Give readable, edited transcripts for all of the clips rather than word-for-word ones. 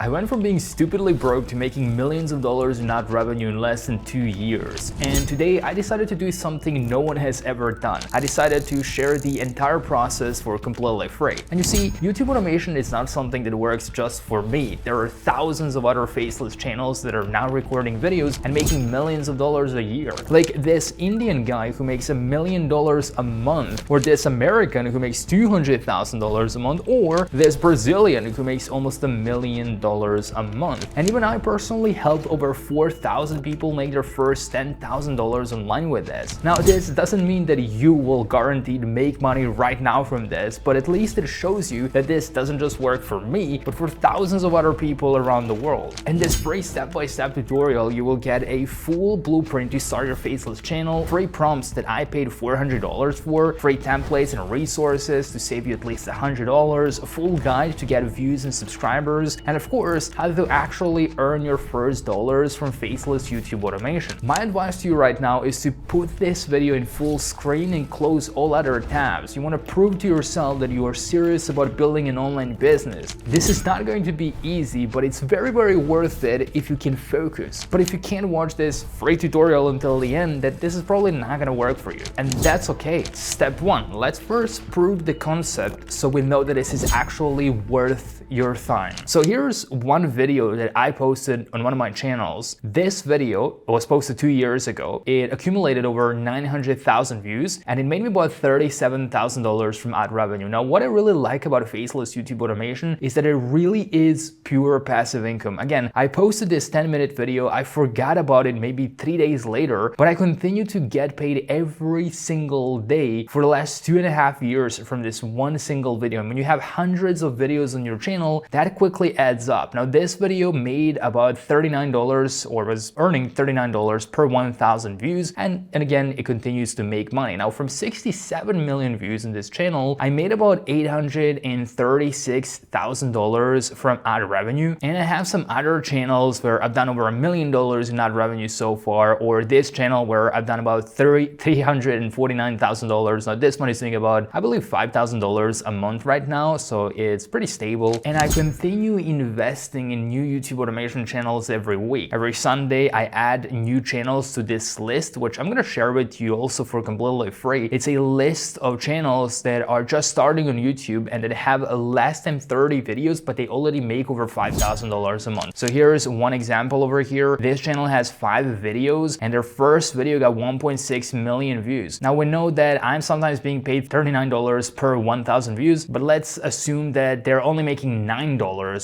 I went from being stupidly broke to making millions of dollars in ad revenue in less than 2 years. And today I decided to do something no one has ever done. I decided to share the entire process for completely free. And you see, YouTube automation is not something that works just for me. There are thousands of other faceless channels that are now recording videos and making millions of dollars a year. Like this Indian guy who makes $1 million a month, or this American who makes $200,000 a month, or this Brazilian who makes almost $1 million a month. And even I personally helped over 4,000 people make their first $10,000 online with this. Now, this doesn't mean that you will guaranteed make money right now from this, but at least it shows you that this doesn't just work for me, but for thousands of other people around the world. In this free step-by-step tutorial, you will get a full blueprint to start your faceless channel, free prompts that I paid $400 for, free templates and resources to save you at least $100, a full guide to get views and subscribers, and of course, how to actually earn your first dollars from faceless YouTube automation. My advice to you right now is to put this video in full screen and close all other tabs. You want to prove to yourself that you are serious about building an online business. This is not going to be easy, but it's very, very worth it if you can focus. But if you can't watch this free tutorial until the end, that this is probably not going to work for you. And that's okay. Step one, let's first prove the concept so we know that this is actually worth your time. So here's one video that I posted on one of my channels. This video was posted 2 years ago. It accumulated over 900,000 views and it made me about $37,000 from ad revenue. Now, what I really like about faceless YouTube automation is that it really is pure passive income. Again, I posted this 10-minute video. I forgot about it maybe 3 days later, but I continue to get paid every single day for the last 2.5 years from this one single video. And when you have hundreds of videos on your channel, that quickly adds up. Now, this video made about $39 or was earning $39 per 1,000 views. And again, it continues to make money. Now, from 67 million views in this channel, I made about $836,000 from ad revenue. And I have some other channels where I've done over $1 million in ad revenue so far, or this channel where I've done about $349,000. Now, this one is doing about, I believe, $5,000 a month right now. So it's pretty stable. And I continue investing in new YouTube automation channels every week. Every Sunday, I add new channels to this list, which I'm going to share with you also for completely free. It's a list of channels that are just starting on YouTube and that have less than 30 videos, but they already make over $5,000 a month. So here's one example over here. This channel has 5 videos and their first video got 1.6 million views. Now, we know that I'm sometimes being paid $39 per 1,000 views, but let's assume that they're only making $9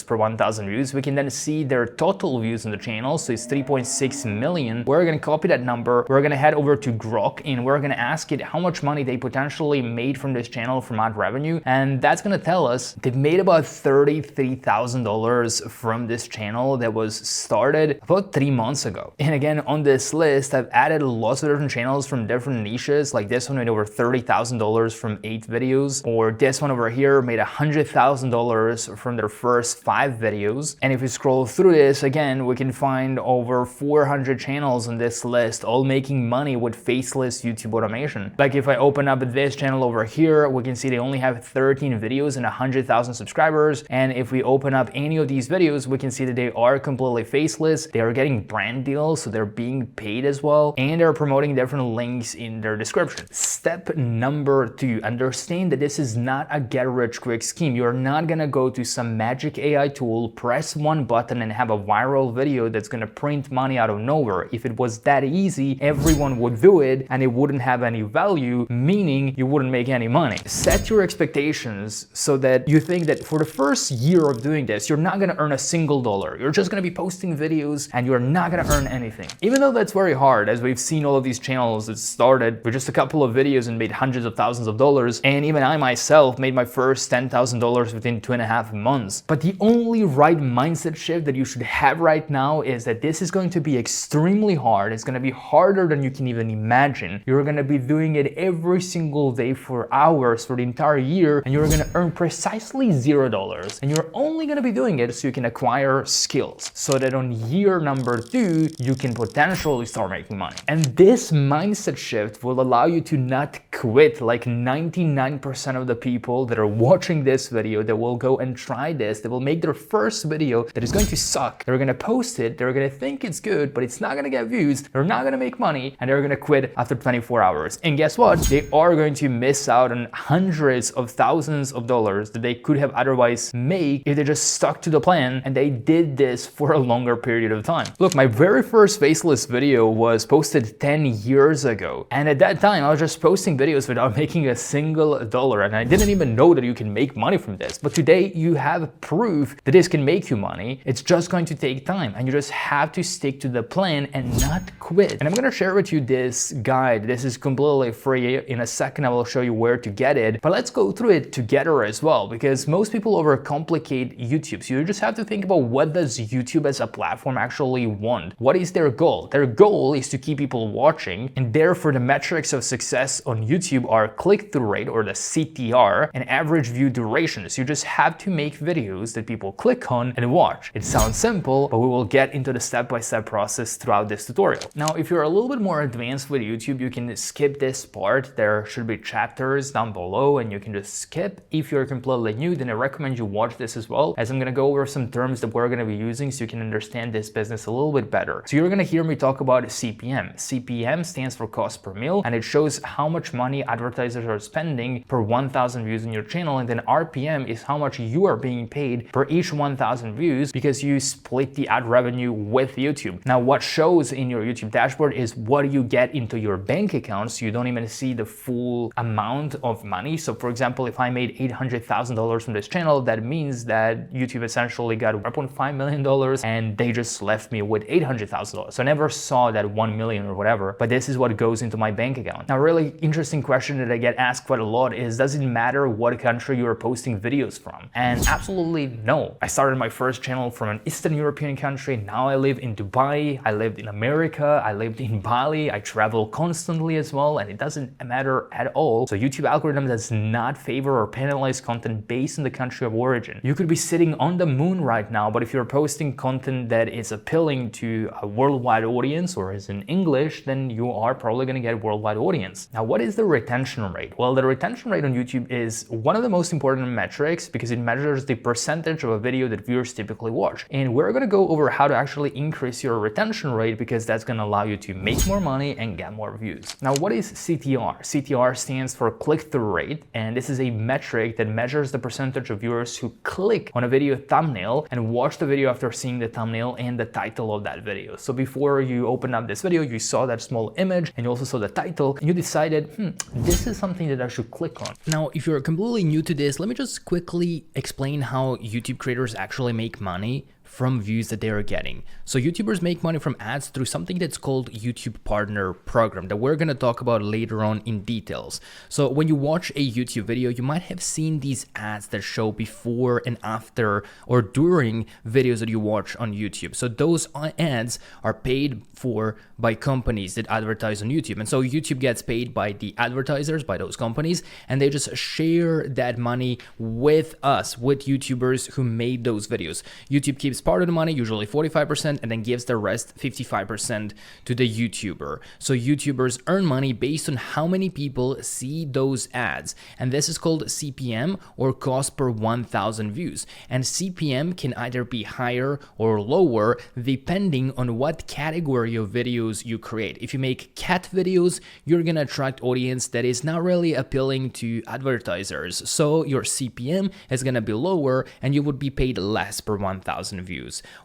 per 1,000 views. We can then see their total views on the channel, so it's 3.6 million. We're going to copy that number, we're going to head over to Grok, and we're going to ask it how much money they potentially made from this channel from ad revenue, and that's going to tell us they've made about $33,000 from this channel that was started about 3 months ago. And again, on this list, I've added lots of different channels from different niches, like this one made over $30,000 from 8 videos, or this one over here made $100,000 from their first 5 videos. And if we scroll through this again, we can find over 400 channels on this list, all making money with faceless YouTube automation. Like if I open up this channel over here, we can see they only have 13 videos and 100,000 subscribers. And if we open up any of these videos, we can see that they are completely faceless. They are getting brand deals, so they're being paid as well, and they're promoting different links in their description. Step number 2, understand that this is not a get-rich-quick scheme. You're not gonna go to some magic AI tool, press one button and have a viral video that's gonna print money out of nowhere. If it was that easy, everyone would do it and it wouldn't have any value, meaning you wouldn't make any money. Set your expectations so that you think that for the first year of doing this, you're not gonna earn a single dollar. You're just gonna be posting videos and you're not gonna earn anything. Even though that's very hard, as we've seen all of these channels that started with just a couple of videos and made hundreds of thousands of dollars, and even I myself made my first $10,000 within 2.5 months. But the only right mindset shift that you should have right now is that this is going to be extremely hard. It's going to be harder than you can even imagine. You're going to be doing it every single day for hours for the entire year, and you're going to earn precisely $0. And you're only going to be doing it so you can acquire skills, so that on year number 2, you can potentially start making money. And this mindset shift will allow you to not quit like 99% of the people that are watching this video, that will go and try this. They will make their first video that is going to suck. They're gonna post it, they're gonna think it's good, but it's not gonna get views, they're not gonna make money, and they're gonna quit after 24 hours. And guess what? They are going to miss out on hundreds of thousands of dollars that they could have otherwise made if they just stuck to the plan and they did this for a longer period of time. Look, my very first faceless video was posted 10 years ago, and at that time I was just posting videos without making a single dollar, and I didn't even know that you can make money from this. But today you have proof that this can make you money. It's just going to take time, and you just have to stick to the plan and not quit. And I'm gonna share with you this guide. This is completely free. In a second I will show you where to get it, but let's go through it together as well, because most people overcomplicate YouTube. So you just have to think about, what does YouTube as a platform actually want? What is their goal? Their goal is to keep people watching, and therefore the metrics of success on YouTube are click-through rate, or the CTR, and average view duration. So you just have to make videos that people click on and watch. It sounds simple, but we will get into the step-by-step process throughout this tutorial. Now, if you're a little bit more advanced with YouTube, you can skip this part. There should be chapters down below and you can just skip. If you're completely new, then I recommend you watch this as well, as I'm gonna go over some terms that we're gonna be using so you can understand this business a little bit better. So you're gonna hear me talk about CPM. CPM stands for cost per mille, and it shows how much money advertisers are spending per 1,000 views on your channel, and then RPM is how much you are being paid per each 1,000 views, because you split the ad revenue with YouTube. Now, what shows in your YouTube dashboard is what you get into your bank account, so you don't even see the full amount of money. So for example, if I made $800,000 from this channel, that means that YouTube essentially got $1.5 million and they just left me with $800,000. So I never saw that 1 million or whatever, but this is what goes into my bank account. Now, a really interesting question that I get asked quite a lot is, does it matter what country you are posting videos from? And absolutely no. I started my first channel from an Eastern European country. Now I live in Dubai, I lived in America, I lived in Bali, I travel constantly as well, and it doesn't matter at all. So YouTube algorithm does not favor or penalize content based on the country of origin. You could be sitting on the moon right now, but if you're posting content that is appealing to a worldwide audience or is in English, then you are probably going to get a worldwide audience. Now, what is the retention rate? Well, the retention rate on YouTube is one of the most important metrics because it measures the percentage of a video that viewers typically watch. And we're going to go over how to actually increase your retention rate, because that's going to allow you to make more money and get more views. Now, what is CTR? CTR stands for click-through rate, and this is a metric that measures the percentage of viewers who click on a video thumbnail and watch the video after seeing the thumbnail and the title of that video. So before you open up this video, you saw that small image and you also saw the title, and you decided, this is something that I should click on. Now, if you're completely new to this, let me just quickly explain how YouTube creators actually make money from views that they are getting. So YouTubers make money from ads through something that's called YouTube Partner Program that we're gonna talk about later on in details. So when you watch a YouTube video, you might have seen these ads that show before and after or during videos that you watch on YouTube. So those ads are paid for by companies that advertise on YouTube. And so YouTube gets paid by the advertisers, by those companies, and they just share that money with us, with YouTubers who made those videos. YouTube keeps part of the money, usually 45%, and then gives the rest 55% to the YouTuber. So YouTubers earn money based on how many people see those ads. And this is called CPM, or cost per 1,000 views. And CPM can either be higher or lower depending on what category of videos you create. If you make cat videos, you're gonna attract audience that is not really appealing to advertisers. So your CPM is gonna be lower and you would be paid less per 1,000 views.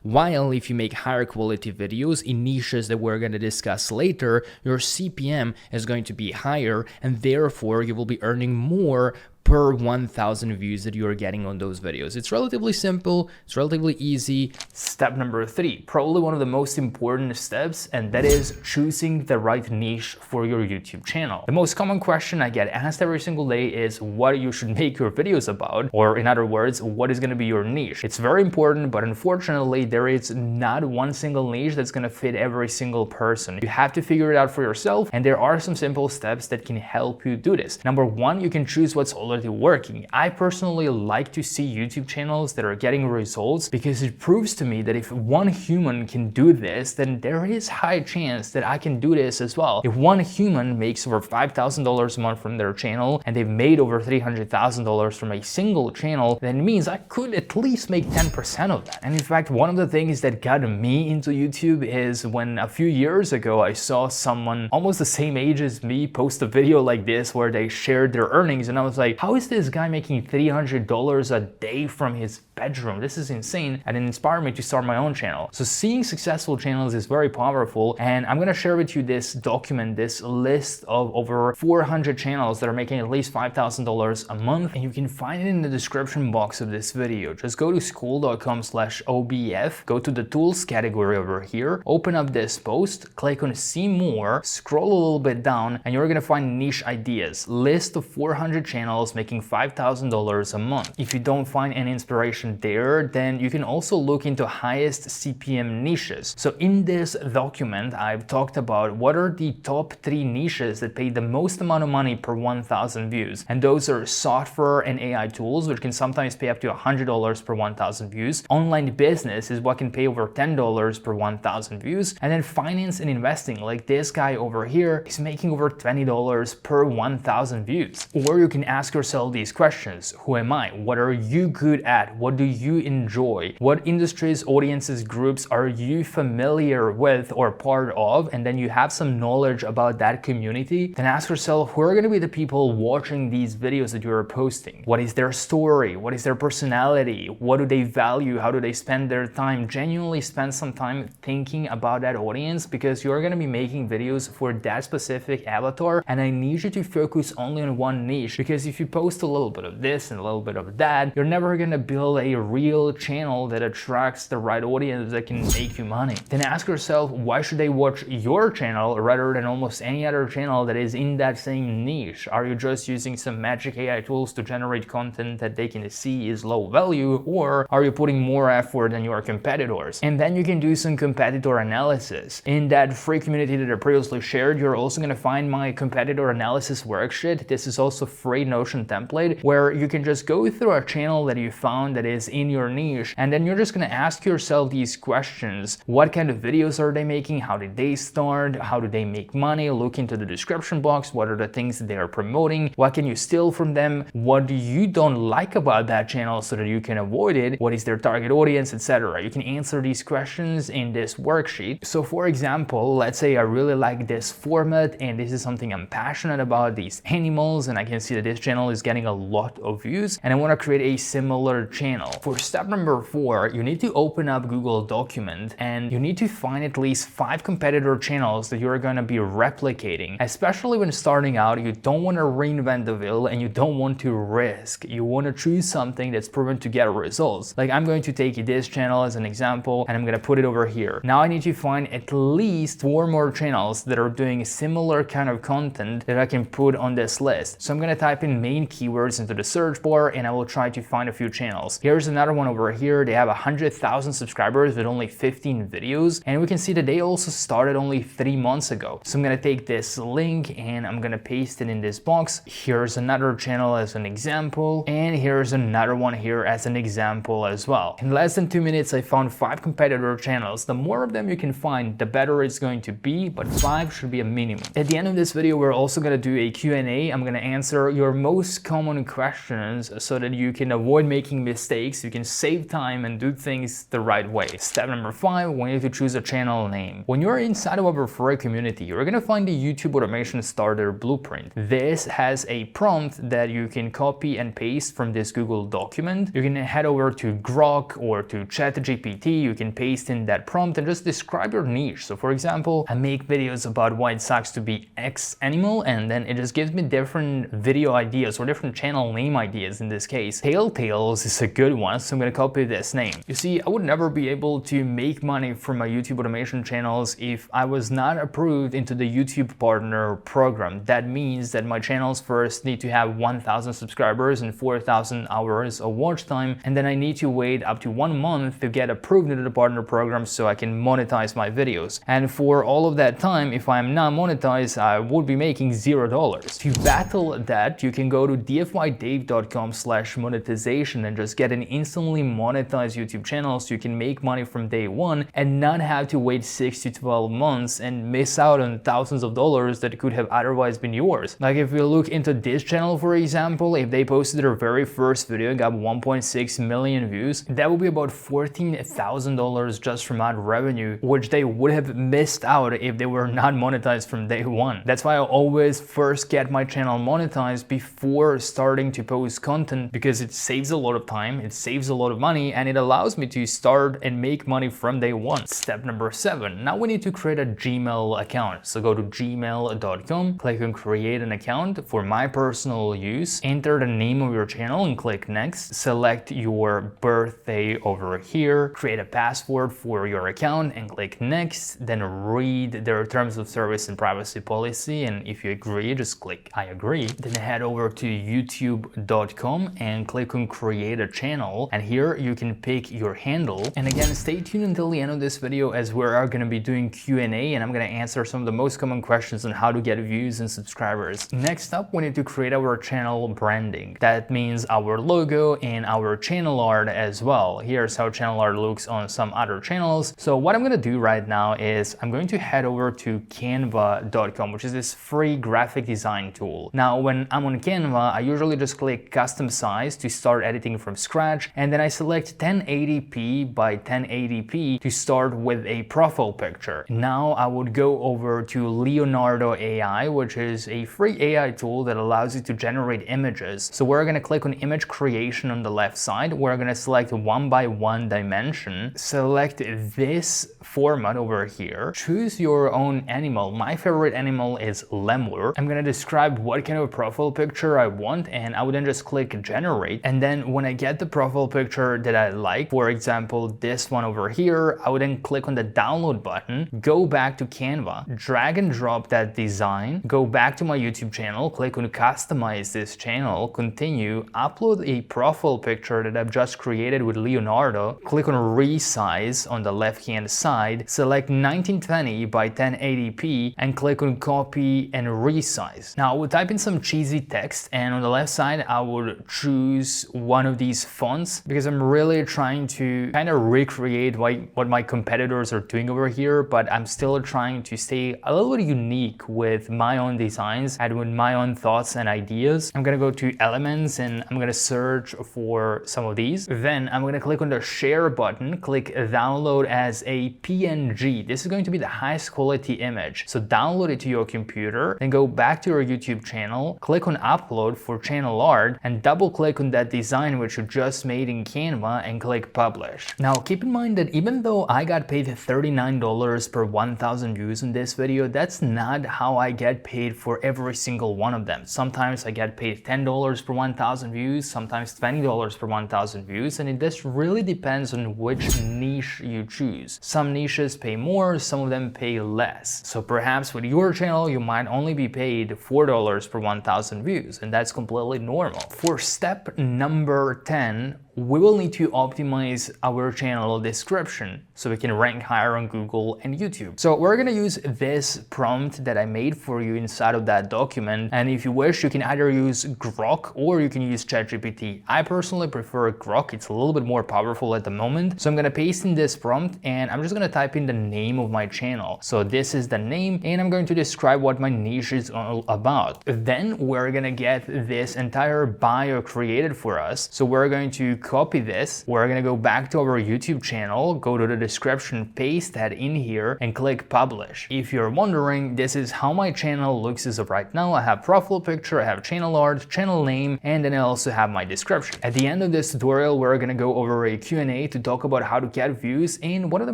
While if you make higher quality videos in niches that we're going to discuss later, your CPM is going to be higher, and therefore you will be earning more per 1,000 views that you're getting on those videos. It's relatively simple, it's relatively easy. Step number 3, probably one of the most important steps, and that is choosing the right niche for your YouTube channel. The most common question I get asked every single day is what you should make your videos about, or in other words, what is going to be your niche. It's very important, but unfortunately there is not one single niche that's going to fit every single person. You have to figure it out for yourself, and there are some simple steps that can help you do this. Number 1, you can choose what's already mentality working. I personally like to see YouTube channels that are getting results because it proves to me that if one human can do this, then there is high chance that I can do this as well. If one human makes over $5,000 a month from their channel and they've made over $300,000 from a single channel, then it means I could at least make 10% of that. And in fact, one of the things that got me into YouTube is when a few years ago I saw someone almost the same age as me post a video like this where they shared their earnings, and I was like, how is this guy making $300 a day from his bedroom? This is insane, and it inspired me to start my own channel. So seeing successful channels is very powerful, and I'm gonna share with you this document, this list of over 400 channels that are making at least $5,000 a month, and you can find it in the description box of this video. Just go to school.com/obf, go to the tools category over here, open up this post, click on see more, scroll a little bit down, and you're gonna find niche ideas, list of 400 channels making $5,000 a month. If you don't find any inspiration there, then you can also look into highest CPM niches. So in this document, I've talked about what are the top 3 niches that pay the most amount of money per 1,000 views. And those are software and AI tools, which can sometimes pay up to $100 per 1,000 views. Online business is what can pay over $10 per 1,000 views. And then finance and investing, like this guy over here, is making over $20 per 1,000 views. Or you can ask yourself these questions. Who am I? What are you good at? What do you enjoy? What industries, audiences, groups are you familiar with or part of? And then you have some knowledge about that community. Then ask yourself, who are going to be the people watching these videos that you are posting? What is their story? What is their personality? What do they value? How do they spend their time? Genuinely spend some time thinking about that audience, because you're going to be making videos for that specific avatar, and I need you to focus only on one niche, because if you post a little bit of this and a little bit of that, you're never going to build a real channel that attracts the right audience that can make you money. Then ask yourself, why should they watch your channel rather than almost any other channel that is in that same niche? Are you just using some magic AI tools to generate content that they can see is low value, or are you putting more effort than your competitors? And then you can do some competitor analysis. In that free community that I previously shared, you're also going to find my competitor analysis worksheet. This is also free Notion template where you can just go through a channel that you found that is in your niche, and then you're just going to ask yourself these questions. What kind of videos are they making? How did they start? How do they make money? Look into the description box. What are the things that they are promoting? What can you steal from them? What do you don't like about that channel so that you can avoid it? What is their target audience, etc.? You can answer these questions in this worksheet. So for example, let's say I really like this format and this is something I'm passionate about, these animals, and I can see that this channel is getting a lot of views, and I want to create a similar channel. For step number 4, you need to open up Google Document and you need to find at least 5 competitor channels that you're going to be replicating. Especially when starting out, you don't want to reinvent the wheel and you don't want to risk. You want to choose something that's proven to get results. Like I'm going to take this channel as an example and I'm going to put it over here. Now I need to find at least 4 more channels that are doing similar kind of content that I can put on this list. So I'm going to type in main keywords into the search bar and I will try to find a few channels. Here's another one over here. They have 100,000 subscribers with only 15 videos, and we can see that they also started only 3 months ago. So I'm going to take this link and I'm going to paste it in this box. Here's another channel as an example, and here's another one here as an example as well. In less than 2 minutes, I found 5 competitor channels. The more of them you can find, the better it's going to be, but 5 should be a minimum. At the end of this video, we're also going to do a Q&A. I'm going to answer your most common questions so that you can avoid making mistakes, you can save time and do things the right way. Step number 5, we need to choose a channel name. When you're inside of our free community, you're going to find the YouTube Automation Starter Blueprint. This has a prompt that you can copy and paste from this Google document. You can head over to Grok or to ChatGPT, you can paste in that prompt and just describe your niche. So for example, I make videos about why it sucks to be X animal, and then it just gives me different video ideas or different channel name ideas. In this case, Tales is a good one, so I'm going to copy this name. You see, I would never be able to make money from my YouTube automation channels if I was not approved into the YouTube partner program. That means that my channels first need to have 1,000 subscribers and 4,000 hours of watch time, and then I need to wait up to 1 month to get approved into the partner program so I can monetize my videos. And for all of that time, if I'm not monetized, I would be making $0. To battle that, you can go to dfydave.com/monetization and just get an instantly monetized YouTube channel so you can make money from day one and not have to wait 6 to 12 months and miss out on thousands of dollars that could have otherwise been yours. Like if you look into this channel, for example, if they posted their very first video and got 1.6 million views, that would be about $14,000 just from ad revenue, which they would have missed out if they were not monetized from day one. That's why I always first get my channel monetized before starting to post content, because it saves a lot of time, it saves a lot of money, and it allows me to start and make money from day one. Step number 7. Now we need to create a Gmail account. So go to gmail.com, click on create an account for my personal use, enter the name of your channel and click next, select your birthday over here, create a password for your account and click next, then read their terms of service and privacy policy, and if you agree, just click I agree. Then head over to youtube.com and click on create a channel, and here you can pick your handle. And again, stay tuned until the end of this video as we are going to be doing Q&A and I'm going to answer some of the most common questions on how to get views and subscribers. Next up, we need to create our channel branding. That means our logo and our channel art as well. Here's how channel art looks on some other channels. So what I'm going to do right now is I'm going to head over to canva.com, which is this free graphic design tool. Now, when I'm on Canva, I usually just click custom size to start editing from scratch, and then I select 1080p by 1080p to start with a profile picture. Now I would go over to Leonardo AI, which is a free AI tool that allows you to generate images. So we're going to click on image creation on the left side. We're going to select 1x1 dimension, select this format over here, choose your own animal. My favorite animal is lemur. I'm going to describe what kind of profile picture I want, and I would then just click generate. And then when I get the profile picture that I like, for example this one over here, I would then click on the download button, go back to Canva, drag and drop that design, go back to my YouTube channel, click on customize this channel, continue, upload a profile picture that I've just created with Leonardo, click on resize on the left hand side, select 1920 by 1080p and click on copy and resize. Now I would type in some cheesy text, and on the left side I would choose one of these fonts because I'm really trying to kind of recreate what my competitors are doing over here, but I'm still trying to stay a little bit unique with my own designs and with my own thoughts and ideas. I'm gonna go to elements and I'm gonna search for some of these. Then I'm gonna click on the share button, click download as a PNG. This is going to be the highest quality image. So download it to your computer, then go back to your YouTube channel, click on upload for channel art and double click on that design which you just made in Canva and click publish. Now keep in mind that even though I got paid $39 per 1,000 views in this video, that's not how I get paid for every single one of them. Sometimes I get paid $10 per 1,000 views, sometimes $20 per 1,000 views, and it just really depends on which niche you choose. Some niches pay more, some of them pay less. So perhaps with your channel, you might only be paid $4 per 1,000 views, and that's completely normal. For step number 10, we will need to optimize our channel description so we can rank higher on Google and YouTube. So we're gonna use this prompt that I made for you inside of that document, and if you wish, you can either use Grok or you can use ChatGPT. I personally prefer Grok, it's a little bit more powerful at the moment. So I'm gonna paste in this prompt and I'm just gonna type in the name of my channel. So this is the name, and I'm going to describe what my niche is all about. Then we're gonna get this entire bio created for us. So we're going to copy this, we're gonna go back to our YouTube channel, go to the description, paste that in here and click publish. If you're wondering, this is how my channel looks as of right now. I have profile picture, I have channel art, channel name, and then I also have my description. At the end of this tutorial, we're gonna go over a Q&A to talk about how to get views and what are the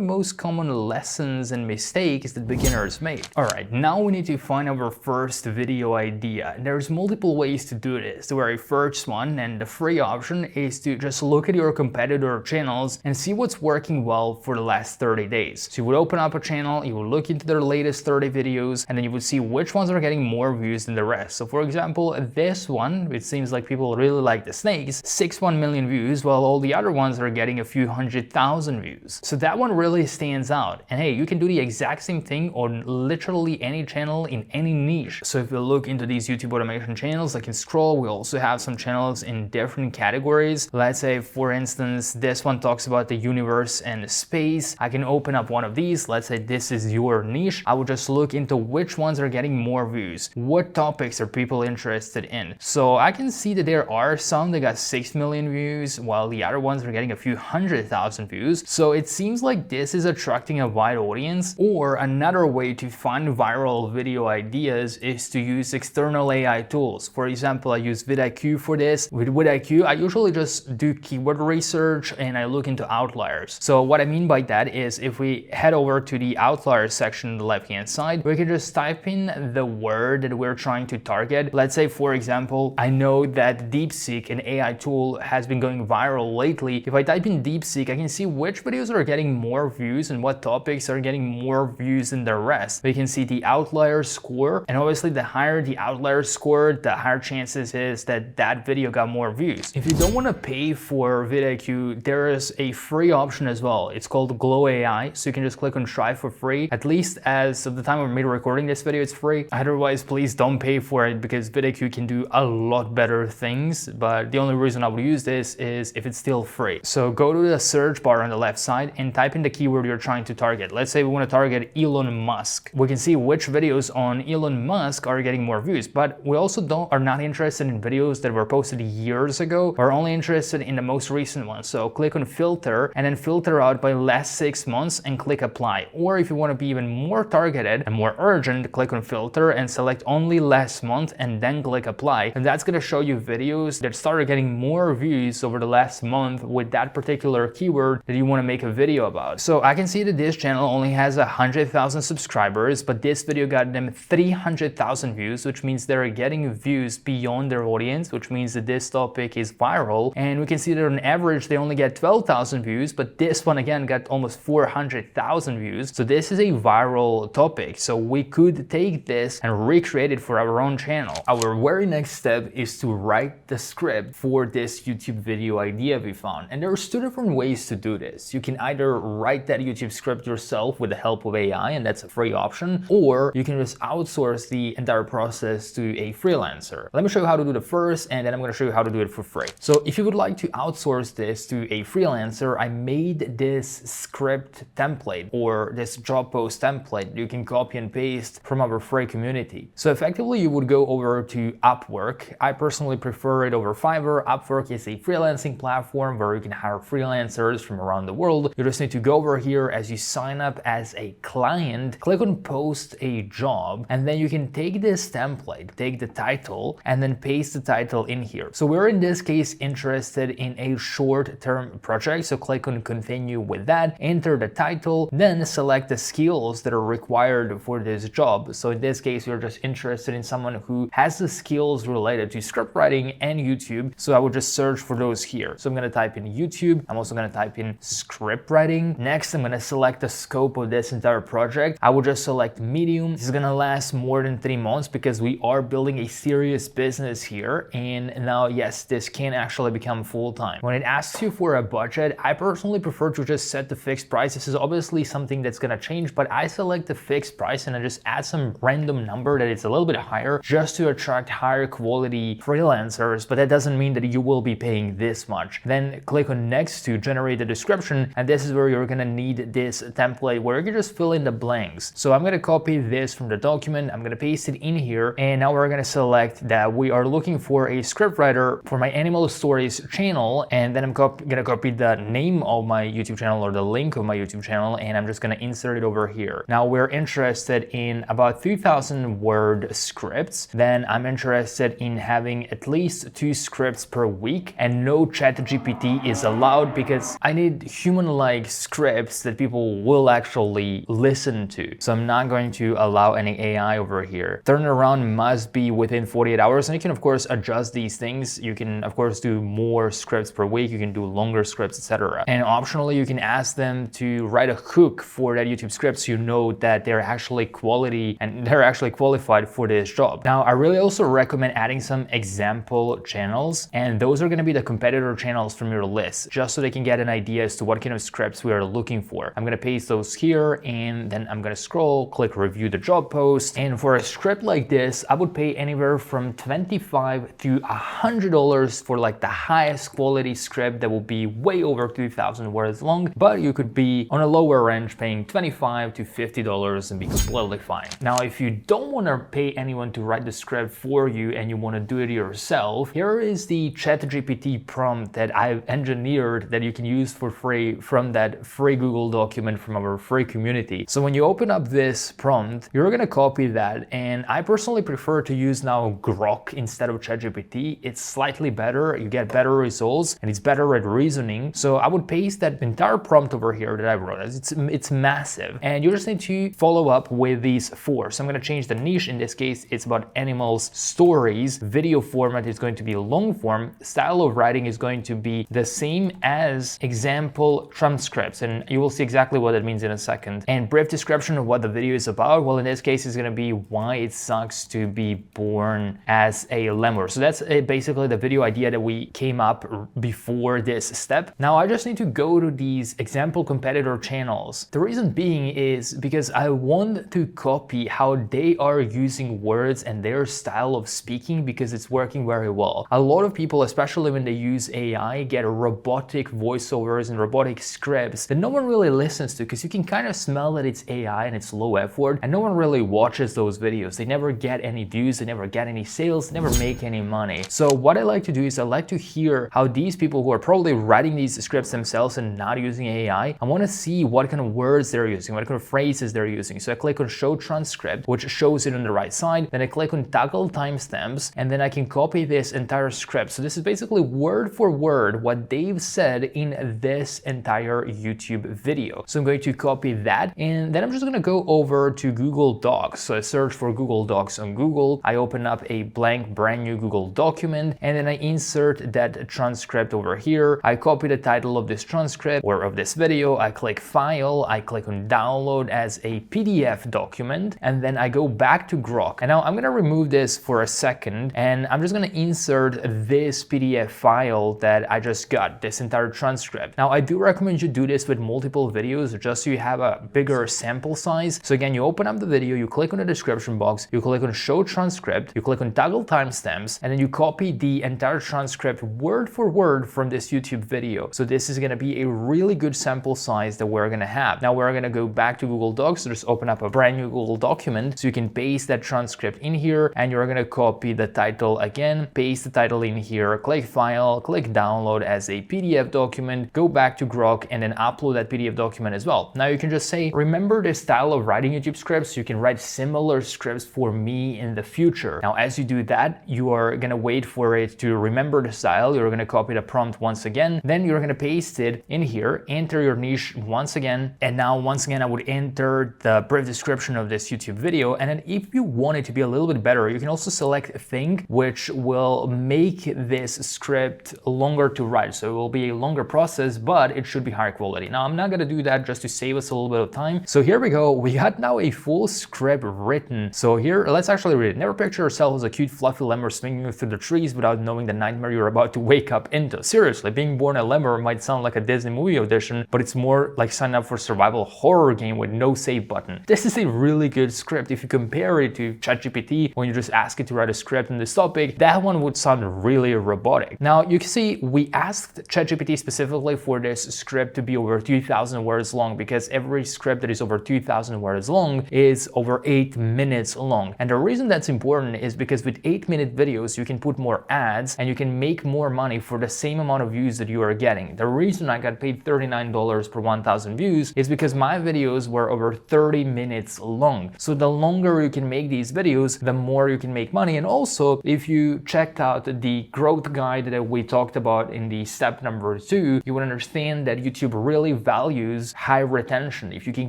most common lessons and mistakes that beginners make. Alright, now we need to find our first video idea. There's multiple ways to do this. The very first one and the free option is to just look at your competitor channels and see what's working well for the last 30 days. So you would open up a channel, you would look into their latest 30 videos, and then you would see which ones are getting more views than the rest. So for example, this one, it seems like people really like the snakes, 6.1 million views, while all the other ones are getting a few 100,000 views. So that one really stands out. And hey, you can do the exact same thing on literally any channel in any niche. So if you look into these YouTube automation channels, I can scroll. We also have some channels in different categories. Let's say, for instance, this one talks about the universe and space. I can open up one of these. Let's say this is your niche. I would just look into which ones are getting more views. What topics are people interested in? So I can see that there are some that got 6 million views, while the other ones are getting a few 100,000 views. So it seems like this is attracting a wide audience. Or another way to find viral video ideas is to use external AI tools. For example, I use vidIQ for this. With vidIQ, I usually just do keyword research and I look into outliers. So what I mean by that is if we head over to the outliers section on the left hand side, we can just type in the word that we're trying to target. Let's say, for example, I know that DeepSeek, an AI tool, has been going viral lately. If I type in DeepSeek, I can see which videos are getting more views and what topics are getting more views than the rest. We can see the outlier score, and obviously the higher the outlier score, the higher chances is that that video got more views. If you don't want to pay for vidIQ, there is a free option as well. It's called Glow AI, so you can just click on try for free. At least as of the time of me recording this video, it's free. Otherwise, please don't pay for it because vidIQ can do a lot better things, but the only reason I would use this is if it's still free. So go to the search bar on the left side and type in the keyword you're trying to target. Let's say we want to target Elon Musk. We can see which videos on Elon Musk are getting more views, but we also are not interested in videos that were posted years ago. We're only interested in the most recent ones. So click on filter and then filter out by last 6 months and click apply. Or if you want to be even more targeted and more urgent, click on filter and select only last month and then click apply. And that's going to show you videos that started getting more views over the last month with that particular keyword that you want to make a video about. So I can see that this channel only has 100,000 subscribers, but this video got them 300,000 views, which means they're getting views beyond their audience, which means that this topic is viral. And we can see that on average they only get 12,000 views, but this one again got almost 400,000 views. So this is a viral topic. So we could take this and recreate it for our own channel. Our very next step is to write the script for this YouTube video idea we found. And there's two different ways to do this. You can either write that YouTube script yourself with the help of AI, and that's a free option, or you can just outsource the entire process to a freelancer. Let me show you how to do the first, and then I'm going to show you how to do it for free. So if you would like to outsource this to a freelancer, I made this script template or this job post template you can copy and paste from our free community. So effectively you would go over to Upwork. I personally prefer it over Fiverr. Upwork is a freelancing platform where you can hire freelancers from around the world. You just need to go over here as you sign up as a client, click on post a job, and then you can take this template, take the title, and then paste the title in here. So we're in this case interested in a short-term project, so click on continue with that, enter the title, then select the skills that are required for this job. So in this case, we're just interested in someone who has the skills related to script writing and YouTube. So I would just search for those here. So I'm going to type in YouTube. I'm also going to type in script writing. Next, I'm going to select the scope of this entire project. I will just select medium. This is going to last more than 3 months because we are building a serious business here. And now, yes, this can actually become full-time. When it asks you for a budget, I personally prefer to just set the fixed price. This is obviously something that's going to change, but I select the fixed price and I just add some random number that it's a little bit higher just to attract higher quality freelancers, but that doesn't mean that you will be paying this much. Then click on next to generate the description, and this is where you're going to need this template where you can just fill in the blanks. So I'm going to copy this from the document, I'm going to paste it in here, and now we're going to select that we are looking for a scriptwriter for my animal stories channel, and then I'm going to copy the name of my YouTube channel or the link of my YouTube channel, and I'm just going to insert it over here. Now we're interested in about 2,000 word scripts. Then I'm interested in having at least 2 scripts per week, and no ChatGPT is allowed because I need human-like scripts that people will actually listen to. So I'm not going to allow any AI over here. Turnaround must be within 48 hours, and you can of course adjust these things. You can of course do more scripts per week, you can do longer scripts, etc. And optionally, you can ask them to write a hook for that YouTube script so you know that they're actually quality and they're actually qualified for this job. Now, I really also recommend adding some example channels, and those are going to be the competitor channels from your list, just so they can get an idea as to what kind of scripts we are looking for. I'm going to paste those here, and then I'm going to scroll, click review the job post. And for a script like this, I would pay anywhere from $25 to $100 for like the highest quality script that will be way over 2,000 words long, but you could be on a lower range paying $25 to $50 and be completely fine. Now, if you don't want to pay anyone to write the script for you and you want to do it yourself, here is the ChatGPT prompt that I've engineered that you can use for free from that free Google document from our free community. So when you open up this prompt, you're going to copy that, and I personally prefer to use now Grok instead of ChatGPT. It's slightly better, you get better results, and it's better at reasoning. So I would paste that entire prompt over here that I wrote. It's massive, and you just need to follow up with these four. So I'm going to change the niche. In this case, it's about animals stories. Video format is going to be long form. Style of writing is going to be the same as example transcripts, and you will see exactly what that means in a second. And brief description of what the video is about. Well, in this case, it's going to be why it sucks to be born as a lemur. So that's basically the video idea that we came up before this step. Now I just need to go to these example competitor channels. The reason being is because I want to copy how they are using words and their style of speaking, because it's working very well. A lot of people, especially when they use AI, get robotic voiceovers and robotic scripts that no one really listens to, because you can kind of smell that it's AI and it's low effort, and no one really watches those videos. They never get any views, they never get any sales, they never make any money. So what I like to do is I like to hear how these people who are probably writing these scripts themselves and not using AI, I want to see what kind of words they're using, what kind of phrases they're using. So I click on show transcript, which shows it on the right side. Then I click on toggle timestamps, and then I can copy this entire script. So this is basically word for word what they've said in this entire YouTube video. So I'm going to copy that, and then I'm just going to go over to Google Docs. So I search for Google Docs on Google. I open up a blank brand new Google document, and then I insert that transcript over here. I copy the title of this transcript or of this video. I click file, I click on download as a PDF document, and then I go back to Grok. And now I'm going to remove this for a second, and I'm just going to insert this PDF file that I just got, this entire transcript. Now I do recommend you do this with multiple videos just so you have a bigger sample size. So again, you open up the video, you click on the description box, you click on show transcript, you click on toggle timestamps, and then you copy the entire transcript word for word from this YouTube video. So this is going to be a really good sample size that we're going to have. Now we're going to go back to Google Docs, so just open up a brand new Google document so you can paste that transcript in here, and you're going to copy the title again, paste the title in here, click file, click download as a PDF document, go back to Grok, and then upload that PDF document as well. Now you can just say, remember this style of writing YouTube scripts, so you can write similar scripts for me in the future. Now as you do that, you are going to wait for it to remember the style. You're going to copy the prompt once again, then you're going to paste it in here, enter your niche once again, and now once again I would enter the brief description of this YouTube video. And then if you want it to be a little bit better, you can also select Think, which will make this script longer to write. So it will be a longer process, but it should be higher quality. Now I'm not going to do that just to save us a little bit of time. So here we go. We got now a full script written. So here, let's actually read it. Never picture yourself as a cute fluffy lemur swinging through the trees without knowing the nightmare you're about to wake up into. Seriously, being born a lemur might sound like a Disney movie audition, but it's more like signing up for a survival horror game with no save button. This is a really good script. If you compare it to ChatGPT, when you just ask it to write a script on this topic, that one would sound really robotic. Now you can see we asked ChatGPT specifically for this script to be over 2,000 words long, because every script that is over 2,000 words long is over 8 minutes long. And the reason that's important is because with 8-minute videos, you can put more ads and you can make more money for the same amount of views that you are getting. The reason I got paid $39 per 1,000 views is because my videos were over 30 minutes long. So the longer you can make these videos, the more you can make money. And also, if you checked out the growth guide that we talked about in the step number 2, you would understand that YouTube really values high retention. If you can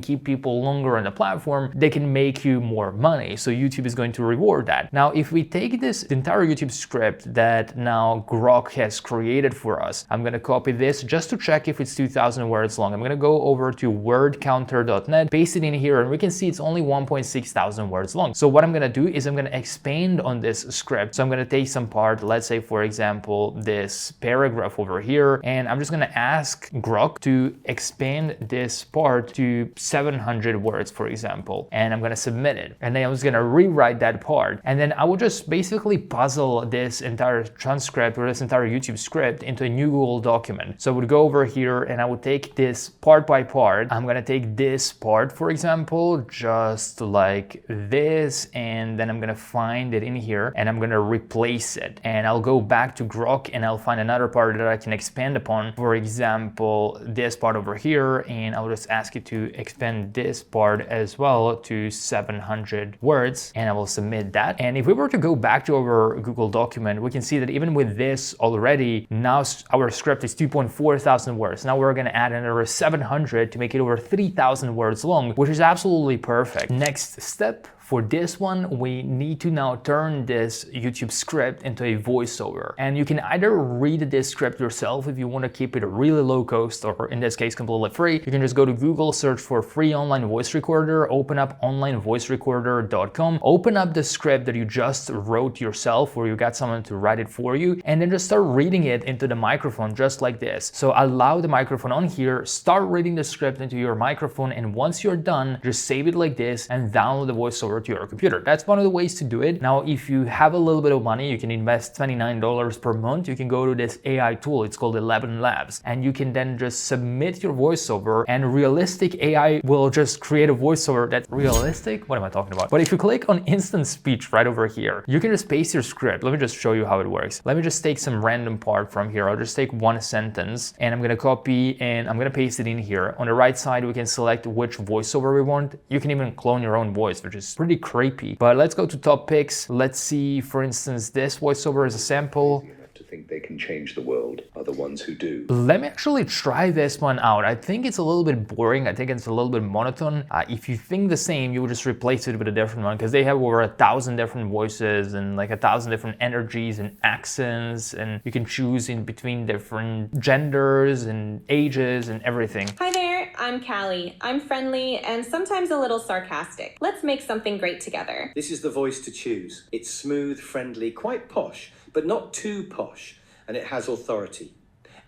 keep people longer on the platform, they can make you more money. So YouTube is going to reward that. Now, if we take this entire YouTube script that now Grok has created for us. I'm gonna copy this just to check if it's 2,000 words long. I'm gonna go over to wordcounter.net, paste it in here, and we can see it's only 1.6 thousand words long. So what I'm gonna do is I'm gonna expand on this script. So I'm gonna take some part, let's say for example, this paragraph over here, and I'm just gonna ask Grok to expand this part to 700 words, for example, and I'm gonna submit it. And then I was gonna rewrite that part. And then I would just basically puzzle this entire transcript or this entire YouTube script into a new Google document. So I would go over here and I would take this part by part. I'm gonna take this part, for example, just like this, and then I'm gonna find it in here and I'm gonna replace it. And I'll go back to Grok and I'll find another part that I can expand upon. For example, this part over here, and I'll just ask it to expand this part as well to 700 words, and I will submit that. And if we were to go back to our Google document, we can see that even with this already, now our script is 2.4 thousand words. Now we're gonna add another 700 to make it over 3,000 words long, which is absolutely perfect. Next step, for this one, we need to now turn this YouTube script into a voiceover. And you can either read this script yourself if you want to keep it really low cost, or in this case, completely free. You can just go to Google, search for free online voice recorder, open up onlinevoicerecorder.com, open up the script that you just wrote yourself, or you got someone to write it for you, and then just start reading it into the microphone just like this. So allow the microphone on here, start reading the script into your microphone, and once you're done, just save it like this and download the voiceover to your computer. That's one of the ways to do it. Now, if you have a little bit of money, you can invest $29 per month. You can go to this AI tool. It's called 11 Labs, and you can then just submit your voiceover, and realistic AI will just create a voiceover that's realistic. What am I talking about? But if you click on instant speech right over here, you can just paste your script. Let me just show you how it works. Let me just take some random part from here. I'll just take one sentence and I'm going to copy and I'm going to paste it in here. On the right side, we can select which voiceover we want. You can even clone your own voice, which is pretty creepy. But let's go to top picks. Let's see, for instance, this voiceover is a sample. To think they can change the world are the ones who do. Let me actually try this one out. I think it's a little bit boring. I think it's a little bit monotone. If you think the same, you would just replace it with a different one, because they have over 1,000 different voices and like 1,000 different energies and accents, and you can choose in between different genders and ages and everything. Hi there, I'm Callie. I'm friendly and sometimes a little sarcastic. Let's make something great together. This is the voice to choose. It's smooth, friendly, quite posh, but not too posh, and it has authority.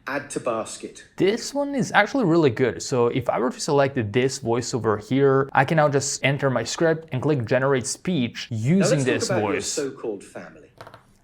Add to basket. This one is actually really good. So if I were to select this voiceover here, I can now just enter my script and click generate speech using this talk about voice. Your so-called family.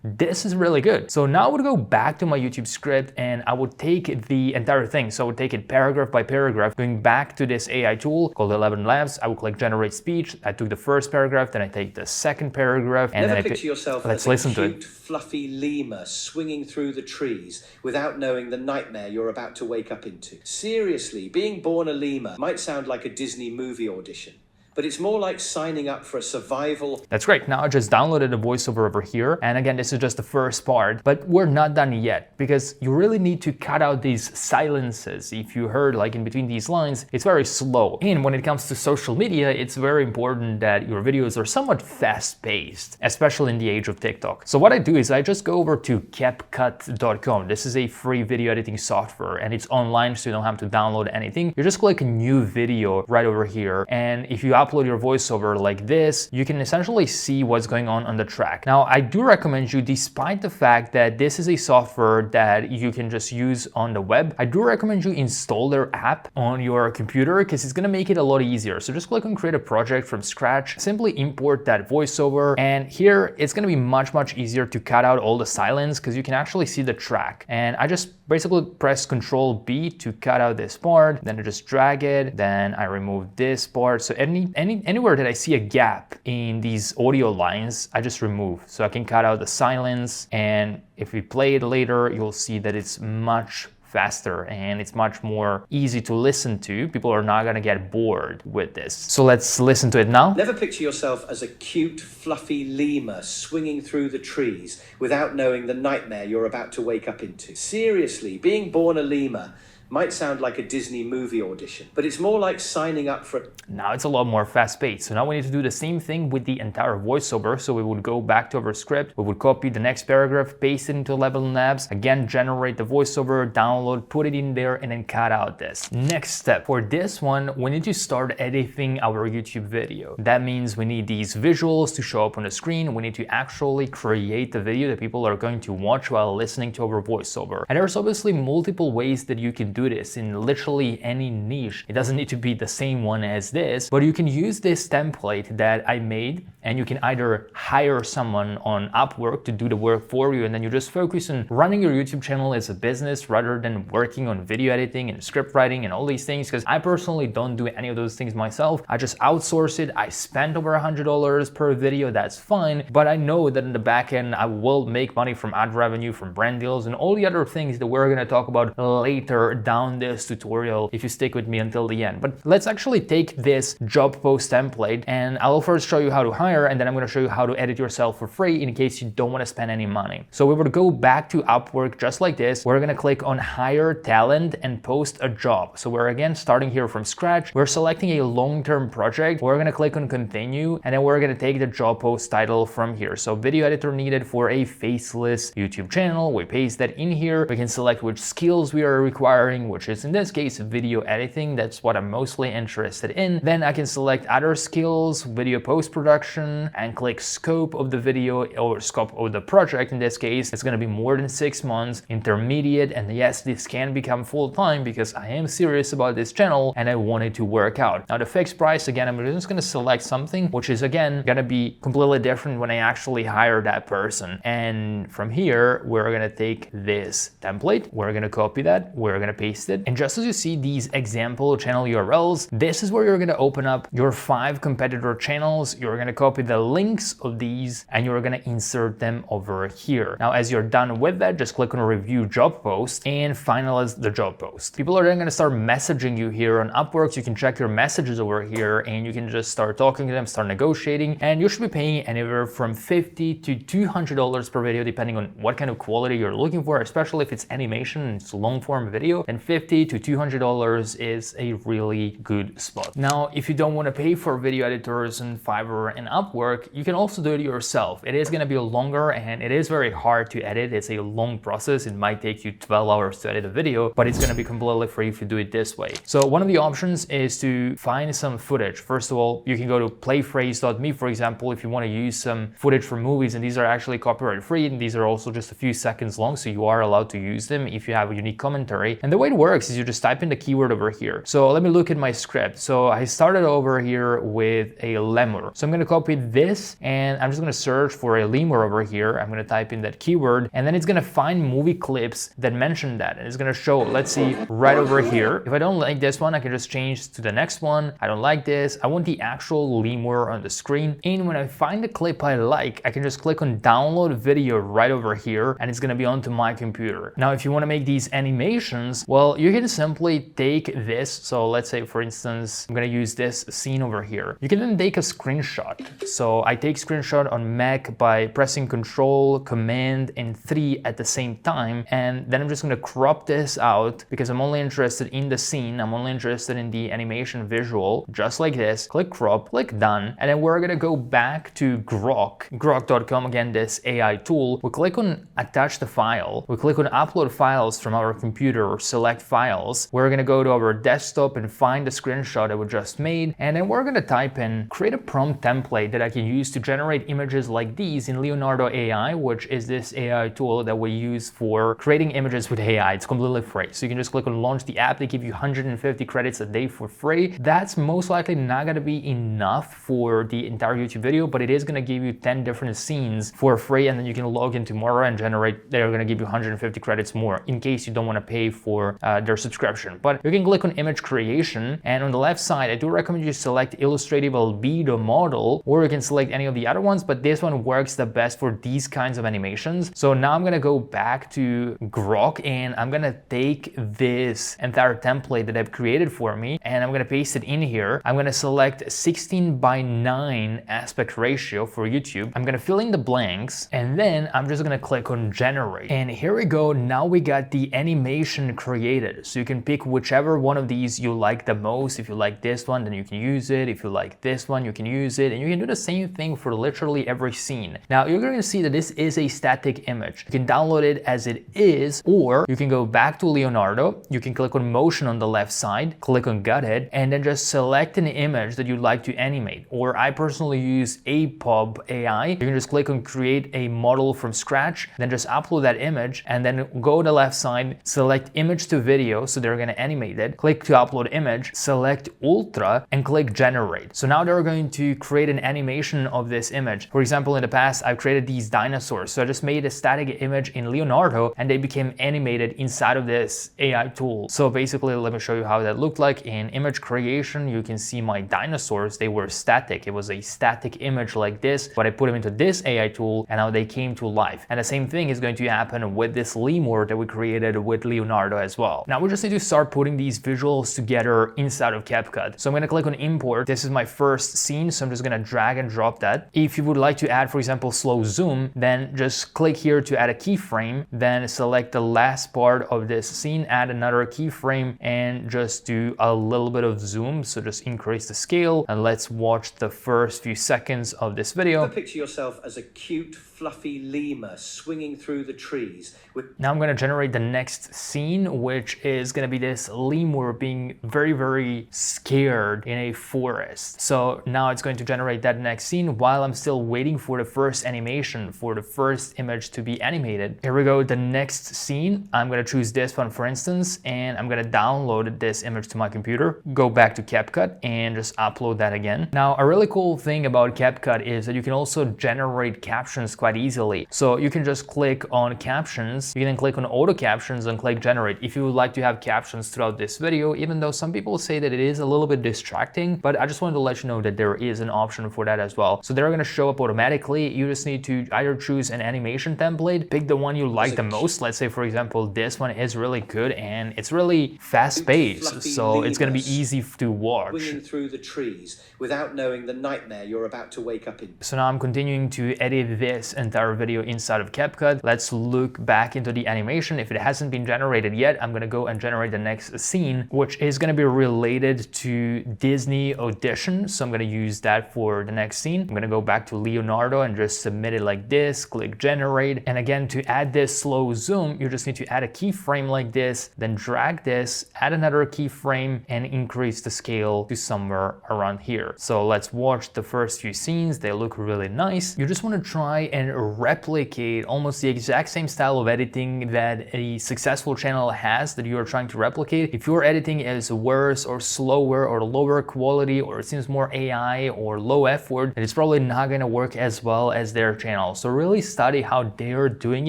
This is really good. So now I would go back to my YouTube script and I would take the entire thing. So I would take it paragraph by paragraph, going back to this AI tool called 11 Labs. I would click generate speech. I took the first paragraph, then I take the second paragraph, and Never then picture yourself let's as listen a to cute, it. fluffy lemur swinging through the trees without knowing the nightmare you're about to wake up into. Seriously, being born a lemur might sound like a Disney movie audition, but it's more like signing up for a survival. That's great. Now I just downloaded a voiceover over here. And again, this is just the first part, but we're not done yet, because you really need to cut out these silences. If you heard like in between these lines, it's very slow. And when it comes to social media, it's very important that your videos are somewhat fast paced, especially in the age of TikTok. So what I do is I just go over to CapCut.com. This is a free video editing software and it's online, so you don't have to download anything. You just click new video right over here. And if you upload your voiceover like this, you can essentially see what's going on the track. Now, I do recommend you, despite the fact that this is a software that you can just use on the web, I do recommend you install their app on your computer, because it's gonna make it a lot easier. So just click on create a project from scratch, simply import that voiceover, and here it's gonna be much easier to cut out all the silence, because you can actually see the track. And I just basically press Control B to cut out this part, then I just drag it, then I remove this part. So anywhere that I see a gap in these audio lines, I just remove. So I can cut out the silence, and if we play it later, you'll see that it's much faster and it's much more easy to listen to. People are not gonna get bored with this. So let's listen to it now. Never picture yourself as a cute, fluffy lemur swinging through the trees without knowing the nightmare you're about to wake up into. Seriously, being born a lemur might sound like a Disney movie audition, but it's more like signing up for... Now it's a lot more fast-paced. So now we need to do the same thing with the entire voiceover. So we would go back to our script, we would copy the next paragraph, paste it into Level Labs, again generate the voiceover, download, put it in there, and then cut out this. Next step, for this one, we need to start editing our YouTube video. That means we need these visuals to show up on the screen. We need to actually create the video that people are going to watch while listening to our voiceover. And there's obviously multiple ways that you can do this in literally any niche. It doesn't need to be the same one as this, but you can use this template that I made, and you can either hire someone on Upwork to do the work for you, and then you just focus on running your YouTube channel as a business rather than working on video editing and script writing and all these things, because I personally don't do any of those things myself. I just outsource it. I spend over $100 per video, that's fine, but I know that in the back end I will make money from ad revenue, from brand deals, and all the other things that we're going to talk about later down this tutorial if you stick with me until the end. But let's actually take this job post template, and I'll first show you how to hire, and then I'm going to show you how to edit yourself for free in case you don't want to spend any money. So we would go back to Upwork just like this. We're going to click on hire talent and post a job. So we're again starting here from scratch. We're selecting a long-term project. We're going to click on continue, and then we're going to take the job post title from here. So video editor needed for a faceless YouTube channel. We paste that in here. We can select which skills we are requiring, which is in this case video editing. That's what I'm mostly interested in. Then I can select other skills, video post-production, and click scope of the video or scope of the project. In this case, it's going to be more than 6 months, intermediate, and yes, this can become full-time because I am serious about this channel and I want it to work out. Now the fixed price, again, I'm just going to select something which is again going to be completely different when I actually hire that person. And from here, we're going to take this template, we're going to copy that, we're going to paste it. And just as you see these example channel URLs, this is where you're going to open up your 5 competitor channels. You're going to copy the links of these and you're going to insert them over here. Now, as you're done with that, just click on review job post and finalize the job post. People are then going to start messaging you here on Upwork. So you can check your messages over here and you can just start talking to them, start negotiating, and you should be paying anywhere from $50 to $200 per video, depending on what kind of quality you're looking for, especially if it's animation and it's long form video, then $50 to $200 is a really good spot. Now, if you don't want to pay for video editors on Fiverr and Upwork, you can also do it yourself. It is going to be longer and it is very hard to edit. It's a long process. It might take you 12 hours to edit a video, but it's going to be completely free if you do it this way. So one of the options is to find some footage. First of all, you can go to playphrase.me, for example, if you want to use some footage from movies, and these are actually copyright free, and these are also just a few seconds long, so you are allowed to use them if you have a unique commentary. And the way it works is you just type in the keyword over here. So let me look at my script. So I started over here with a lemur. So I'm going to copy this and I'm just going to search for a lemur over here. I'm going to type in that keyword and then it's going to find movie clips that mention that. And it's going to show, let's see, right over here. If I don't like this one, I can just change to the next one. I don't like this. I want the actual lemur on the screen. And when I find the clip I like, I can just click on download video right over here and it's going to be onto my computer. Now, if you want to make these animations, well, you can simply take this. So let's say, for instance, I'm going to use this scene over here. You can then take a screenshot. So I take screenshot on Mac by pressing Control, Command, and 3 at the same time. And then I'm just going to crop this out because I'm only interested in the scene. I'm only interested in the animation visual, just like this. Click crop, click done. And then we're going to go back to grok.com, again, this AI tool. We click on attach the file. We click on upload files from our computer or select files. We're going to go to our desktop and find the screenshot that we just made. And then we're going to type in, create a prompt template that I can use to generate images like these in Leonardo AI, which is this AI tool that we use for creating images with AI. It's completely free. So you can just click on launch the app. They give you 150 credits a day for free. That's most likely not going to be enough for the entire YouTube video, but it is going to give you 10 different scenes for free. And then you can log in tomorrow and generate, they're going to give you 150 credits more in case you don't want to pay for their subscription. But you can click on image creation. And on the left side, I do recommend you select illustrative albedo model, or you can select any of the other ones, but this one works the best for these kinds of animations. So now I'm going to go back to Grok and I'm going to take this entire template that I've created for me and I'm going to paste it in here. I'm going to select 16:9 aspect ratio for YouTube. I'm going to fill in the blanks and then I'm just going to click on generate. And here we go. Now we got the animation created created. So you can pick whichever one of these you like the most. If you like this one, then you can use it. If you like this one, you can use it. And you can do the same thing for literally every scene. Now you're going to see that this is a static image. You can download it as it is, or you can go back to Leonardo. You can click on motion on the left side, click on Guthead, and then just select an image that you'd like to animate. Or I personally use APOB AI. You can just click on create a model from scratch, then just upload that image, and then go to the left side, select image to video, so they're going to animate it, click to upload image, select ultra, and click generate. So now they're going to create an animation of this image. For example, in the past, I've created these dinosaurs. So I just made a static image in Leonardo and they became animated inside of this AI tool. So basically, let me show you how that looked like. In image creation, you can see my dinosaurs, they were static. It was a static image like this, but I put them into this AI tool and now they came to life. And the same thing is going to happen with this lemur that we created with Leonardo as well. Now we just need to start putting these visuals together inside of CapCut. So I'm going to click on import. This is my first scene, so I'm just going to drag and drop that. If you would like to add, for example, slow zoom, then just click here to add a keyframe, then select the last part of this scene, add another keyframe, and just do a little bit of zoom. So just increase the scale, and let's watch the first few seconds of this video. Picture yourself as a cute, fluffy lemur swinging through the trees. Now I'm going to generate the next scene, which is going to be this lemur being very, very scared in a forest. So now it's going to generate that next scene while I'm still waiting for the first animation, for the first image to be animated. Here we go, the next scene. I'm going to choose this one, for instance, and I'm going to download this image to my computer, go back to CapCut, and just upload that again. Now, a really cool thing about CapCut is that you can also generate captions quite easily. So you can just click on captions, you can then click on auto captions and click generate if you would like to have captions throughout this video, even though some people say that it is a little bit distracting, but I just wanted to let you know that there is an option for that as well. So they're going to show up automatically. You just need to either choose an animation template, pick the one you like the most. Let's say, for example, this one is really good and it's really fast paced, so it's going to be easy to watch. Swinging through the trees without knowing the nightmare you're about to wake up in. So now I'm continuing to edit this entire video inside of CapCut. Let's look back into the animation. If it hasn't been generated yet, I'm going to go and generate the next scene, which is going to be related to Disney Audition. So I'm going to use that for the next scene. I'm going to go back to Leonardo and just submit it like this, click generate. And again, to add this slow zoom, you just need to add a keyframe like this, then drag this, add another keyframe, and increase the scale to somewhere around here. So let's watch the first few scenes. They look really nice. You just want to try and replicate almost the exact same style of editing that a successful channel has that you are trying to replicate. If your editing is worse or slower or lower quality, or it seems more AI or low effort, then it's probably not going to work as well as their channel. So really study how they're doing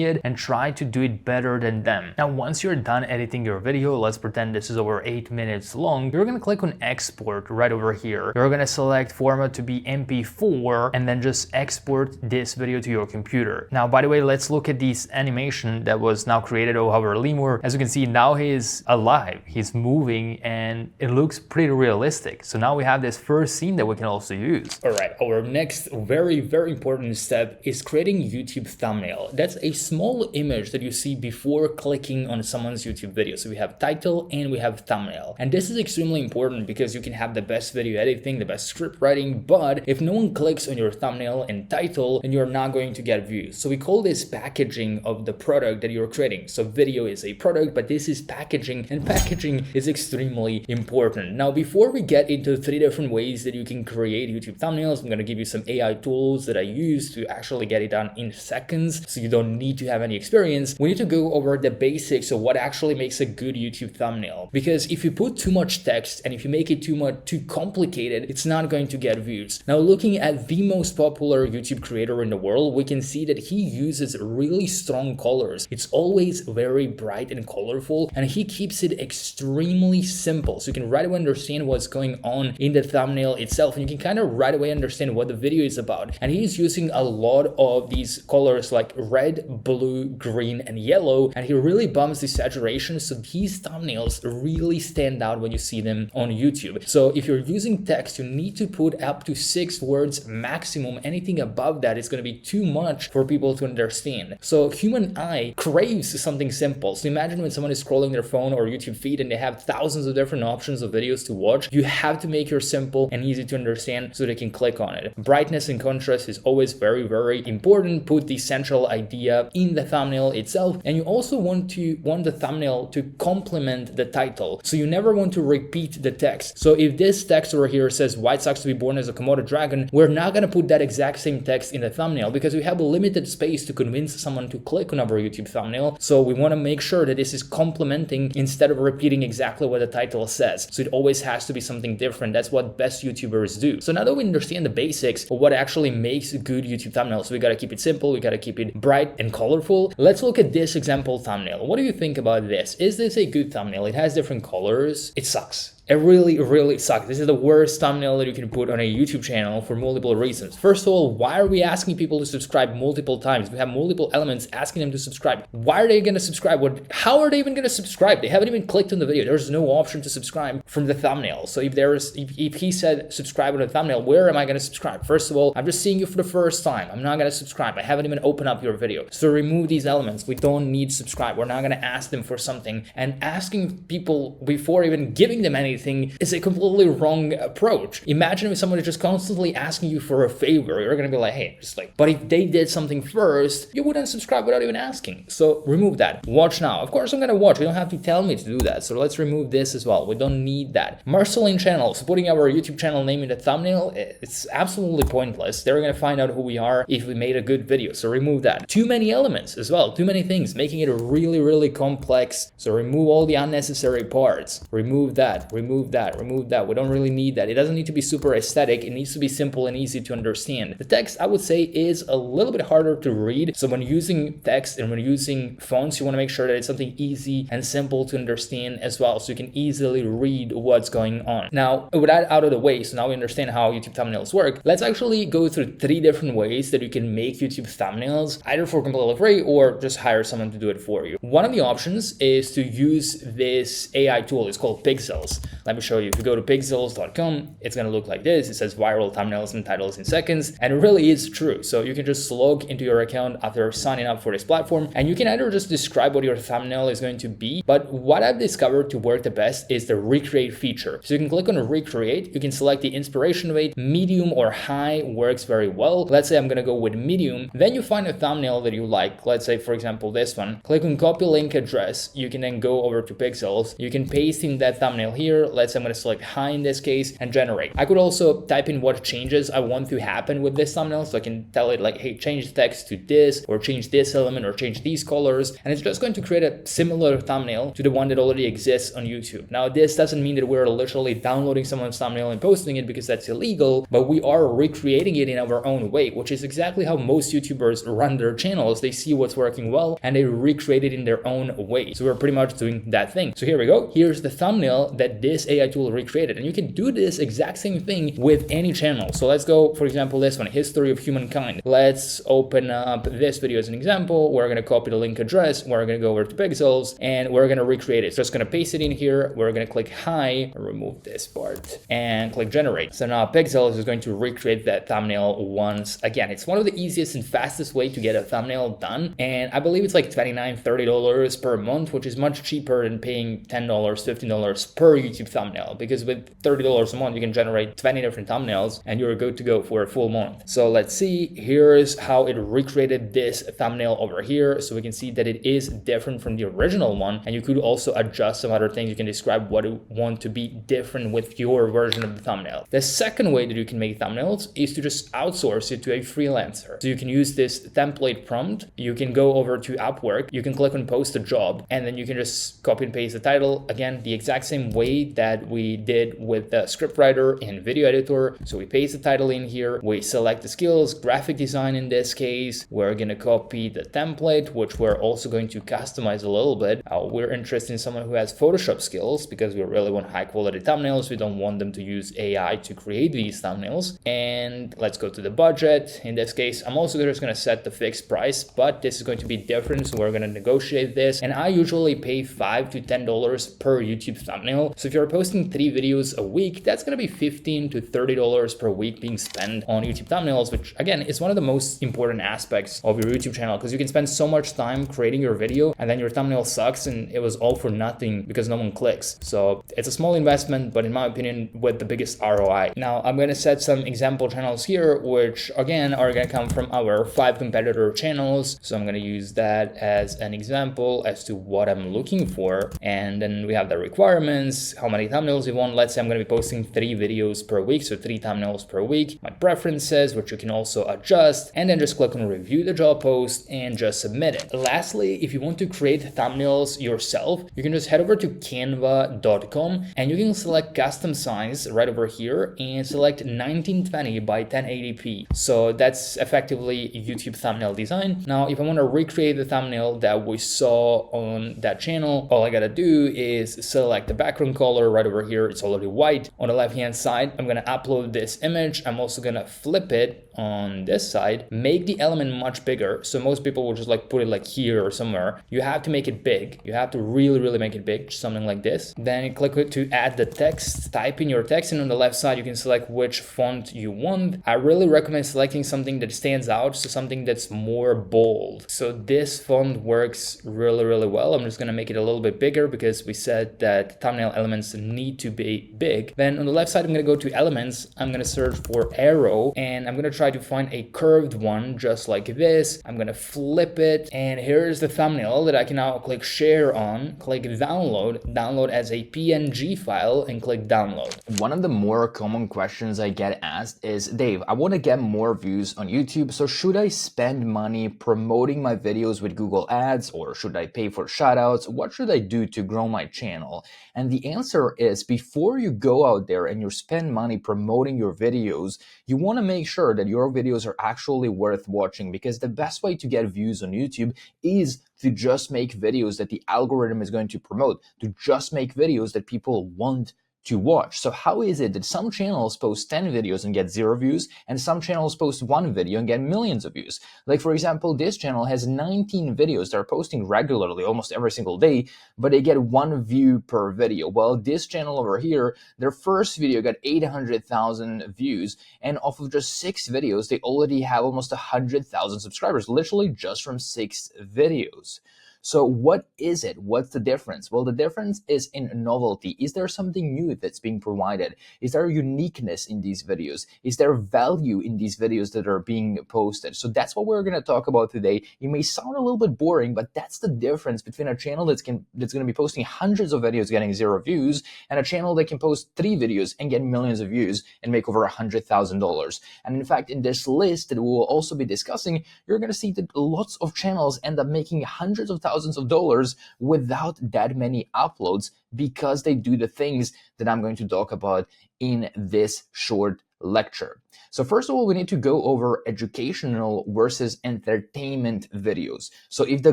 it and try to do it better than them. Now, once you're done editing your video, let's pretend this is over 8 minutes long, you're going to click on export right over here. You're going to select format to be MP4 and then just export this video to your computer. Now, by the way, let's look at this animation that was now created of our lemur. As you can see, now he's alive, he's moving, and it looks pretty realistic. So now we have this first scene that we can also use. All right, our next very, very important step is creating YouTube thumbnail. That's a small image that you see before clicking on someone's YouTube video. So we have title and we have thumbnail. And this is extremely important because you can have the best video editing, the best script writing, but if no one clicks on your thumbnail and title, then you're not going to get views. So we call this packaging of the product that you're creating. So video is a product, but this is packaging, and packaging is extremely important. Now, before we get into 3 different ways that you can create YouTube thumbnails, I'm going to give you some AI tools that I use to actually get it done in seconds, so you don't need to have any experience. We need to go over the basics of what actually makes a good YouTube thumbnail. Because if you put too much text and if you make it too complicated, it's not going to get views. Now, looking at the most popular YouTube creator in the world, we can see that he uses really strong colors. It's always very bright and colorful, and he keeps it extremely simple. So you can right away understand what's going on in the thumbnail itself, and you can kind of right away understand what the video is about. And he's using a lot of these colors like red, blue, green, and yellow, and he really bumps the saturation, so these thumbnails really stand out when you see them on YouTube. So if you're using text, you need to put up to 6 words maximum. Anything above that is going to be too much for people to understand. So human eye craves something simple. So imagine when someone is just scrolling their phone or YouTube feed and they have thousands of different options of videos to watch. You have to make yours simple and easy to understand so they can click on it. Brightness and contrast is always very, very important. Put the central idea in the thumbnail itself, and you also want the thumbnail to complement the title. So you never want to repeat the text. So if this text over here says "Why it sucks to be born as a Komodo dragon," we're not gonna put that exact same text in the thumbnail because we have a limited space to convince someone to click on our YouTube thumbnail. So we want to make sure that this is complementing instead of repeating exactly what the title says. So it always has to be something different. That's what best YouTubers do. So now that we understand the basics of what actually makes a good YouTube thumbnail, so we got to keep it simple, we got to keep it bright and colorful. Let's look at this example thumbnail. What do you think about this? Is this a good thumbnail? It has different colors. It sucks. It really, really sucks. This is the worst thumbnail that you can put on a YouTube channel for multiple reasons. First of all, why are we asking people to subscribe multiple times? We have multiple elements asking them to subscribe. Why are they going to subscribe? How are they even going to subscribe? They haven't even clicked on the video. There's no option to subscribe from the thumbnail. So if he said subscribe on the thumbnail, where am I going to subscribe? First of all, I'm just seeing you for the first time. I'm not going to subscribe. I haven't even opened up your video. So remove these elements. We don't need subscribe. We're not going to ask them for something. And asking people before even giving them anything is a completely wrong approach. Imagine if someone is just constantly asking you for a favor, you're gonna be like, hey, just like, but if they did something first, you wouldn't subscribe without even asking. So remove that. Watch now. Of course I'm gonna watch. You don't have to tell me to do that. So let's remove this as well. We don't need that. Marceline channels, putting our YouTube channel name in the thumbnail, it's absolutely pointless. They're gonna find out who we are if we made a good video. So remove that. Too many elements as well. Too many things, making it really, really complex. So remove all the unnecessary parts. Remove that. Remove that. Remove that. We don't really need that. It doesn't need to be super aesthetic. It needs to be simple and easy to understand. The text, I would say, is a little bit harder to read. So when using text and when using fonts, you want to make sure that it's something easy and simple to understand as well, so you can easily read what's going on. Now, with that out of the way, so now we understand how YouTube thumbnails work, let's actually go through 3 different ways that you can make YouTube thumbnails, either for completely free or just hire someone to do it for you. One of the options is to use this AI tool. It's called Pixels. Let me show you. If you go to pixels.com, it's going to look like this. It says viral thumbnails and titles in seconds, and it really is true. So you can just log into your account after signing up for this platform, and you can either just describe what your thumbnail is going to be, but what I've discovered to work the best is the recreate feature. So you can click on recreate, you can select the inspiration rate, medium or high works very well. Let's say I'm going to go with medium. Then you find a thumbnail that you like. Let's say, for example, this one. Click on copy link address. You can then go over to Pixels. You can paste in that thumbnail here. Let's say I'm going to select high in this case and generate. I could also type in what changes I want to happen with this thumbnail, so I can tell it like, hey, change the text to this, or change this element, or change these colors, and it's just going to create a similar thumbnail to the one that already exists on YouTube. Now, this doesn't mean that we're literally downloading someone's thumbnail and posting it, because that's illegal, but we are recreating it in our own way, which is exactly how most YouTubers run their channels. They see what's working well and they recreate it in their own way. So we're pretty much doing that thing. So here we go. Here's the thumbnail that this AI tool recreated, and you can do this exact same thing with any channel. So let's go, for example, this one, history of humankind. Let's open up this video as an example. We're going to copy the link address. We're going to go over to Pixels and we're going to recreate it. So just going to paste it in here. We're going to click high, remove this part, and click generate. So now Pixels is going to recreate that thumbnail once again. It's one of the easiest and fastest way to get a thumbnail done. And I believe it's like $29, $30 per month, which is much cheaper than paying $10, $15 per YouTube thumbnail, because with $30 a month, you can generate 20 different thumbnails and you're good to go for a full month. So let's see, here's how it recreated this thumbnail over here. So we can see that it is different from the original one. And you could also adjust some other things. You can describe what you want to be different with your version of the thumbnail. The second way that you can make thumbnails is to just outsource it to a freelancer. So you can use this template prompt. You can go over to Upwork. You can click on post a job, and then you can just copy and paste the title. Again, the exact same way that we did with the scriptwriter and video editor. So we paste the title in here. We select the skills, graphic design in this case. We're going to copy the template, which we're also going to customize a little bit. We're interested in someone who has Photoshop skills because we really want high quality thumbnails. We don't want them to use AI to create these thumbnails. And let's go to the budget. In this case, I'm also just going to set the fixed price, but this is going to be different. So we're going to negotiate this. And I usually pay $5 to $10 per YouTube thumbnail. So if you're you're posting 3 videos a week, that's going to be $15 to $30 per week being spent on YouTube thumbnails, which again is one of the most important aspects of your YouTube channel, because you can spend so much time creating your video and then your thumbnail sucks and it was all for nothing because no one clicks. So it's a small investment, but in my opinion, with the biggest ROI. Now I'm going to set some example channels here, which again are going to come from our 5 competitor channels. So I'm going to use that as an example as to what I'm looking for. And then we have the requirements, how many thumbnails you want. Let's say I'm going to be posting 3 videos per week, so 3 thumbnails per week. My preferences, which you can also adjust, and then just click on review the job post and just submit it. Lastly, if you want to create thumbnails yourself, you can just head over to canva.com and you can select custom size right over here and select 1920 by 1080p. So that's effectively YouTube thumbnail design. Now, if I want to recreate the thumbnail that we saw on that channel, all I gotta do is select the background color right over here. It's already white. On the left hand side, I'm gonna upload this image. I'm also gonna flip it on this side, make the element much bigger. So most people will just like put it like here or somewhere. You have to make it big. You have to really make it big, something like this. Then you click to add the text, type in your text, and on the left side, you can select which font you want. I really recommend selecting something that stands out, so something that's more bold. So this font works really well. I'm just gonna make it a little bit bigger because we said that thumbnail elements need to be big. Then on the left side, I'm gonna go to elements. I'm gonna search for arrow, and I'm gonna try to find a curved one just like this. I'm gonna flip it, and here's the thumbnail that I can now click share on, click download as a PNG file, and click download. One of the more common questions I get asked is, Dave, I want to get more views on YouTube, so should I spend money promoting my videos with Google Ads, or should I pay for shoutouts? What should I do to grow my channel? And the answer is, before you go out there and you spend money promoting your videos, you want to make sure that your videos are actually worth watching, because the best way to get views on YouTube is to just make videos that the algorithm is going to promote, to just make videos that people want to watch. So how is it that some channels post 10 videos and get 0 views, and some channels post 1 video and get millions of views? Like, for example, this channel has 19 videos they're posting regularly, almost every single day, but they get 1 view per video. Well, this channel over here, their first video got 800,000 views, and off of just 6 videos, they already have almost 100,000 subscribers, literally just from 6 videos. So what is it? What's the difference? Well, the difference is in novelty. Is there something new that's being provided? Is there uniqueness in these videos? Is there value in these videos that are being posted? So that's what we're going to talk about today. It may sound a little bit boring, but that's the difference between a channel that's going to be posting hundreds of videos getting 0 views, and a channel that can post 3 videos and get millions of views and make over $100,000. And in fact, in this list that we will also be discussing, you're going to see that lots of channels end up making hundreds of thousands of dollars without that many uploads, because they do the things that I'm going to talk about in this short lecture. So first of all, we need to go over educational versus entertainment videos. So if the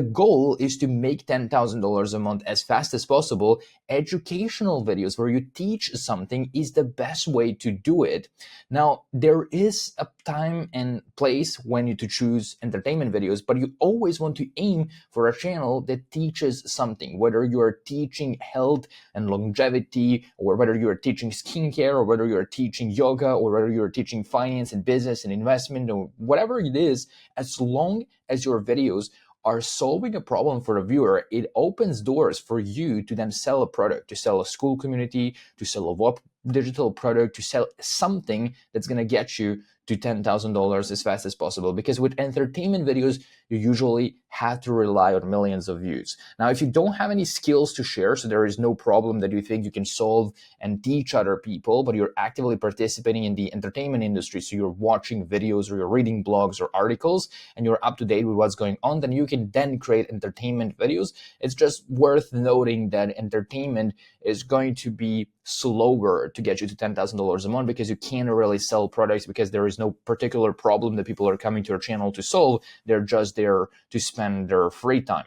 goal is to make $10,000 a month as fast as possible, educational videos where you teach something is the best way to do it. Now, there is a time and place when you to choose entertainment videos, but you always want to aim for a channel that teaches something, whether you're teaching health and longevity, or whether you're teaching skincare, or whether you're teaching yoga, or whether you're teaching finance and business and investment, or whatever it is. As long as your videos are solving a problem for a viewer, it opens doors for you to then sell a product, to sell a school community, to sell a web digital product, to sell something that's going to get you to $10,000 as fast as possible. Because with entertainment videos, you usually have to rely on millions of views. Now, if you don't have any skills to share, so there is no problem that you think you can solve and teach other people, but you're actively participating in the entertainment industry, so you're watching videos or you're reading blogs or articles, and you're up to date with what's going on, then you can then create entertainment videos. It's just worth noting that entertainment is going to be slower to get you to $10,000 a month, because you can't really sell products, because there is no particular problem that people are coming to your channel to solve. They're just there to spend their free time.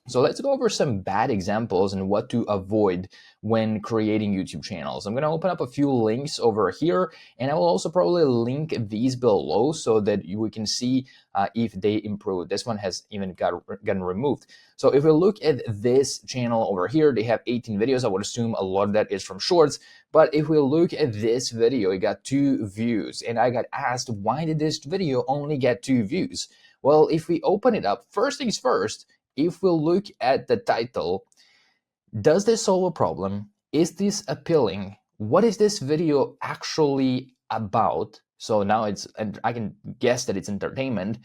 So let's go over some bad examples and what to avoid when creating YouTube channels. I'm going to open up a few links over here, and I will also probably link these below so that we can see if they improve. This one has even gotten removed. So if we look at this channel over here, they have 18 videos. I would assume a lot of that is from shorts. But if we look at this video, it got 2 views. And I got asked, why did this video only get 2 views? Well, if we open it up, first things first, if we look at the title, does this solve a problem? Is this appealing? What is this video actually about? So now I can guess that it's entertainment,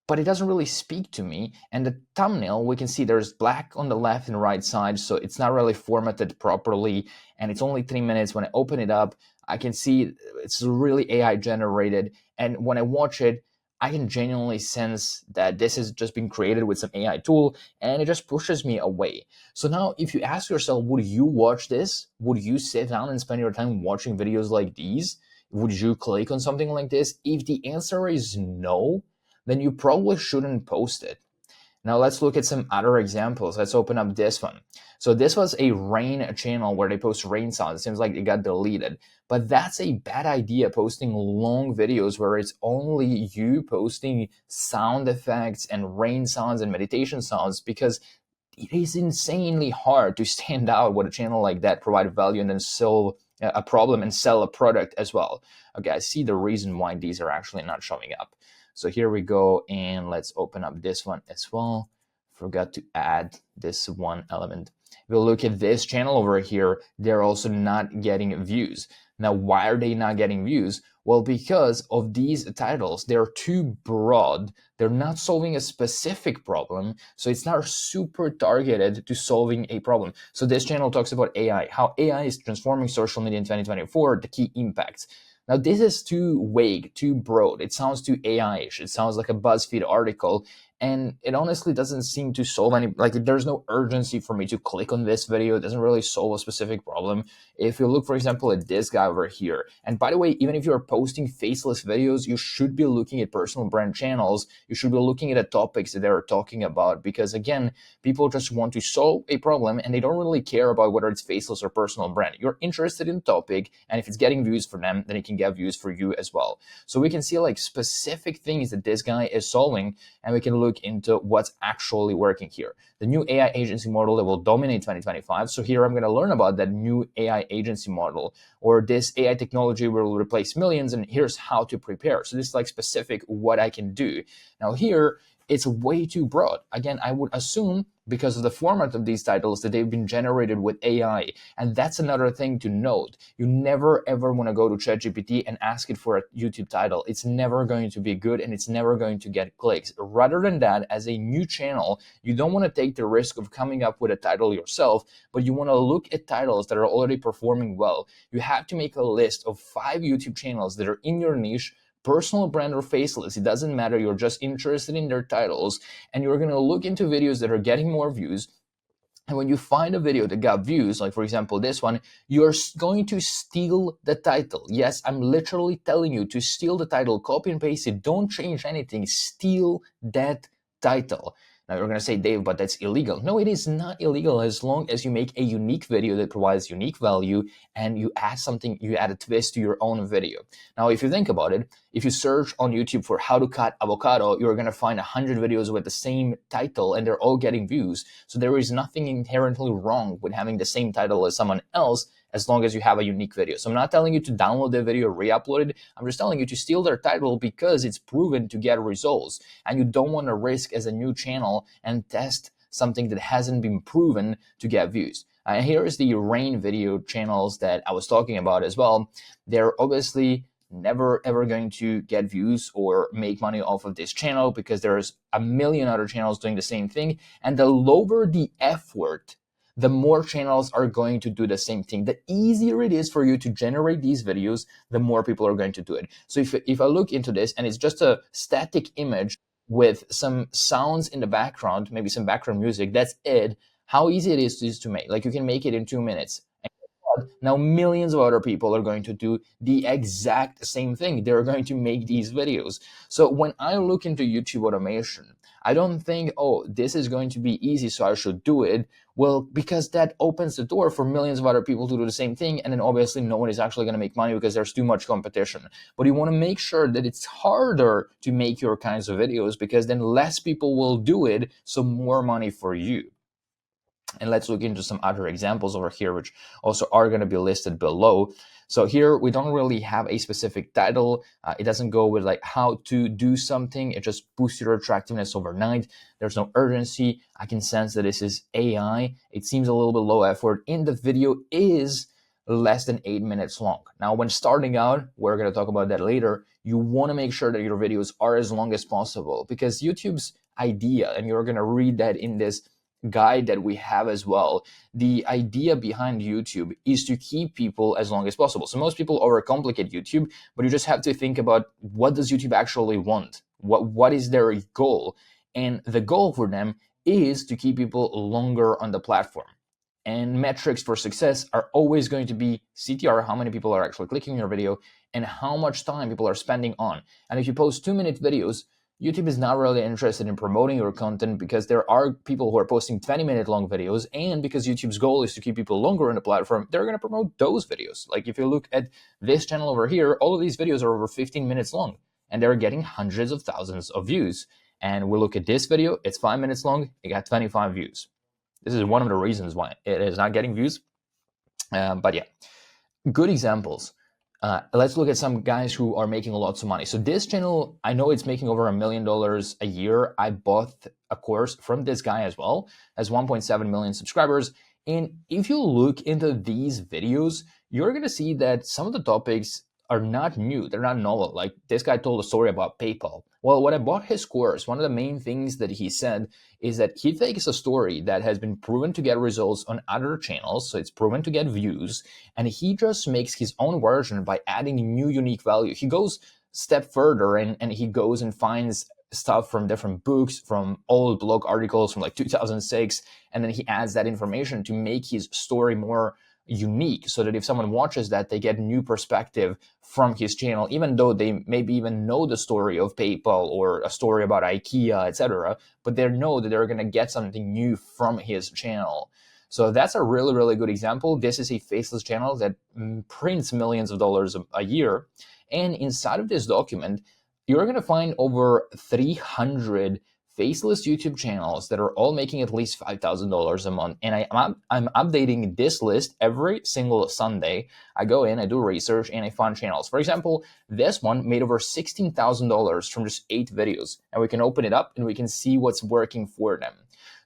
but it doesn't really speak to me. And the thumbnail, we can see there's black on the left and right side, so it's not really formatted properly, and it's only 3 minutes. When I open it up, I can see it's really AI generated, and when I watch it, I can genuinely sense that this has just been created with some AI tool, and it just pushes me away. So now if you ask yourself, would you watch this? Would you sit down and spend your time watching videos like these? Would you click on something like this? If the answer is no, then you probably shouldn't post it. Now let's look at some other examples. Let's open up this one. So this was a rain channel where they post rain sounds. It seems like it got deleted, but that's a bad idea, posting long videos where it's only you posting sound effects and rain sounds and meditation sounds, because it is insanely hard to stand out with a channel like that, provide value, and then solve a problem and sell a product as well. Okay, I see the reason why these are actually not showing up. So here we go, and let's open up this one as well. Forgot to add this one element. We'll look at this channel over here. They're also not getting views. Now, why are they not getting views? Well, because of these titles. They're too broad. They're not solving a specific problem, so it's not super targeted to solving a problem. So this channel talks about AI, how AI is transforming social media in 2024, the key impacts. Now, this is too vague, too broad. It sounds too AI-ish. It sounds like a BuzzFeed article, and it honestly doesn't seem to solve any, like, there's no urgency for me to click on this video. It doesn't really solve a specific problem. If you look, for example, at this guy over here, and by the way, even if you're posting faceless videos, you should be looking at personal brand channels. You should be looking at the topics that they're talking about, because again, people just want to solve a problem and they don't really care about whether it's faceless or personal brand. You're interested in the topic, and if it's getting views for them, then it can get views for you as well. So we can see like specific things that this guy is solving, and we can look into what's actually working here. The new AI agency model that will dominate 2025. So here I'm going to learn about that new AI agency model, or this AI technology will replace millions, and here's how to prepare. So this is like specific what I can do. Now here, it's way too broad. Again, I would assume because of the format of these titles that they've been generated with AI. And that's another thing to note. You never ever want to go to ChatGPT and ask it for a YouTube title. It's never going to be good, and it's never going to get clicks. Rather than that, as a new channel, you don't want to take the risk of coming up with a title yourself, but you want to look at titles that are already performing well. You have to make a list of 5 YouTube channels that are in your niche, personal brand or faceless, it doesn't matter. You're just interested in their titles, and you're going to look into videos that are getting more views. And when you find a video that got views, like for example this one, you're going to steal the title. Yes, I'm literally telling you to steal the title, copy and paste it, don't change anything, steal that title. Now you're going to say, Dave, but that's illegal. No, it is not illegal as long as you make a unique video that provides unique value and you add something, you add a twist to your own video. Now, if you think about it, if you search on YouTube for how to cut avocado, you're going to find 100 videos with the same title and they're all getting views. So there is nothing inherently wrong with having the same title as someone else, as long as you have a unique video. So I'm not telling you to download the video, re-upload it. I'm just telling you to steal their title because it's proven to get results. And you don't want to risk as a new channel and test something that hasn't been proven to get views. Here is the rain video channels that I was talking about as well. They're obviously never ever going to get views or make money off of this channel because there's a million other channels doing the same thing. And the lower the effort, the more channels are going to do the same thing. The easier it is for you to generate these videos, the more people are going to do it. So if I look into this and it's just a static image with some sounds in the background, maybe some background music, that's it. How easy it is to make. Like you can make it in 2 minutes. Now millions of other people are going to do the exact same thing. They're going to make these videos. So when I look into YouTube automation, I don't think, oh, this is going to be easy, so I should do it. Well, because that opens the door for millions of other people to do the same thing, and then obviously no one is actually going to make money because there's too much competition. But you want to make sure that it's harder to make your kinds of videos, because then less people will do it, so more money for you. And let's look into some other examples over here, which also are going to be listed below. So here we don't really have a specific title. It doesn't go with like how to do something. It just boosts your attractiveness overnight. There's no urgency. I can sense that this is AI. It seems a little bit low effort, and the video is less than 8 minutes long. Now, when starting out, we're going to talk about that later, you want to make sure that your videos are as long as possible, because YouTube's idea, and you're going to read that in this guide that we have as well, the idea behind YouTube is to keep people as long as possible. So most people overcomplicate YouTube, but you just have to think about, what does YouTube actually want? What is their goal? And the goal for them is to keep people longer on the platform. And metrics for success are always going to be CTR, how many people are actually clicking your video, and how much time people are spending on. And if you post 2-minute videos, YouTube is not really interested in promoting your content, because there are people who are posting 20-minute long videos, and because YouTube's goal is to keep people longer on the platform, they're going to promote those videos. Like if you look at this channel over here, all of these videos are over 15 minutes long, and they're getting hundreds of thousands of views. And we look at this video, it's 5 minutes long, it got 25 views. This is one of the reasons why it is not getting views. But yeah, good examples. Let's look at some guys who are making lots of money. So this channel, I know it's making over $1 million a year. I bought a course from this guy as well, has 1.7 million subscribers. And if you look into these videos, you're going to see that some of the topics are not new. They're not novel. Like this guy told a story about PayPal. Well, when I bought his course, one of the main things that he said is that he takes a story that has been proven to get results on other channels, so it's proven to get views, and he just makes his own version by adding new unique value. He goes a step further, and he goes and finds stuff from different books, from old blog articles from like 2006, and then he adds that information to make his story more unique, so that if someone watches that, they get new perspective from his channel, even though they maybe even know the story of PayPal or a story about IKEA, etc., but they know that they're going to get something new from his channel. So that's a really, really good example. This is a faceless channel that prints millions of dollars a year, and inside of this document, you're going to find over 300 faceless YouTube channels that are all making at least $5,000 a month. And I'm updating this list every single Sunday. I go in, I do research, and I find channels. For example, this one made over $16,000 from just 8 videos. And we can open it up and we can see what's working for them.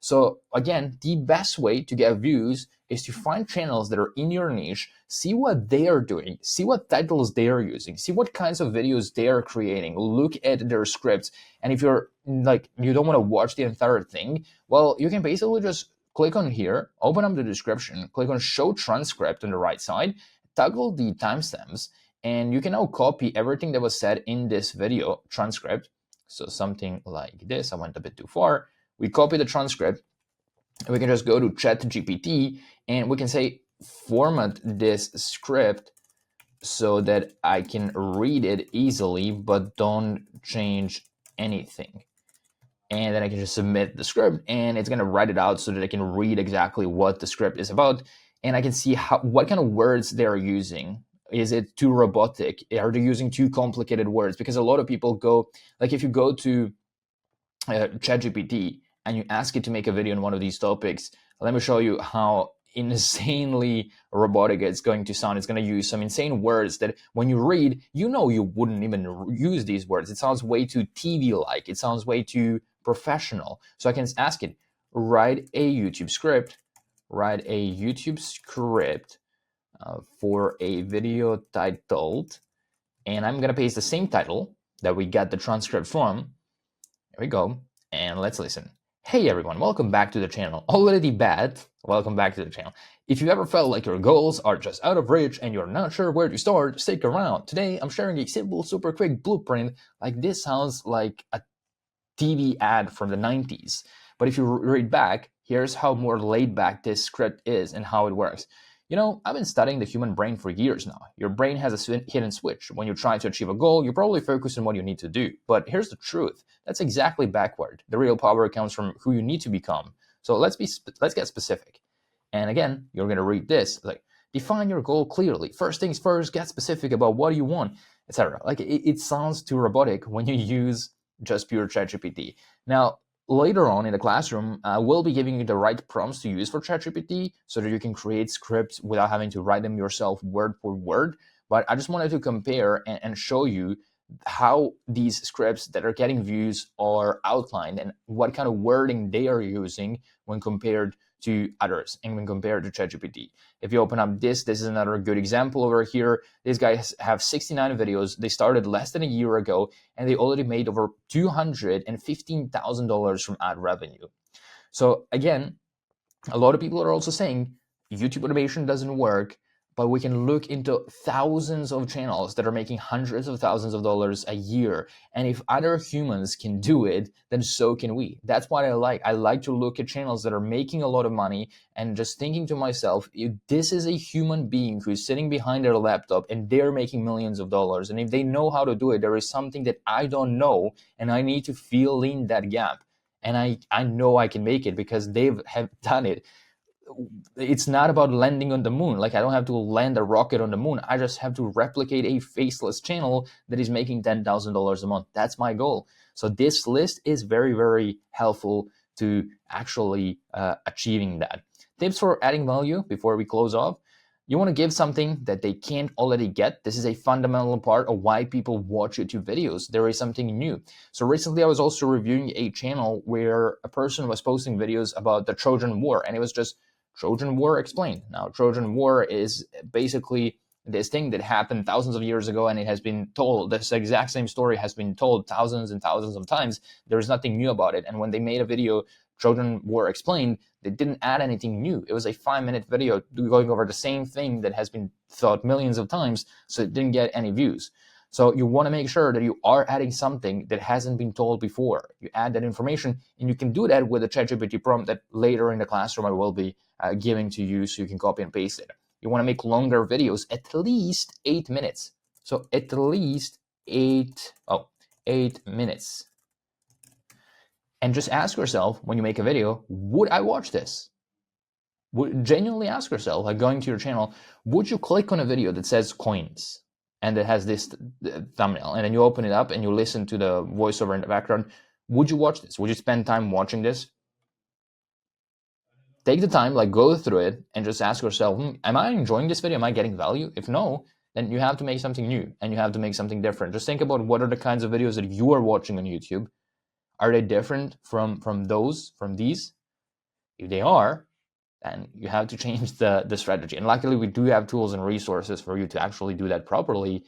So again, the best way to get views is to find channels that are in your niche, see what they are doing, see what titles they are using, see what kinds of videos they are creating, look at their scripts. And if you're like, you don't want to watch the entire thing, well, you can basically just click on here, open up the description, click on show transcript on the right side, toggle the timestamps, and you can now copy everything that was said in this video transcript. So something like this, I went a bit too far. We copy the transcript, and we can just go to ChatGPT, and we can say, format this script so that I can read it easily, but don't change anything. And then I can just submit the script, and it's going to write it out so that I can read exactly what the script is about. And I can see what kind of words they're using. Is it too robotic? Are they using too complicated words? Because a lot of people go, like if you go to ChatGPT and you ask it to make a video on one of these topics, let me show you how insanely robotic it's going to sound. It's going to use some insane words that when you read, you know you wouldn't even use these words. It sounds way too TV-like. It sounds way too professional. So I can ask it, write a YouTube script for a video titled, and I'm going to paste the same title that we got the transcript from. There we go. And let's listen. Hey everyone, welcome back to the channel. Already bad, welcome back to the channel. If you ever felt like your goals are just out of reach and you're not sure where to start, stick around. Today I'm sharing a simple, super quick blueprint. Like this sounds like a TV ad from the 90s. But if you read back, here's how more laid back this script is and how it works. You know, I've been studying the human brain for years now. Your brain has a hidden switch. When you try to achieve a goal, you probably focus on what you need to do. But here's the truth. That's exactly backward. The real power comes from who you need to become. So let's get specific. And again, you're going to read this like, define your goal clearly. First things first, get specific about what you want, etc. Like it sounds too robotic when you use just pure ChatGPT. Now, later on in the classroom, we'll be giving you the right prompts to use for ChatGPT so that you can create scripts without having to write them yourself word for word. But I just wanted to compare and show you how these scripts that are getting views are outlined and what kind of wording they are using when compared to others and when compared to ChatGPT. If you open up this is another good example over here. These guys have 69 videos. They started less than a year ago and they already made over $215,000 from ad revenue. So again, a lot of people are also saying YouTube automation doesn't work, but we can look into thousands of channels that are making hundreds of thousands of dollars a year. And if other humans can do it, then so can we. That's what I like. I like to look at channels that are making a lot of money and just thinking to myself, if this is a human being who's sitting behind their laptop and they're making millions of dollars. And if they know how to do it, there is something that I don't know and I need to fill in that gap. And I know I can make it because they have done it. It's not about landing on the moon. Like I don't have to land a rocket on the moon. I just have to replicate a faceless channel that is making $10,000 a month. That's my goal. So this list is very, very helpful to actually achieving that. Tips for adding value before we close off. You want to give something that they can't already get. This is a fundamental part of why people watch YouTube videos. There is something new. So recently I was also reviewing a channel where a person was posting videos about the Trojan War, and it was just Trojan War explained. Now, Trojan War is basically this thing that happened thousands of years ago, and it has been told, this exact same story has been told thousands and thousands of times. There's nothing new about it. And when they made a video, Trojan War explained, they didn't add anything new. It was a 5-minute video going over the same thing that has been thought millions of times, so it didn't get any views. So you want to make sure that you are adding something that hasn't been told before. You add that information, and you can do that with a ChatGPT prompt that later in the classroom I will be giving to you so you can copy and paste it. You want to make longer videos, at least 8 minutes. So at least 8 minutes. And just ask yourself when you make a video, would I watch this? Genuinely ask yourself, like going to your channel, would you click on a video that says coins and it has this thumbnail, and then you open it up and you listen to the voiceover in the background? Would you watch this? Would you spend time watching this? Take the time, like go through it and just ask yourself, am I enjoying this video? Am I getting value? If no, then you have to make something new and you have to make something different. Just think about what are the kinds of videos that you are watching on YouTube. Are they different from these? If they are, then you have to change the strategy. And luckily, we do have tools and resources for you to actually do that properly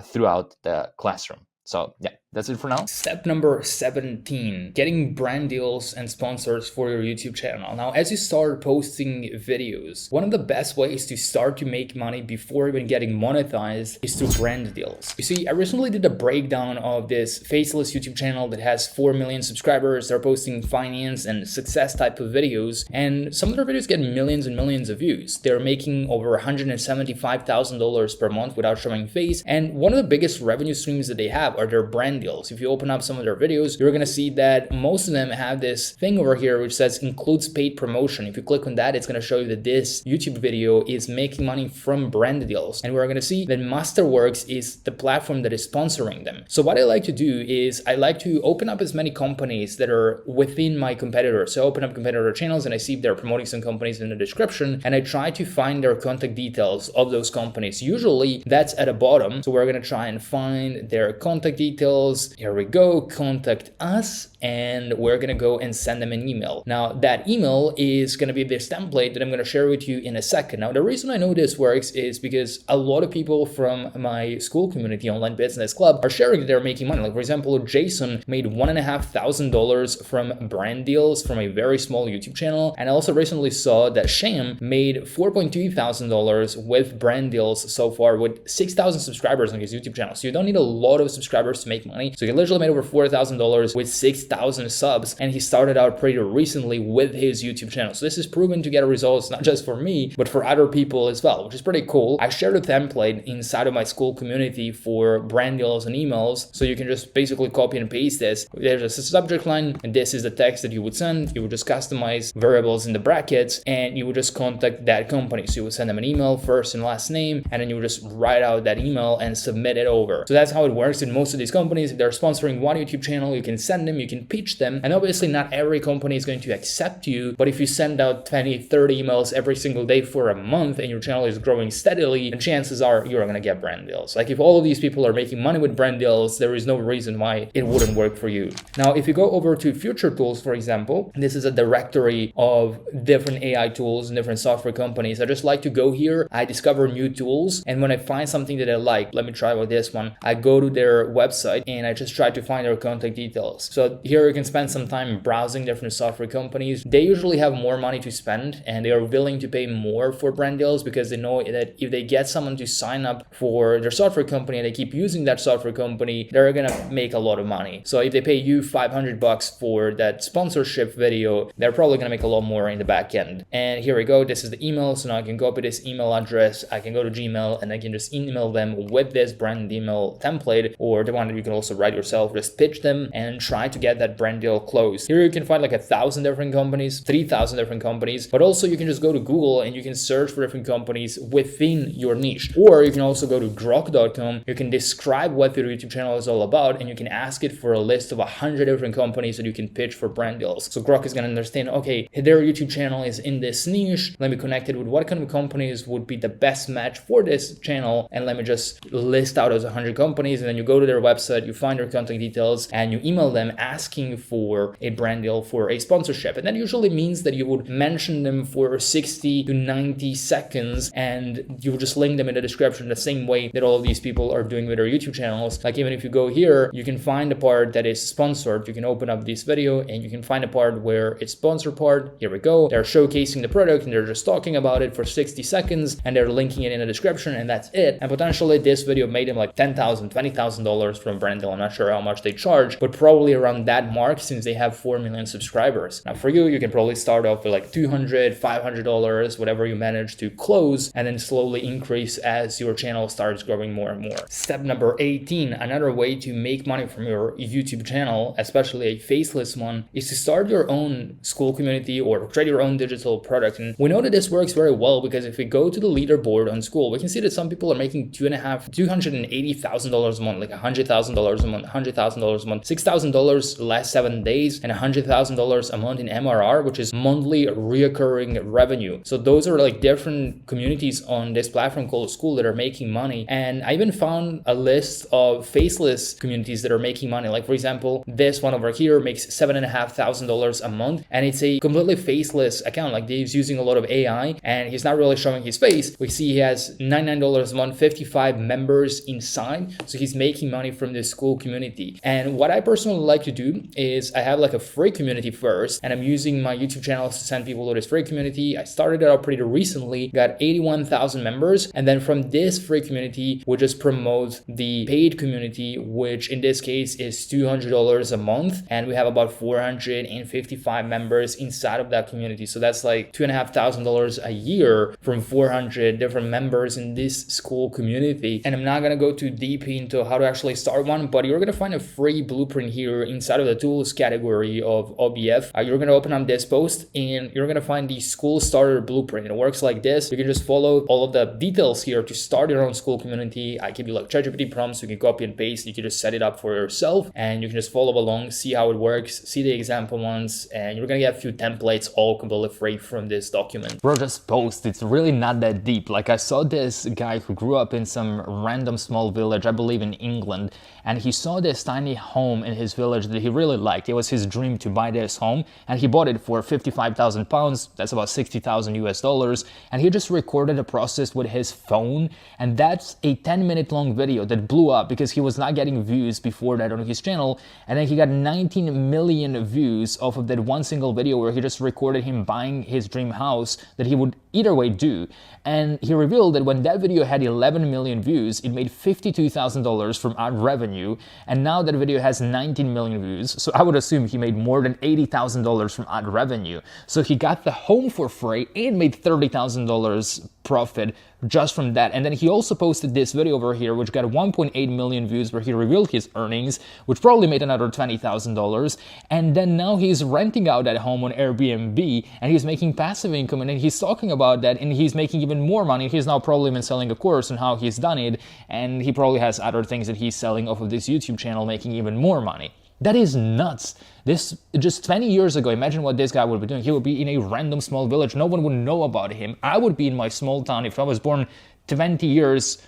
throughout the classroom. So yeah, that's it for now. Step number 17, getting brand deals and sponsors for your YouTube channel. Now, as you start posting videos, one of the best ways to start to make money before even getting monetized is through brand deals. You see, I recently did a breakdown of this faceless YouTube channel that has 4 million subscribers. They're posting finance and success type of videos, and some of their videos get millions and millions of views. They're making over $175,000 per month without showing face, and one of the biggest revenue streams that they have are their brand deals. If you open up some of their videos, you're gonna see that most of them have this thing over here which says includes paid promotion. If you click on that, it's gonna show you that this YouTube video is making money from brand deals. And we're gonna see that Masterworks is the platform that is sponsoring them. So what I like to do is I like to open up as many companies that are within my competitors. So I open up competitor channels and I see if they're promoting some companies in the description, and I try to find their contact details of those companies. Usually that's at the bottom. So we're gonna try and find their contact details. Here we go, contact us, and we're gonna go and send them an email. Now that email is gonna be this template that I'm gonna share with you in a second. Now the reason I know this works is because a lot of people from my school community, Online Business Club, are sharing that they're making money. Like for example, Jason made $1,500 from brand deals from a very small YouTube channel. And I also recently saw that Sham made $4,200 with brand deals so far with 6,000 subscribers on his YouTube channel. So you don't need a lot of subscribers to make money. So you literally made over $4,000 with 6,000 100,000 subs, and he started out pretty recently with his YouTube channel. So this is proven to get results, not just for me, but for other people as well, which is pretty cool. I shared a template inside of my school community for brand deals and emails, so you can just basically copy and paste this. There's a subject line, and this is the text that you would send. You would just customize variables in the brackets, and you would just contact that company. So you would send them an email, first and last name, and then you would just write out that email and submit it over. So that's how it works in most of these companies. If they're sponsoring one YouTube channel, you can send them, you can pitch them, and obviously not every company is going to accept you, but if you send out 20, 30 emails every single day for a month and your channel is growing steadily, then chances are you're going to get brand deals. Like if all of these people are making money with brand deals, there is no reason why it wouldn't work for you. Now, if you go over to future tools, for example, this is a directory of different AI tools and different software companies. I just like to go here, I discover new tools, and when I find something that I like, let me try with this one, I go to their website and I just try to find their contact details. So here you can spend some time browsing different software companies. They usually have more money to spend and they are willing to pay more for brand deals because they know that if they get someone to sign up for their software company and they keep using that software company, they're gonna make a lot of money. So if they pay you $500 for that sponsorship video, they're probably gonna make a lot more in the back end. And here we go, this is the email. So now I can copy this email address, I can go to Gmail and I can just email them with this brand email template, or the one that you can also write yourself, just pitch them and try to get that brand deal closed. Here you can find like 1,000 different companies, 3,000 different companies, but also you can just go to Google and you can search for different companies within your niche. Or you can also go to grok.com, you can describe what your YouTube channel is all about and you can ask it for a list of 100 different companies that you can pitch for brand deals. So Grok is going to understand, okay, their YouTube channel is in this niche, let me connect it with what kind of companies would be the best match for this channel, and let me just list out those 100 companies. And then you go to their website, you find their contact details and you email them asking for a brand deal for a sponsorship. And that usually means that you would mention them for 60 to 90 seconds and you would just link them in the description the same way that all of these people are doing with their YouTube channels. Like even if you go here, you can find the part that is sponsored. You can open up this video and you can find a part where it's sponsored part. Here we go. They're showcasing the product and they're just talking about it for 60 seconds and they're linking it in the description and that's it. And potentially this video made them like $10,000, $20,000 from brand deal. I'm not sure how much they charge, but probably around that mark since they have 4 million subscribers. Now for you, you can probably start off with like $200, $500, whatever you manage to close, and then slowly increase as your channel starts growing more and more. Step number 18, another way to make money from your YouTube channel, especially a faceless one, is to start your own school community or create your own digital product. And we know that this works very well because if we go to the leaderboard on school, we can see that some people are making $280,000 a month, like $100,000 a month, $100,000 a month, $6,000 last 7 days, and $100,000 a month in MRR, which is monthly reoccurring revenue. So those are like different communities on this platform called School that are making money. And I even found a list of faceless communities that are making money. Like for example, this one over here makes $7,500 a month, and it's a completely faceless account. Like he's using a lot of AI and he's not really showing his face. We see he has $99 a month, 55 members inside. So he's making money from this school community. And what I personally like to do is I have like a free community first, and I'm using my YouTube channel to send people to this free community. I started it out pretty recently, got 81,000 members. And then from this free community, we just promote the paid community, which in this case is $200 a month. And we have about 455 members inside of that community. So that's like $2,500 a year from 400 different members in this school community. And I'm not going to go too deep into how to actually start one, but you're going to find a free blueprint here inside of the tools category of OBF. You're going to open up this post and you're going to find the school starter blueprint. It works like this. You can just follow all of the details here to start your own school community. I give you like ChatGPT prompts. You can copy and paste. You can just set it up for yourself and you can just follow along, see how it works, see the example ones, and you're going to get a few templates all completely free from this document. Bro, just post. It's really not that deep. Like I saw this guy who grew up in some random small village, I believe in England, and he saw this tiny home in his village that he really liked. It was his dream to buy this home, and he bought it for 55,000 pounds. That's about 60,000 US dollars. And he just recorded the process with his phone. And that's a 10-minute long video that blew up because he was not getting views before that on his channel. And then he got 19 million views off of that one single video where he just recorded him buying his dream house that he would either way do. And he revealed that when that video had 11 million views, it made $52,000 from ad revenue. And now that video has 19 million views. views. So I would assume he made more than $80,000 from ad revenue. So he got the home for free and made $30,000 profit just from that. And then he also posted this video over here, which got 1.8 million views, where he revealed his earnings, which probably made another $20,000. And then now he's renting out that home on Airbnb, and he's making passive income, and then he's talking about that, and he's making even more money. He's now probably been selling a course on how he's done it, and he probably has other things that he's selling off of this YouTube channel, making even more money. That is nuts. This just 20 years ago, imagine what this guy would be doing. He would be in a random small village. No one would know about him. I would be in my small town if I was born 20 years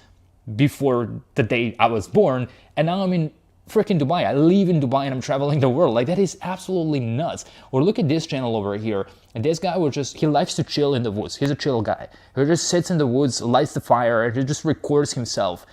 before the day I was born, and now I'm in freaking Dubai. I live in Dubai and I'm traveling the world. Like, that is absolutely nuts. Or look at this channel over here. And this guy he likes to chill in the woods. He's a chill guy. He just sits in the woods, lights the fire, and he just records himself.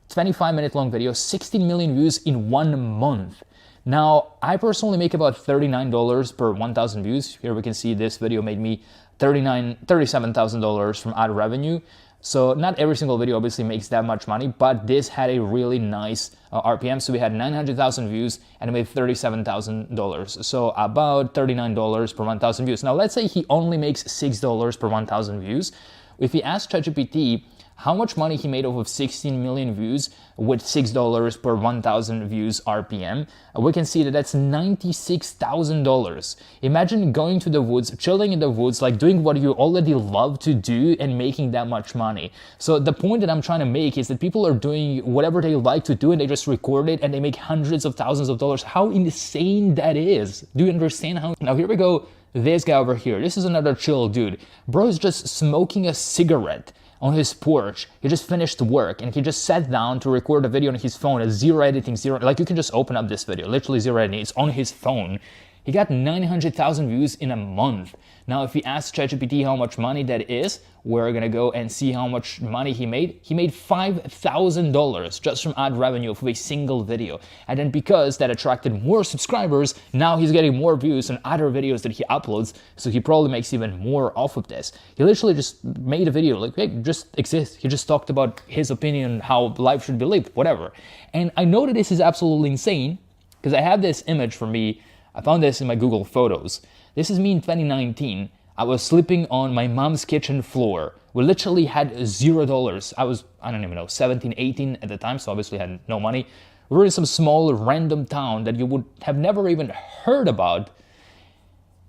25-minute long video, 16 million views in 1 month. Now, I personally make about $39 per 1,000 views. Here we can see this video made me $37,000 from ad revenue. So not every single video obviously makes that much money, but this had a really nice RPM. So we had 900,000 views and it made $37,000. So about $39 per 1,000 views. Now, let's say he only makes $6 per 1,000 views. If we ask ChatGPT how much money he made off of 16 million views with $6 per 1,000 views RPM, we can see that that's $96,000. Imagine going to the woods, chilling in the woods, like doing what you already love to do and making that much money. So the point that I'm trying to make is that people are doing whatever they like to do and they just record it and they make hundreds of thousands of dollars. How insane that is. Do you understand how? Now here we go. This guy over here. This is another chill dude. Bro is just smoking a cigarette on his porch. He just finished work and he just sat down to record a video on his phone. Zero editing, like you can just open up this video, literally zero editing. It's on his phone. He got 900,000 views in a month. Now, if we ask ChatGPT how much money that is, we're gonna go and see how much money he made. He made $5,000 just from ad revenue of a single video. And then because that attracted more subscribers, now he's getting more views on other videos that he uploads. So he probably makes even more off of this. He literally just made a video like, hey, just exist. He just talked about his opinion, how life should be lived, whatever. And I know that this is absolutely insane because I have this image for me. I found this in my Google Photos. This is me in 2019. I was sleeping on my mom's kitchen floor. We literally had $0. I was, I don't even know, 17, 18 at the time, so obviously had no money. We were in some small random town that you would have never even heard about.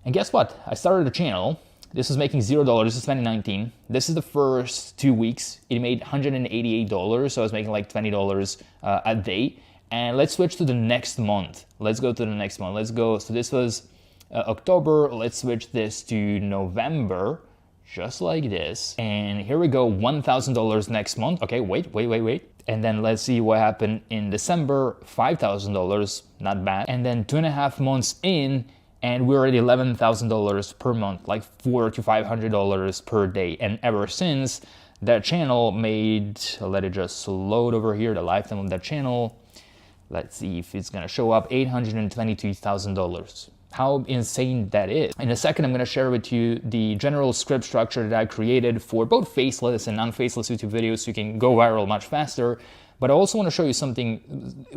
And guess what? I started a channel. This was making $0. This is 2019. This is the first 2 weeks. It made $188, so I was making like $20 a day. And let's switch to the next month. Let's go to the next month. Let's go. So this was October. Let's switch this to November, just like this. And here we go, $1,000 next month. Okay, wait. And then let's see what happened in December, $5,000, not bad. And then 2.5 months in, and we're at $11,000 per month, like $400 to $500 per day. And ever since, that channel made, let it just load over here, the lifetime of that channel. Let's see if it's gonna show up, $822,000. How insane that is. In a second, I'm gonna share with you the general script structure that I created for both faceless and non-faceless YouTube videos so you can go viral much faster. But I also want to show you something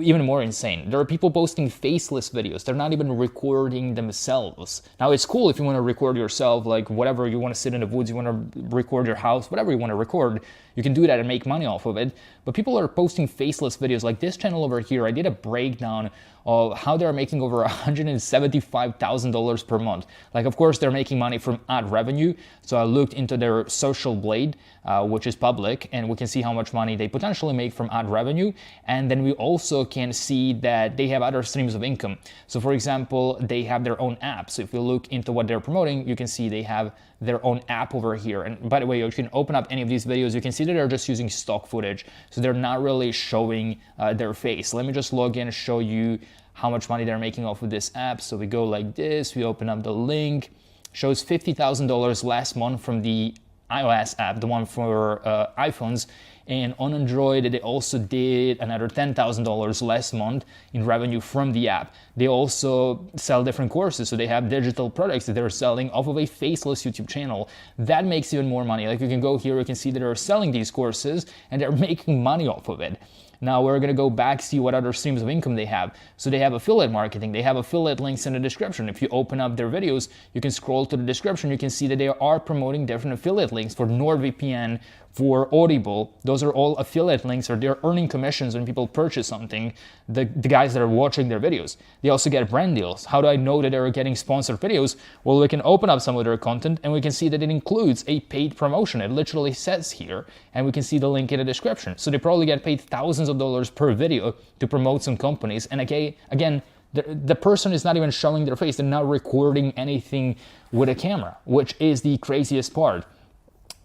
even more insane. There are people posting faceless videos. They're not even recording themselves. Now, it's cool if you want to record yourself, like whatever, you want to sit in the woods, you want to record your house, whatever you want to record, you can do that and make money off of it. But people are posting faceless videos like this channel over here. I did a breakdown of how they're making over $175,000 per month. Like, of course, they're making money from ad revenue. So I looked into their social blade, which is public, and we can see how much money they potentially make from ad revenue. And then we also can see that they have other streams of income. So for example, they have their own app. So if you look into what they're promoting, you can see they have their own app over here. And by the way, you can open up any of these videos. You can see that they're just using stock footage. So they're not really showing their face. Let me just log in and show you how much money they're making off of this app. So we go like this, we open up the link, shows $50,000 last month from the iOS app, the one for iPhones. And on Android, they also did another $10,000 last month in revenue from the app. They also sell different courses. So they have digital products that they're selling off of a faceless YouTube channel. That makes even more money. Like you can go here, you can see that they're selling these courses and they're making money off of it. Now we're gonna go back, see what other streams of income they have. So they have affiliate marketing, they have affiliate links in the description. If you open up their videos, you can scroll to the description, you can see that they are promoting different affiliate links for NordVPN, for Audible. Those are all affiliate links, or they're earning commissions when people purchase something, the guys that are watching their videos. They also get brand deals. How do I know that they're getting sponsored videos? Well, we can open up some of their content and we can see that it includes a paid promotion. It literally says here, and we can see the link in the description. So they probably get paid thousands of dollars per video to promote some companies. And again, the person is not even showing their face. They're not recording anything with a camera, which is the craziest part.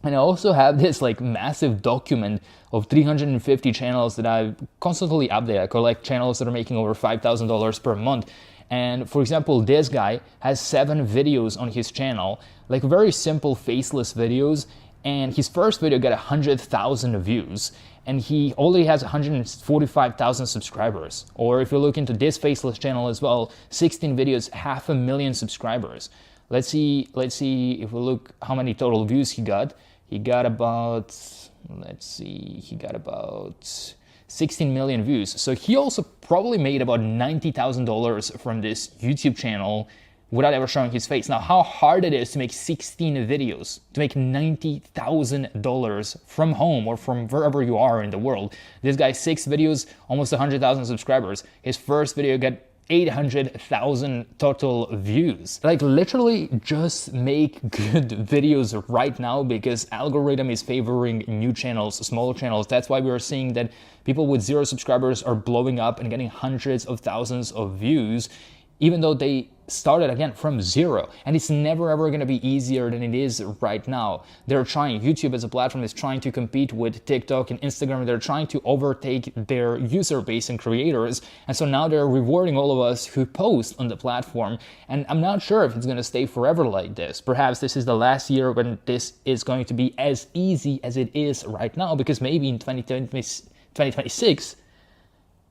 And I also have this like massive document of 350 channels that I constantly update. I collect channels that are making over $5,000 per month. And for example, this guy has 7 videos on his channel, like very simple faceless videos. And his first video got 100,000 views. And he already has 145,000 subscribers. Or if you look into this faceless channel as well, 16 videos, 500,000 subscribers. Let's see if we look how many total views he got. He got about, he got about 16 million views. So he also probably made about $90,000 from this YouTube channel without ever showing his face. Now, how hard it is to make 16 videos, to make $90,000 from home or from wherever you are in the world. This guy, 6 videos, almost 100,000 subscribers. His first video got 800,000 total views. Like literally just make good videos right now, because algorithm is favoring new channels, smaller channels. That's why we are seeing that people with 0 subscribers are blowing up and getting hundreds of thousands of views, even though they started again from 0. And it's never ever going to be easier than it is right now. They're trying, YouTube as a platform is trying to compete with TikTok and Instagram. They're trying to overtake their user base and creators. And so now they're rewarding all of us who post on the platform. And I'm not sure if it's going to stay forever like this. Perhaps this is the last year when this is going to be as easy as it is right now, because maybe in 2026,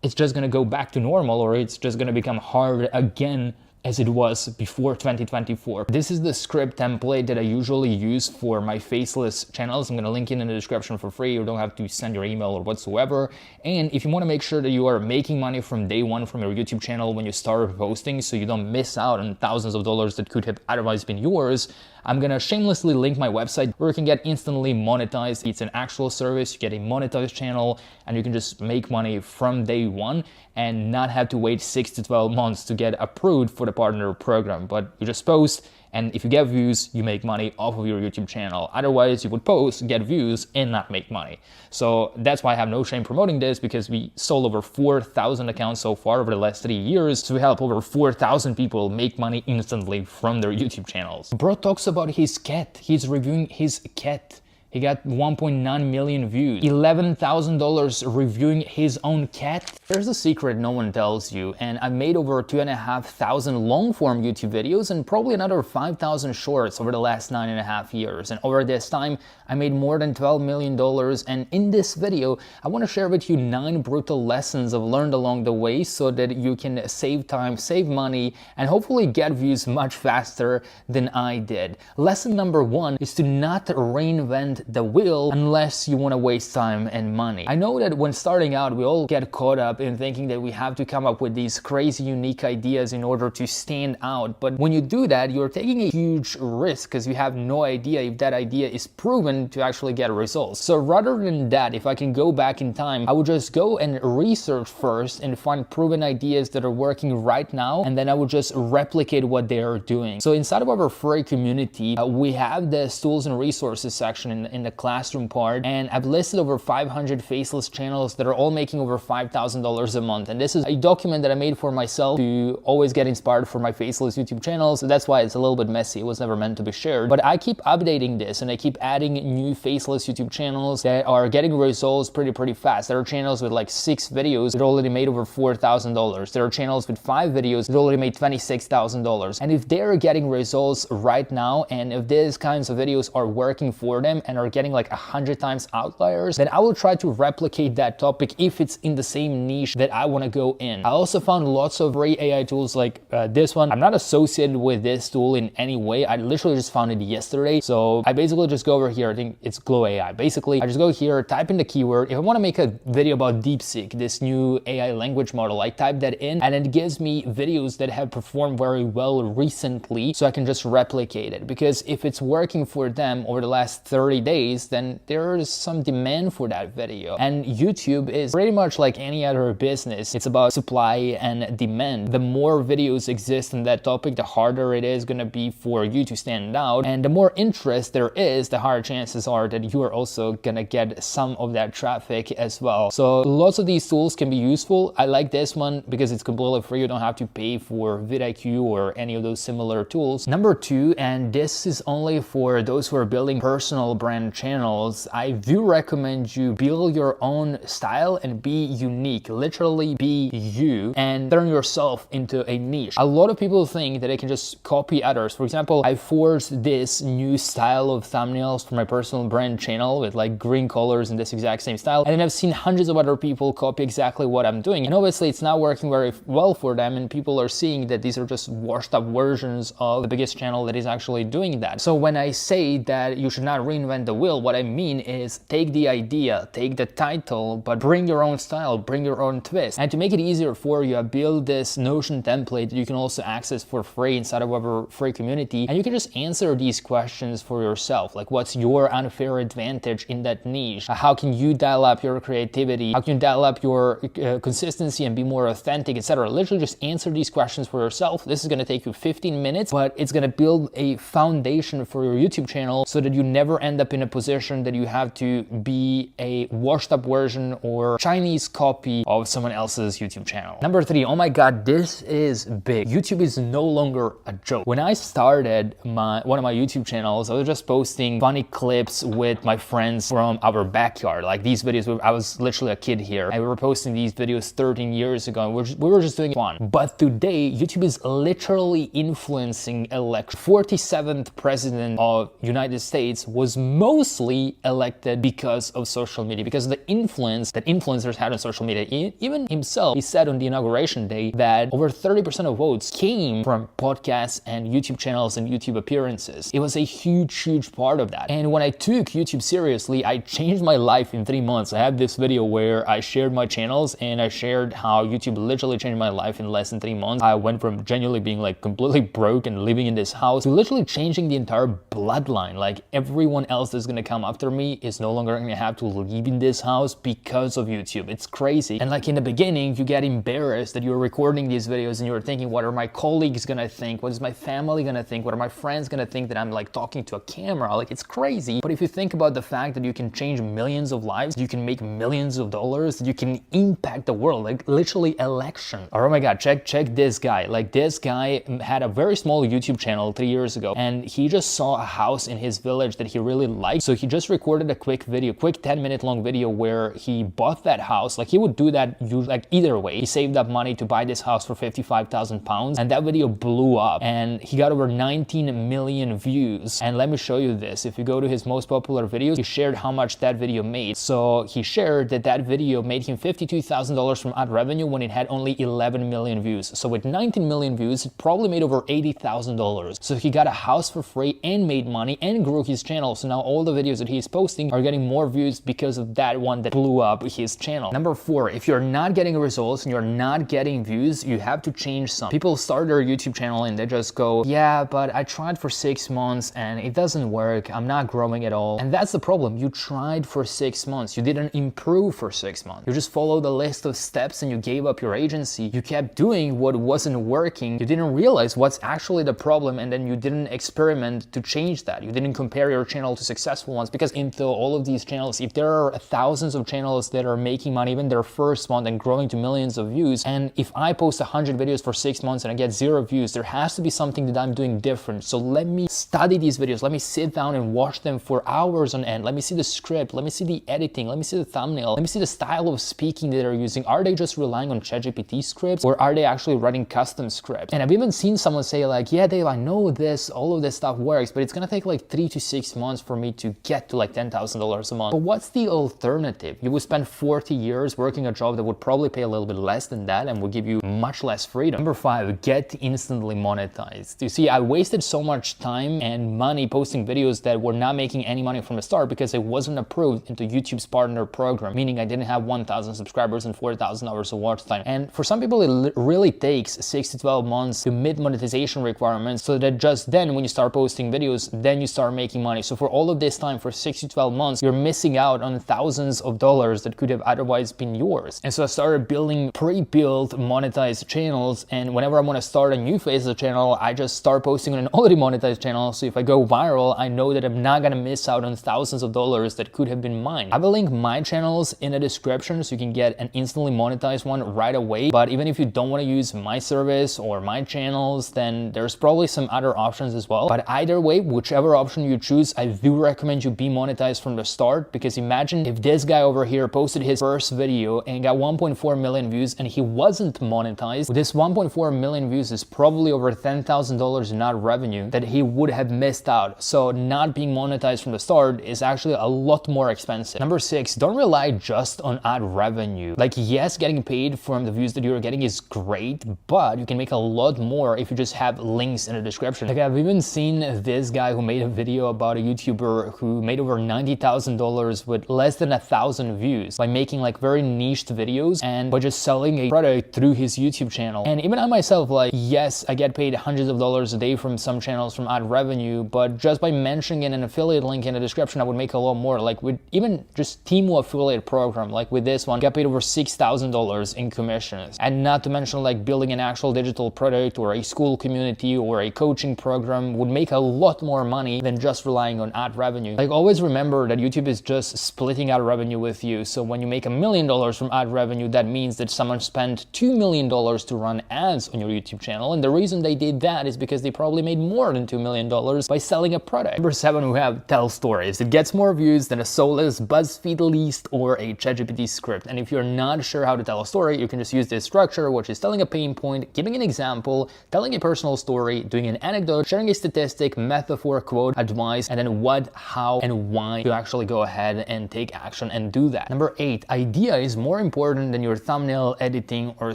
it's just going to go back to normal, or it's just going to become hard again as it was before 2024. This is the script template that I usually use for my faceless channels. I'm going to link it in the description for free. You don't have to send your email or whatsoever. And if you want to make sure that you are making money from day one from your YouTube channel when you start posting, so you don't miss out on thousands of dollars that could have otherwise been yours, I'm gonna shamelessly link my website where you can get instantly monetized. It's an actual service. You get a monetized channel and you can just make money from day one and not have to wait 6 to 12 months to get approved for the partner program. But you just post, and if you get views, you make money off of your YouTube channel. Otherwise, you would post, get views, and not make money. So that's why I have no shame promoting this, because we sold over 4,000 accounts so far over the last 3 years. So we help over 4,000 people make money instantly from their YouTube channels. Bro talks about his cat. He's reviewing his cat. He got 1.9 million views, $11,000 reviewing his own cat. There's a secret no one tells you, and I made over 2,500 long-form YouTube videos and probably another 5,000 shorts over the last 9.5 years. And over this time, I made more than $12 million. And in this video, I want to share with you 9 brutal lessons I've learned along the way so that you can save time, save money, and hopefully get views much faster than I did. Lesson number 1 is to not reinvent the wheel unless you want to waste time and money. I know that when starting out, we all get caught up in thinking that we have to come up with these crazy unique ideas in order to stand out. But when you do that, you're taking a huge risk because you have no idea if that idea is proven to actually get results. So rather than that, if I can go back in time, I would just go and research first and find proven ideas that are working right now, and then I would just replicate what they are doing. So inside of our free community, we have the tools and resources section in the classroom part, and I've listed over 500 faceless channels that are all making over $5,000 a month. And this is a document that I made for myself to always get inspired for my faceless YouTube channels. So that's why it's a little bit messy. It was never meant to be shared, but I keep updating this and I keep adding new faceless YouTube channels that are getting results pretty fast. There are channels with like 6 videos that already made over $4,000. There are channels with 5 videos that already made $26,000. And if they're getting results right now, and if these kinds of videos are working for them and and are getting like 100 times outliers, then I will try to replicate that topic if it's in the same niche that I want to go in. I also found lots of free AI tools like this one. I'm not associated with this tool in any way. I literally just found it yesterday. So I basically just go over here. I think it's Glow AI. Basically, I just go here, type in the keyword. If I want to make a video about DeepSeek, this new AI language model, I type that in and it gives me videos that have performed very well recently, so I can just replicate it. Because if it's working for them over the last 30 days, then there is some demand for that video. And YouTube is pretty much like any other business. It's about supply and demand. The more videos exist in that topic, the harder it is going to be for you to stand out. And the more interest there is, the higher chances are that you are also going to get some of that traffic as well. So lots of these tools can be useful. I like this one because it's completely free. You don't have to pay for vidIQ or any of those similar tools. Number 2, and this is only for those who are building personal brand channels, I do recommend you build your own style and be unique. Literally be you and turn yourself into a niche. A lot of people think that they can just copy others. For example, I forced this new style of thumbnails for my personal brand channel with like green colors in this exact same style, and then I've seen hundreds of other people copy exactly what I'm doing, and obviously it's not working very well for them, and people are seeing that these are just washed up versions of the biggest channel that is actually doing that. So when I say that you should not reinvent the wheel, what I mean is take the idea, take the title, but bring your own style, bring your own twist. And to make it easier for you, I built this Notion template that you can also access for free inside of our free community, and you can just answer these questions for yourself. Like, what's your unfair advantage in that niche? How can you dial up your creativity? How can you dial up your consistency and be more authentic, etc.? Literally just answer these questions for yourself. This is going to take you 15 minutes, but it's going to build a foundation for your YouTube channel so that you never end up in a position that you have to be a washed up version or Chinese copy of someone else's YouTube channel. Number 3, oh my God, this is big. YouTube is no longer a joke. When I started one of my YouTube channels, I was just posting funny clips with my friends from our backyard. Like these videos, I was literally a kid here, and we were posting these videos 13 years ago, and we were just doing fun. But today, YouTube is literally influencing election. 47th president of United States was mostly elected because of social media, because of the influence that influencers had on social media. Even himself, he said on the inauguration day that over 30% of votes came from podcasts and YouTube channels and YouTube appearances. It was a huge part of that. And when I took YouTube seriously, I changed my life in 3 months. I had this video where I shared my channels and I shared how YouTube literally changed my life in less than 3 months. I went from genuinely being like completely broke and living in this house to literally changing the entire bloodline. Like everyone else that's gonna come after me is no longer gonna have to live in this house because of YouTube. It's crazy. And like in the beginning, you get embarrassed that you're recording these videos and you're thinking, what are my colleagues gonna think? What is my family gonna think? What are my friends gonna think that I'm like talking to a camera? Like it's crazy. But if you think about the fact that you can change millions of lives, you can make millions of dollars, you can impact the world, like literally election. Oh my God, check this guy. Like this guy had a very small YouTube channel 3 years ago, and he just saw a house in his village that he really liked. So he just recorded a quick 10-minute long video where he bought that house. Like he would do that like either way. He saved up money to buy this house for 55,000 pounds, and that video blew up and he got over 19 million views. And let me show you this. If you go to his most popular videos, he shared how much that video made. So he shared that video made him $52,000 from ad revenue when it had only 11 million views. So with 19 million views, it probably made over $80,000. So he got a house for free and made money and grew his channel. So now all the videos that he's posting are getting more views because of that one that blew up his channel. Number 4, if you're not getting results and you're not getting views, you have to change something. People start their YouTube channel and they just go, yeah, but I tried for 6 months and it doesn't work. I'm not growing at all. And that's the problem. You tried for 6 months. You didn't improve for 6 months. You just followed a list of steps and you gave up your agency. You kept doing what wasn't working. You didn't realize what's actually the problem, and then you didn't experiment to change that. You didn't compare your channel to successful ones, because into all of these channels, if there are thousands of channels that are making money, even their first month, and growing to millions of views, and if I post 100 videos for 6 months and I get 0 views, there has to be something that I'm doing different. So let me study these videos. Let me sit down and watch them for hours on end. Let me see the script. Let me see the editing. Let me see the thumbnail. Let me see the style of speaking that they're using. Are they just relying on ChatGPT scripts, or are they actually writing custom scripts? And I've even seen someone say like, yeah, Dave, I know this, all of this stuff works, but it's gonna take like 3 to 6 months for me me to get to like $10,000 a month. But what's the alternative? You would spend 40 years working a job that would probably pay a little bit less than that and would give you much less freedom. Number 5, get instantly monetized. You see, I wasted so much time and money posting videos that were not making any money from the start because I wasn't approved into YouTube's partner program, meaning I didn't have 1,000 subscribers and 4,000 hours of watch time. And for some people, it really takes 6 to 12 months to meet monetization requirements, so that just then when you start posting videos, then you start making money. So for all of this time, for 6 to 12 months, you're missing out on thousands of dollars that could have otherwise been yours. And so I started building pre-built monetized channels, and whenever I want to start a new faceless channel, I just start posting on an already monetized channel. So if I go viral, I know that I'm not gonna miss out on thousands of dollars that could have been mine. I will link my channels in the description so you can get an instantly monetized one right away. But even if you don't want to use my service or my channels, then there's probably some other options as well. But either way, whichever option you choose, I do recommend you be monetized from the start, because imagine if this guy over here posted his first video and got 1.4 million views and he wasn't monetized. This 1.4 million views is probably over $10,000 in ad revenue that he would have missed out. So not being monetized from the start is actually a lot more expensive. Number 6, don't rely just on ad revenue. Like, yes, getting paid from the views that you're getting is great, but you can make a lot more if you just have links in the description. Like, I've even seen this guy who made a video about a YouTuber who made over $90,000 with less than 1,000 views by making like very niched videos and by just selling a product through his YouTube channel. And even I myself, like, yes, I get paid hundreds of dollars a day from some channels from ad revenue, but just by mentioning an affiliate link in the description, I would make a lot more. Like with even just Temu affiliate program, like with this one, I got paid over $6,000 in commissions. And not to mention like building an actual digital product or a school community or a coaching program would make a lot more money than just relying on ad revenue. Like, always remember that YouTube is just splitting ad revenue with you. So when you make $1 million from ad revenue, that means that someone spent $2 million to run ads on your YouTube channel. And the reason they did that is because they probably made more than $2 million by selling a product. Number 7, we have tell stories. It gets more views than a soulless BuzzFeed list or a ChatGPT script. And if you're not sure how to tell a story, you can just use this structure, which is telling a pain point, giving an example, telling a personal story, doing an anecdote, sharing a statistic, metaphor, quote, advice, and then what, how, and why to actually go ahead and take action and do that. Number 8, idea is more important than your thumbnail editing or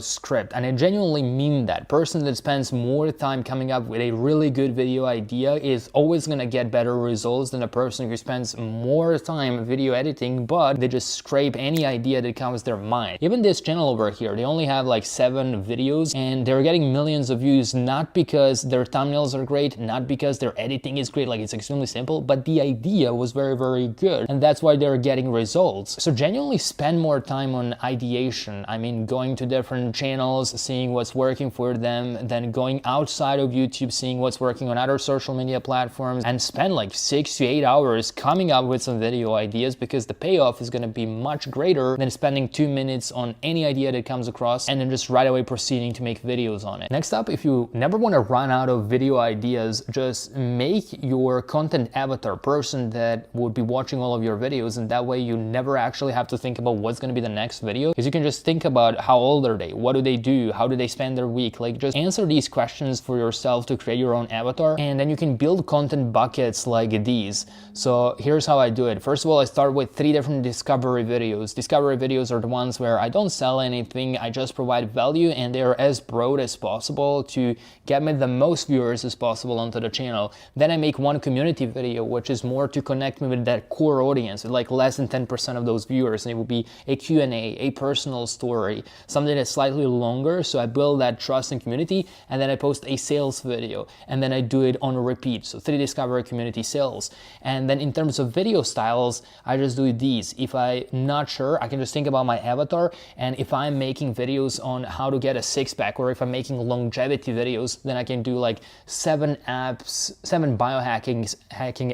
script. And I genuinely mean that. Person that spends more time coming up with a really good video idea is always gonna get better results than a person who spends more time video editing, but they just scrape any idea that comes to their mind. Even this channel over here, they only have like 7 videos and they're getting millions of views, not because their thumbnails are great, not because their editing is great, like it's extremely simple, but the idea was very, very good. And that's why they're getting results. So genuinely spend more time on ideation. I mean, going to different channels, seeing what's working for them, then going outside of YouTube, seeing what's working on other social media platforms, and spend like 6 to 8 hours coming up with some video ideas, because the payoff is going to be much greater than spending 2 minutes on any idea that comes across and then just right away proceeding to make videos on it. Next up, if you never want to run out of video ideas, just make your content avatar person that would be watching all of your videos, and that way you never actually have to think about what's going to be the next video, because you can just think about how old are they, what do they do, how do they spend their week. Like, just answer these questions for yourself to create your own avatar, and then you can build content buckets like these. So here's how I do it. First of all, I start with 3 different discovery videos. Discovery videos are the ones where I don't sell anything, I just provide value, and they're as broad as possible to get me the most viewers as possible onto the channel. Then I make one community video, which is more to connect me with that core audience, with like less than 10% of those viewers, and it will be a Q&A, a personal story, something that's slightly longer, so I build that trust and community. And then I post a sales video, and then I do it on repeat. So 3 discovery, community, sales. And then in terms of video styles, I just do these. If I'm not sure, I can just think about my avatar, and if I'm making videos on how to get a 6-pack, or if I'm making longevity videos, then I can do like 7 biohacking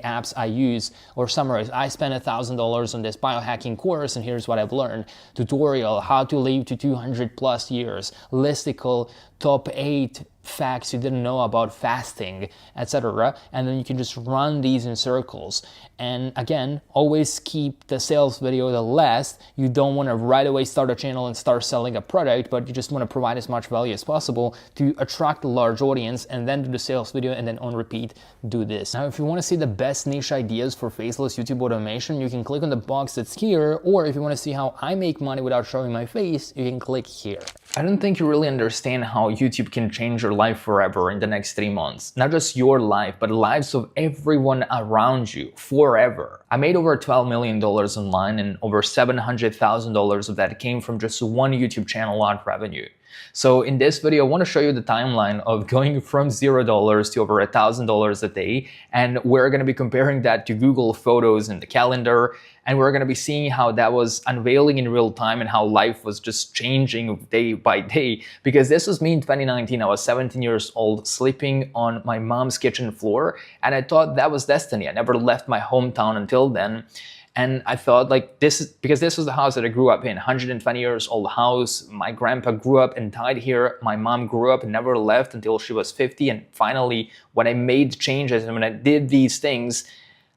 apps I use, or summarize. I spent $1,000 on this biohacking course, and here's what I've learned. Tutorial, how to live to 200+ years. Listicle, top 8 facts you didn't know about fasting, etc. And then you can just run these in circles. And again, always keep the sales video the last. You don't want to right away start a channel and start selling a product, but you just want to provide as much value as possible to attract a large audience, and then do the sales video, and then on repeat do this. Now, if you want to see the best niche ideas for faceless YouTube automation, you can click on the box that's here, or if you want to see how I make money without showing my face, you can click here. I don't think you really understand how YouTube can change your life forever in the next 3 months. Not just your life, but lives of everyone around you forever. I made over $12 million online, and over $700,000 of that came from just one YouTube channel ad revenue. So in this video, I want to show you the timeline of going from $0 to over $1,000 a day. And we're going to be comparing that to Google Photos and the calendar. And we're going to be seeing how that was unveiling in real time and how life was just changing day by day. Because this was me in 2019. I was 17 years old, sleeping on my mom's kitchen floor. And I thought that was destiny. I never left my hometown until then. And I thought, like, this is because this was the house that I grew up in, 120 years old house. My grandpa grew up and died here. My mom grew up and never left until she was 50. And finally, when I made changes and when I did these things,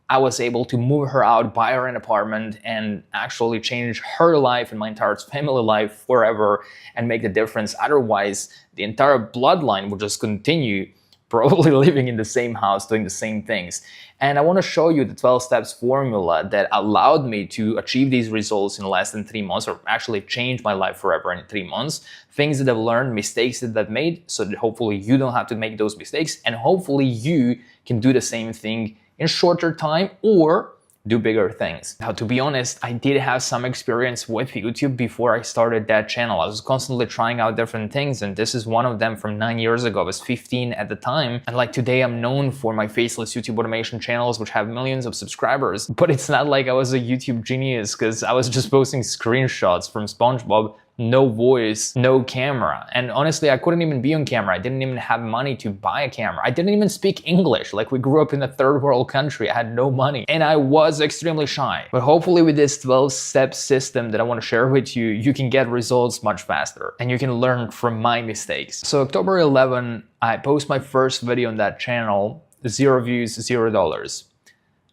I was able to move her out, buy her an apartment, and actually change her life and my entire family life forever and make the difference. Otherwise, the entire bloodline would just continue probably living in the same house, doing the same things. And I want to show you the 12 steps formula that allowed me to achieve these results in less than 3 months, or actually change my life forever in 3 months. Things that I've learned, mistakes that I've made, so that hopefully you don't have to make those mistakes, and hopefully you can do the same thing in shorter time or do bigger things. Now, to be honest, I did have some experience with YouTube before I started that channel. I was constantly trying out different things, and this is one of them from 9 years ago. I was 15 at the time. And like today, I'm known for my faceless YouTube automation channels, which have millions of subscribers. But it's not like I was a YouTube genius, because I was just posting screenshots from SpongeBob. No voice, no camera. And honestly, I couldn't even be on camera. I didn't even have money to buy a camera. I didn't even speak English. Like, we grew up in a third world country. I had no money and I was extremely shy. But hopefully with this 12-step system that I want to share with you, you can get results much faster and you can learn from my mistakes. So October 11, I post my first video on that channel, 0 views, $0.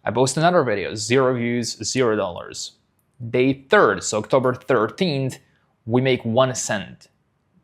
I post another video, 0 views, $0. Day 3rd, so October 13th, we make 1 cent.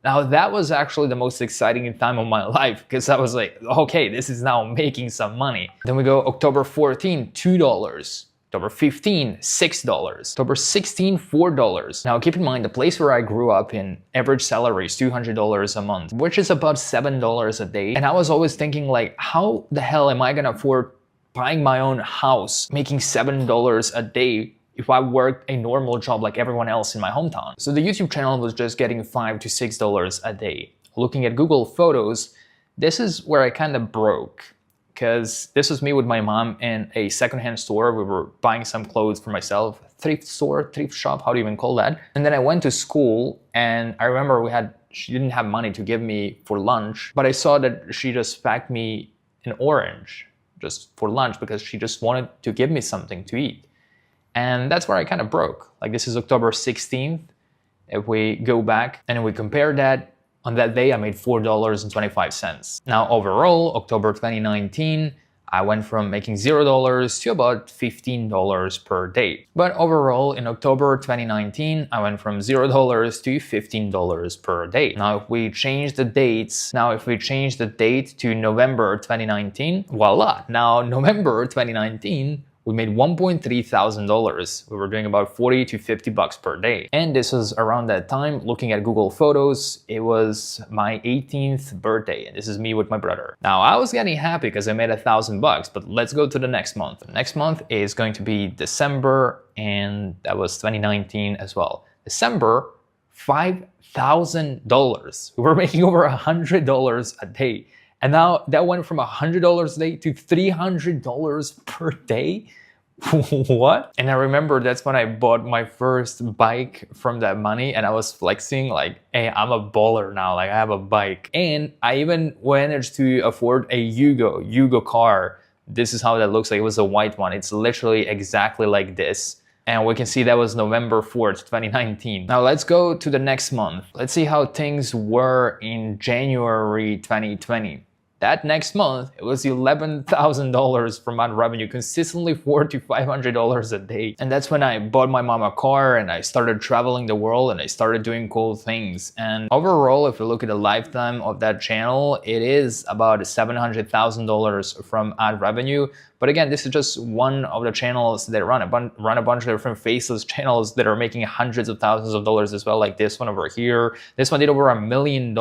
Now that was actually the most exciting time of my life, because I was like, okay, this is now making some money. Then we go October 14, $2. October 15, $6. October 16, $4. Now keep in mind, the place where I grew up in, average salary is $200 a month, which is about $7 a day. And I was always thinking, like, how the hell am I gonna afford buying my own house, making $7 a day if I worked a normal job like everyone else in my hometown? So the YouTube channel was just getting $5 to $6 a day. Looking at Google Photos, this is where I kind of broke, because this was me with my mom in a secondhand store. We were buying some clothes for myself, thrift store, thrift shop, how do you even call that? And then I went to school, and I remember she didn't have money to give me for lunch, but I saw that she just packed me an orange just for lunch because she just wanted to give me something to eat. And that's where I kind of broke. Like, this is October 16th. If we go back and we compare that, on that day I made $4.25. Now overall, October 2019, I went from making $0 to about $15 per day. But overall, in October 2019, I went from $0 to $15 per day. Now, if we change the dates, to November 2019, voila! Now, November 2019, we made $1.3 thousand. We were doing about 40 to 50 bucks per day. And this was around that time, looking at Google Photos, it was my 18th birthday. And this is me with my brother. Now, I was getting happy because I made $1,000, but let's go to the next month. The next month is going to be December, and that was 2019 as well. December, $5,000. We were making over $100 a day. And now that went from $100 a day to $300 per day. What? And I remember that's when I bought my first bike from that money, and I was flexing like, hey, I'm a baller now, like I have a bike. And I even managed to afford a Yugo car. This is how that looks like. It was a white one. It's literally exactly like this. And we can see that was November 4th, 2019. Now let's go to the next month. Let's see how things were in January 2020. That next month, it was $11,000 from ad revenue, consistently $400 to $500 a day. And that's when I bought my mom a car and I started traveling the world and I started doing cool things. And overall, if you look at the lifetime of that channel, it is about $700,000 from ad revenue. But again, this is just one of the channels that run a bunch of different faceless channels that are making hundreds of thousands of dollars as well, like this one over here. This one did over $1 million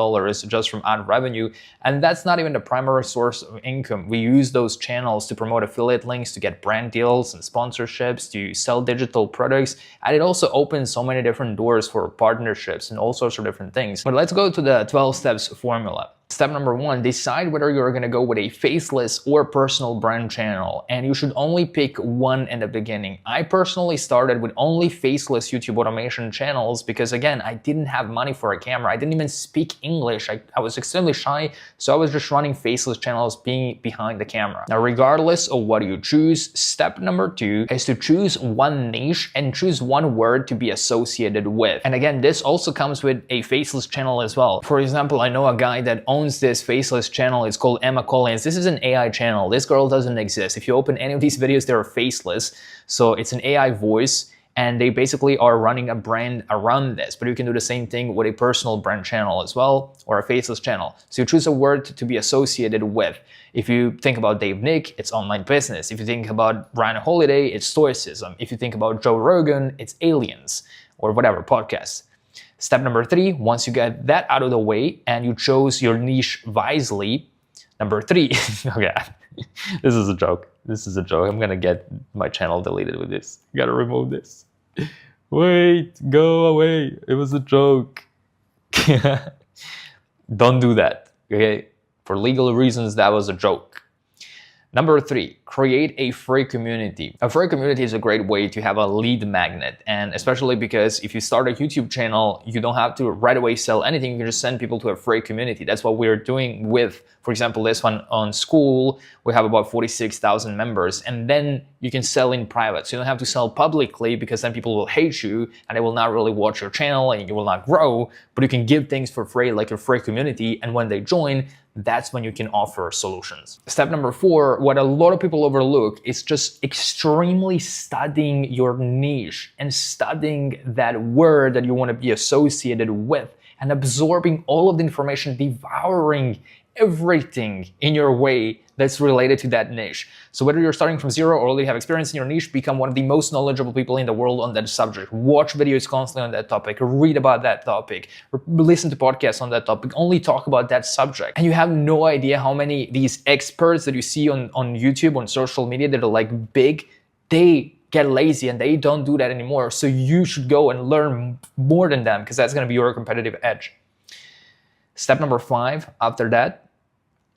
just from ad revenue. And that's not even the primary source of income. We use those channels to promote affiliate links, to get brand deals and sponsorships, to sell digital products. And it also opens so many different doors for partnerships and all sorts of different things. But let's go to the 12 steps formula. Step number 1, decide whether you're going to go with a faceless or personal brand channel, and you should only pick one in the beginning. I personally started with only faceless YouTube automation channels because, again, I didn't have money for a camera. I didn't even speak English. I was extremely shy, so I was just running faceless channels being behind the camera. Now, regardless of what you choose, step number 2 is to choose one niche and choose one word to be associated with. And again, this also comes with a faceless channel as well. For example, I know a guy that owns this faceless channel. It's called Emma Collins. This is an AI channel. This girl doesn't exist. If you open any of these videos, they're faceless. So it's an AI voice, and they basically are running a brand around this. But you can do the same thing with a personal brand channel as well, or a faceless channel. So you choose a word to be associated with. If you think about Dave Nick, it's online business. If you think about Ryan Holiday, it's stoicism. If you think about Joe Rogan, it's aliens, or whatever, podcasts. Step number 3, once you get that out of the way and you chose your niche wisely, number 3, okay, this is a joke. This is a joke. I'm gonna get my channel deleted with this. You gotta remove this. Wait, go away. It was a joke. Don't do that, okay? For legal reasons, that was a joke. Number 3, create a free community. A free community is a great way to have a lead magnet, and especially because if you start a YouTube channel, you don't have to right away sell anything. You can just send people to a free community. That's what we're doing with, for example, this one on school. We have about 46,000 members, and then you can sell in private. So you don't have to sell publicly because then people will hate you and they will not really watch your channel and you will not grow, but you can give things for free, like a free community, and when they join, that's when you can offer solutions. Step number 4, what a lot of people overlook is just extremely studying your niche and studying that word that you want to be associated with and absorbing all of the information, devouring everything in your way that's related to that niche. So whether you're starting from zero or already have experience in your niche, become one of the most knowledgeable people in the world on that subject. Watch videos constantly on that topic, read about that topic, listen to podcasts on that topic, only talk about that subject. And you have no idea how many these experts that you see on YouTube, on social media that are like big, they get lazy and they don't do that anymore. So you should go and learn more than them because that's going to be your competitive edge. Step number 5 after that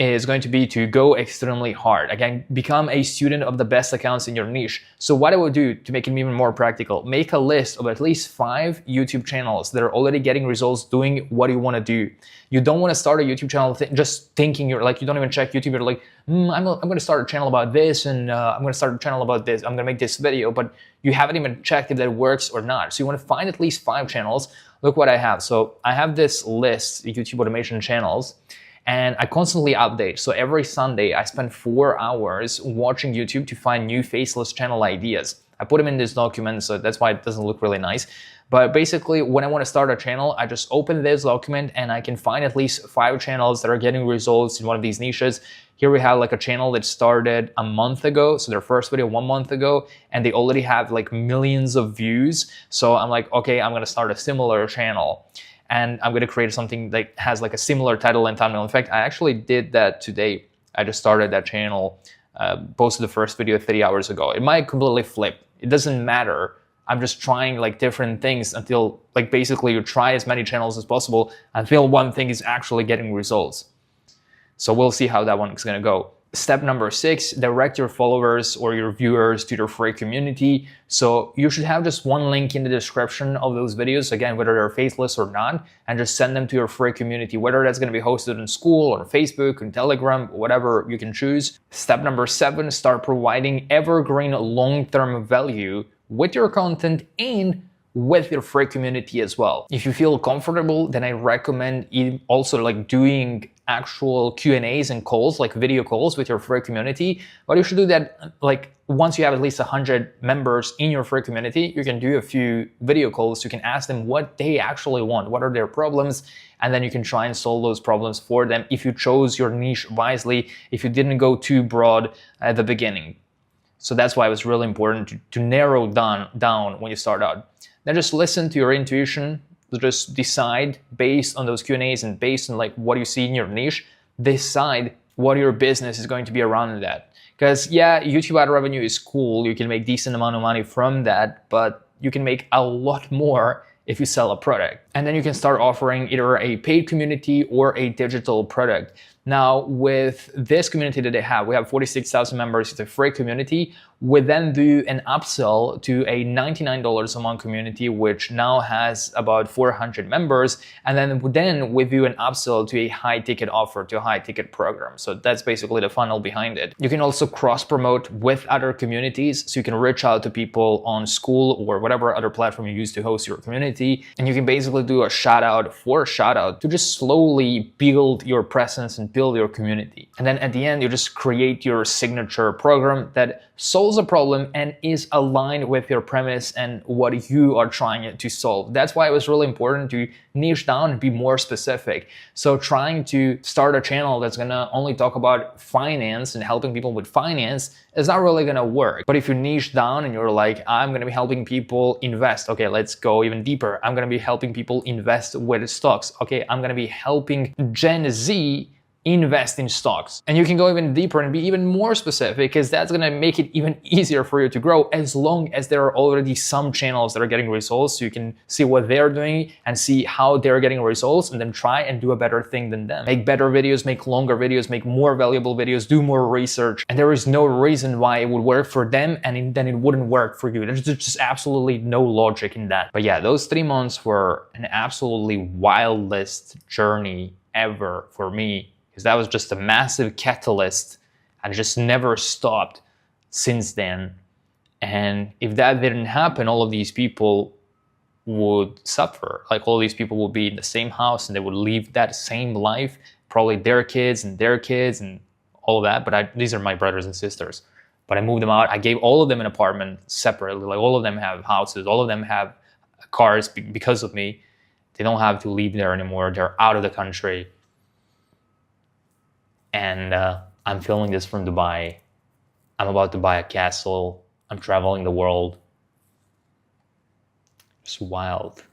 is going to be to go extremely hard. Again, become a student of the best accounts in your niche. So what I would do to make it even more practical, make a list of at least 5 YouTube channels that are already getting results doing what you want to do. You don't want to start a YouTube channel just thinking you're like, you don't even check YouTube. You're like, I'm going to start a channel about this and I'm going to start a channel about this. I'm going to make this video, but you haven't even checked if that works or not. So you want to find at least 5 channels. Look what I have. So I have this list, YouTube automation channels, and I constantly update. So every Sunday, I spend 4 hours watching YouTube to find new faceless channel ideas. I put them in this document, so that's why it doesn't look really nice. But basically, when I want to start a channel, I just open this document and I can find at least 5 channels that are getting results in one of these niches. Here we have like a channel that started a month ago. So their first video 1 month ago, and they already have like millions of views. So I'm like, okay, I'm going to start a similar channel. And I'm going to create something that has like a similar title and thumbnail. In fact, I actually did that today. I just started that channel, posted the first video 3 hours ago. It might completely flip. It doesn't matter. I'm just trying like different things until like basically you try as many channels as possible until one thing is actually getting results. So we'll see how that one is going to go. Step number 6, direct your followers or your viewers to your free community. So you should have just one link in the description of those videos, again, whether they're faceless or not, and just send them to your free community, whether that's going to be hosted in school or Facebook and Telegram, whatever you can choose. Step number 7, start providing evergreen long-term value with your content and with your free community as well. If you feel comfortable, then I recommend also like doing actual Q&As and calls, like video calls with your free community. But you should do that like once you have at least 100 members in your free community. You can do a few video calls. You can ask them what they actually want, what are their problems, and then you can try and solve those problems for them if you chose your niche wisely, if you didn't go too broad at the beginning. So that's why it was really important to narrow down when you start out. Then just listen to your intuition, just decide based on those Q&As and based on like what you see in your niche, decide what your business is going to be around that. Because yeah, YouTube ad revenue is cool, you can make decent amount of money from that, but you can make a lot more if you sell a product. And then you can start offering either a paid community or a digital product. Now, with this community that they have, we have 46,000 members. It's a free community. We then do an upsell to a $99 a month community, which now has about 400 members. And then we do an upsell to a high ticket offer, to a high ticket program. So that's basically the funnel behind it. You can also cross promote with other communities. So you can reach out to people on School or whatever other platform you use to host your community. And you can basically do a shout out for shout out to just slowly build your presence and build your community. And then at the end, you just create your signature program that solves a problem and is aligned with your premise and what you are trying to solve. That's why it was really important to niche down and be more specific. So trying to start a channel that's gonna only talk about finance and helping people with finance is not really gonna work. But if you niche down and you're like, I'm gonna be helping people invest, okay, let's go even deeper. I'm gonna be helping people invest with stocks. Okay, I'm gonna be helping Gen Z invest in stocks. And you can go even deeper and be even more specific, because that's gonna make it even easier for you to grow, as long as there are already some channels that are getting results, so you can see what they're doing and see how they're getting results, and then try and do a better thing than them. Make better videos, make longer videos, make more valuable videos, do more research, and there is no reason why it would work for them and then it wouldn't work for you. There's just absolutely no logic in that. But yeah, those 3 months were an absolutely wildest journey ever for me, because that was just a massive catalyst and just never stopped since then. And if that didn't happen, all of these people would suffer. Like, all these people would be in the same house and they would live that same life, probably their kids and all that. But these are my brothers and sisters. But I moved them out. I gave all of them an apartment separately. Like, all of them have houses. All of them have cars because of me. They don't have to live there anymore. They're out of the country. And I'm filming this from Dubai. I'm about to buy a castle. I'm traveling the world. It's wild.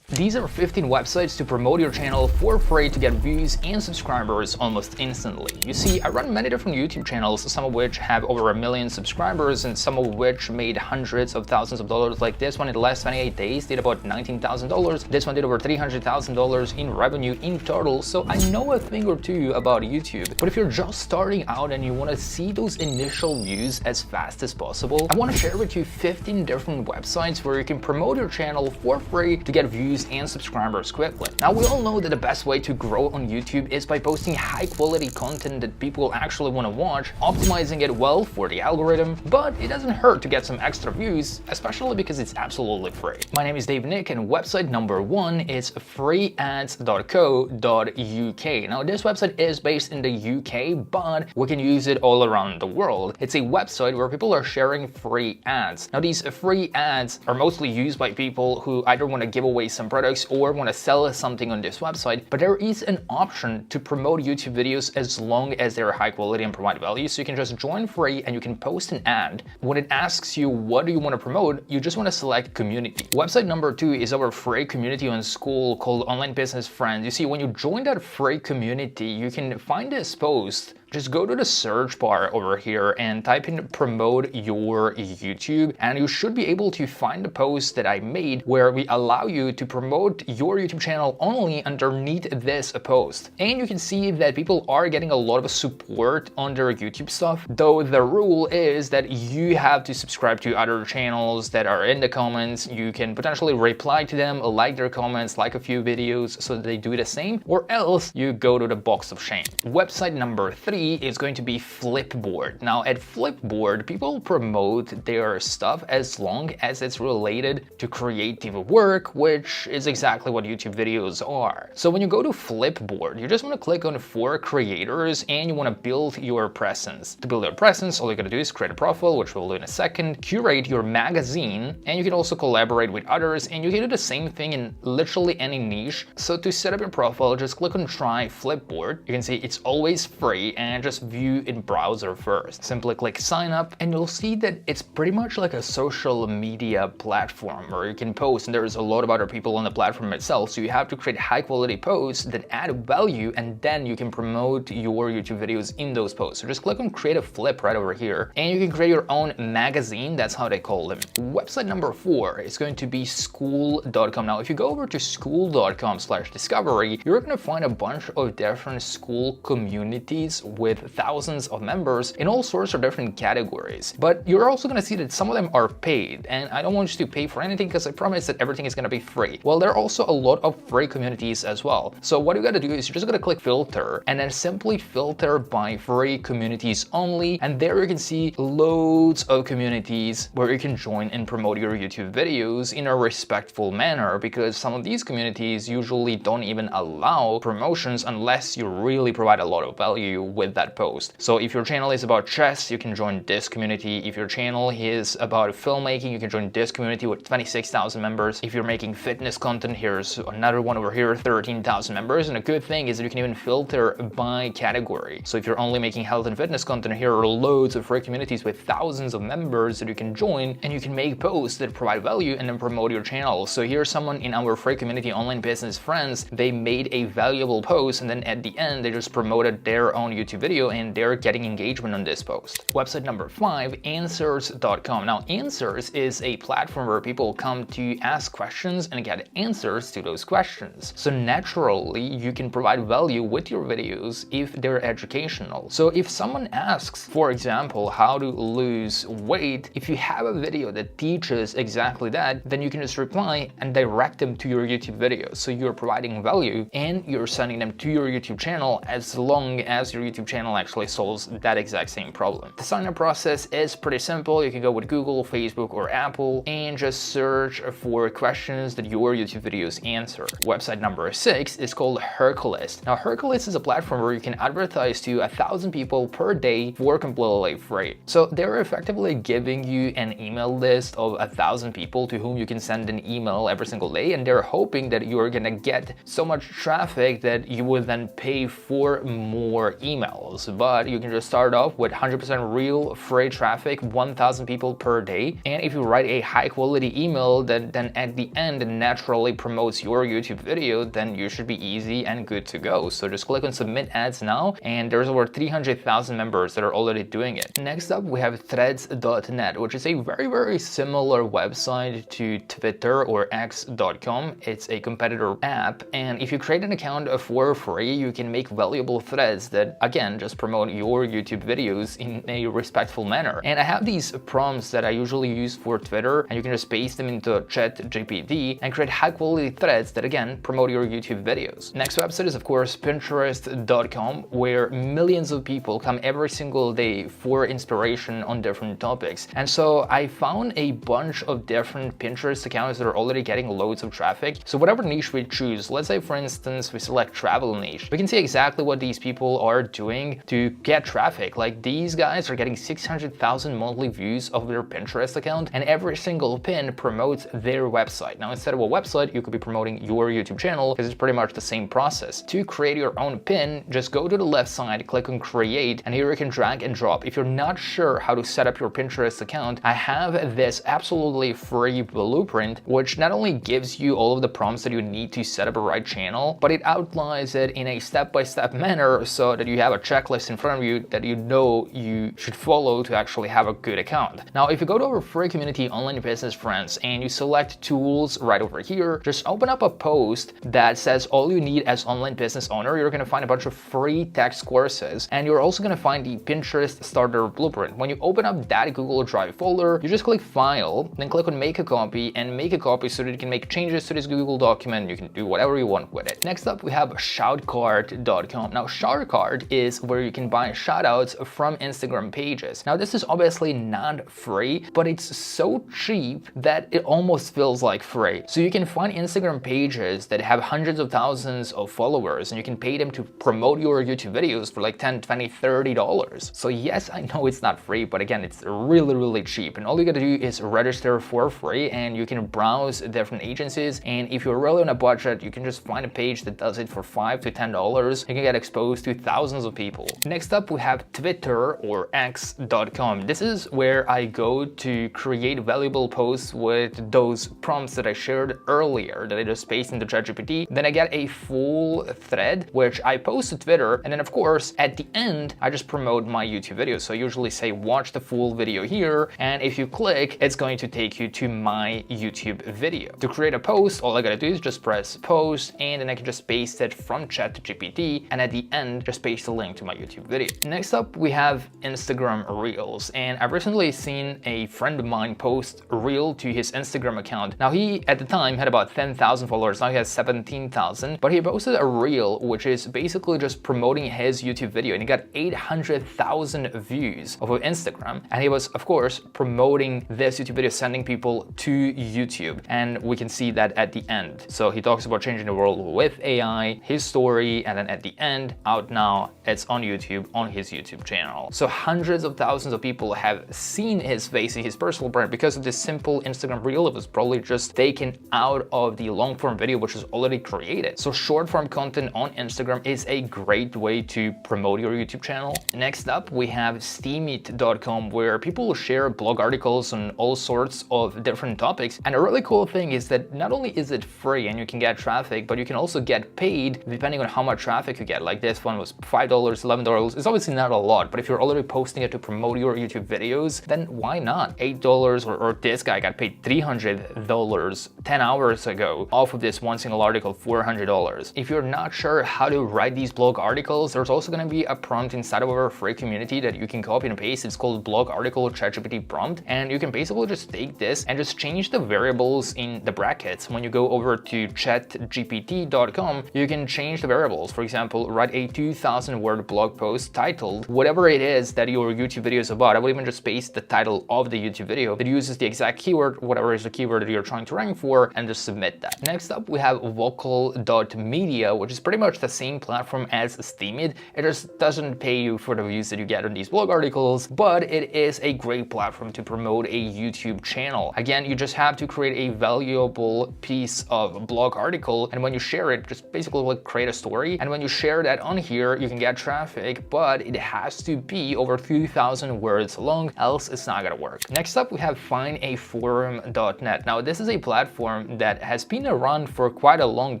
These are 15 websites to promote your channel for free to get views and subscribers almost instantly. You see, I run many different YouTube channels, some of which have over 1 million subscribers and some of which made hundreds of thousands of dollars. Like this one in the last 28 days did about $19,000. This one did over $300,000 in revenue in total. So I know a thing or two about YouTube. But if you're just starting out and you want to see those initial views as fast as possible, I want to share with you 15 different websites where you can promote your channel for free to get views and subscribers quickly. Now, we all know that the best way to grow on YouTube is by posting high quality content that people actually want to watch, optimizing it well for the algorithm, but it doesn't hurt to get some extra views, especially because it's absolutely free. My name is Dave Nick, and website number 1 is freeads.co.uk. Now, this website is based in the UK, but we can use it all around the world. It's a website where people are sharing free ads. Now, these free ads are mostly used by people who either want to give away some products or want to sell something on this website, but there is an option to promote YouTube videos as long as they're high quality and provide value. So you can just join free and you can post an ad. When it asks you what do you want to promote, you just want to select community. Website number 2 is our free community on School called Online Business Friends. You see, when you join that free community, you can find this post. Just go to the search bar over here and type in promote your YouTube, and you should be able to find the post that I made where we allow you to promote your YouTube channel only underneath this post. And you can see that people are getting a lot of support on their YouTube stuff, though the rule is that you have to subscribe to other channels that are in the comments. You can potentially reply to them, like their comments, like a few videos so that they do the same, or else you go to the box of shame. Website number 3 3 is going to be Flipboard. Now at Flipboard, people promote their stuff as long as it's related to creative work, which is exactly what YouTube videos are. So when you go to Flipboard, you just want to click on for creators and you want to build your presence. To build your presence, all you gotta do is create a profile, which we'll do in a second, curate your magazine, and you can also collaborate with others, and you can do the same thing in literally any niche. So to set up your profile, just click on try Flipboard. You can see it's always free, and just view in browser first. Simply click sign up, and you'll see that it's pretty much like a social media platform where you can post, and there's a lot of other people on the platform itself, so you have to create high quality posts that add value, and then you can promote your YouTube videos in those posts. So just click on create a flip right over here, and you can create your own magazine. That's how they call them. Website number 4 is going to be school.com. Now if you go over to school.com/discovery, you're going to find a bunch of different school communities with thousands of members in all sorts of different categories. But you're also going to see that some of them are paid, and I don't want you to pay for anything because I promise that everything is going to be free. Well, there are also a lot of free communities as well. So what you got to do is you're just going to click filter, and then simply filter by free communities only, and there you can see loads of communities where you can join and promote your YouTube videos in a respectful manner, because some of these communities usually don't even allow promotions unless you really provide a lot of value with that post. So if your channel is about chess, you can join this community. If your channel is about filmmaking, you can join this community with 26,000 members. If you're making fitness content, here's another one over here, 13,000 members. And a good thing is that you can even filter by category. So if you're only making health and fitness content, here are loads of free communities with thousands of members that you can join, and you can make posts that provide value and then promote your channel. So here's someone in our free community, Online Business Friends. They made a valuable post, and then at the end they just promoted their own YouTube video, and they're getting engagement on this post. Website number 5, answers.com. Now Answers is a platform where people come to ask questions and get answers to those questions. So naturally you can provide value with your videos if they're educational. So if someone asks, for example, how to lose weight, if you have a video that teaches exactly that, then you can just reply and direct them to your YouTube video. So you're providing value and you're sending them to your YouTube channel, as long as your YouTube channel actually solves that exact same problem. The sign up process is pretty simple. You can go with Google, Facebook, or Apple and just search for questions that your YouTube videos answer. Website number 6 is called Hercules. Now Hercules is a platform where you can advertise to 1,000 people per day for completely free. So they're effectively giving you an email list of 1,000 people to whom you can send an email every single day, and they're hoping that you're gonna get so much traffic that you would then pay for more emails. But you can just start off with 100% real free traffic, 1,000 people per day, and if you write a high quality email that then at the end naturally promotes your YouTube video, then you should be easy and good to go. So just click on submit ads now, and there's over 300,000 members that are already doing it. Next up we have threads.net, which is a very similar website to Twitter or x.com. It's a competitor app, and if you create an account for free, you can make valuable threads that again just promote your YouTube videos in a respectful manner. And I have these prompts that I usually use for Twitter, and you can just paste them into ChatGPT and create high quality threads that again promote your YouTube videos. Next website is of course Pinterest.com, where millions of people come every single day for inspiration on different topics. And so I found a bunch of different Pinterest accounts that are already getting loads of traffic. So whatever niche we choose, let's say for instance we select travel niche, we can see exactly what these people are doing to get traffic. Like these guys are getting 600,000 monthly views of their Pinterest account, and every single pin promotes their website. Now instead of a website, you could be promoting your YouTube channel, because it's pretty much the same process. To create your own pin, just go to the left side, click on create, and here you can drag and drop. If you're not sure how to set up your Pinterest account, I have this absolutely free blueprint, which not only gives you all of the prompts that you need to set up a right channel, but it outlines it in a step-by-step manner so that you have a checklist in front of you that you know you should follow to actually have a good account. Now, if you go to our free community, Online Business Friends, and you select tools right over here, just open up a post that says all you need as online business owner. You're going to find a bunch of free text courses, and you're also going to find the Pinterest starter blueprint. When you open up that Google Drive folder, you just click File, then click on Make a Copy, and make a copy so that you can make changes to this Google document. You can do whatever you want with it. Next up, we have Shoutcard.com. Now, Shoutcard is is where you can buy shoutouts from Instagram pages. Now, this is obviously not free, but it's so cheap that it almost feels like free. So you can find Instagram pages that have hundreds of thousands of followers, and you can pay them to promote your YouTube videos for like $10, $20, $30. So yes, I know it's not free, but again, it's really cheap. And all you gotta do is register for free, and you can browse different agencies. And if you're really on a budget, you can just find a page that does it for $5 to $10. You can get exposed to thousands of people. Next up, we have Twitter or X.com. This is where I go to create valuable posts with those prompts that I shared earlier that I just pasted into ChatGPT. Then I get a full thread, which I post to Twitter. And then of course, at the end, I just promote my YouTube videos. So I usually say, watch the full video here. And if you click, it's going to take you to my YouTube video. To create a post, all I gotta do is just press post, and then I can just paste it from ChatGPT. And at the end, just paste the link to my YouTube video. Next up, we have Instagram Reels. And I've recently seen a friend of mine post a reel to his Instagram account. Now he, at the time, had about 10,000 followers. Now he has 17,000, but he posted a reel, which is basically just promoting his YouTube video, and he got 800,000 views of Instagram. And he was, of course, promoting this YouTube video, sending people to YouTube. And we can see that at the end. So he talks about changing the world with AI, his story, and then at the end, out now, it's on YouTube, on his YouTube channel. So hundreds of thousands of people have seen his face, his personal brand, because of this simple Instagram reel. It was probably just taken out of the long form video, which is already created. So short form content on Instagram is a great way to promote your YouTube channel. Next up, we have steemit.com, where people share blog articles on all sorts of different topics. And a really cool thing is that not only is it free and you can get traffic, but you can also get paid depending on how much traffic you get. Like this one was $5, $11. It's obviously not a lot, but if you're already posting it to promote your YouTube videos, then why not? $8, or this guy got paid $300 10 hours ago off of this one single article, $400. If you're not sure how to write these blog articles, there's also going to be a prompt inside of our free community that you can copy and paste. It's called blog article ChatGPT prompt, and you can basically just take this and just change the variables in the brackets. When you go over to chatgpt.com, you can change the variables. For example, write a 2,000 word blog post titled whatever it is that your YouTube video is about. I would even just paste the title of the YouTube video that uses the exact keyword, whatever is the keyword that you're trying to rank for, and just submit that. Next up, we have vocal.media, which is pretty much the same platform as Steemit. It just doesn't pay you for the views that you get on these blog articles, but it is a great platform to promote a YouTube channel. Again, you just have to create a valuable piece of blog article, and when you share it, just basically like create a story. And when you share that on here, you can get traffic, but it has to be over 2,000 words long, else it's not gonna work. Next up, we have findaforum.net. Now, this is a platform that has been around for quite a long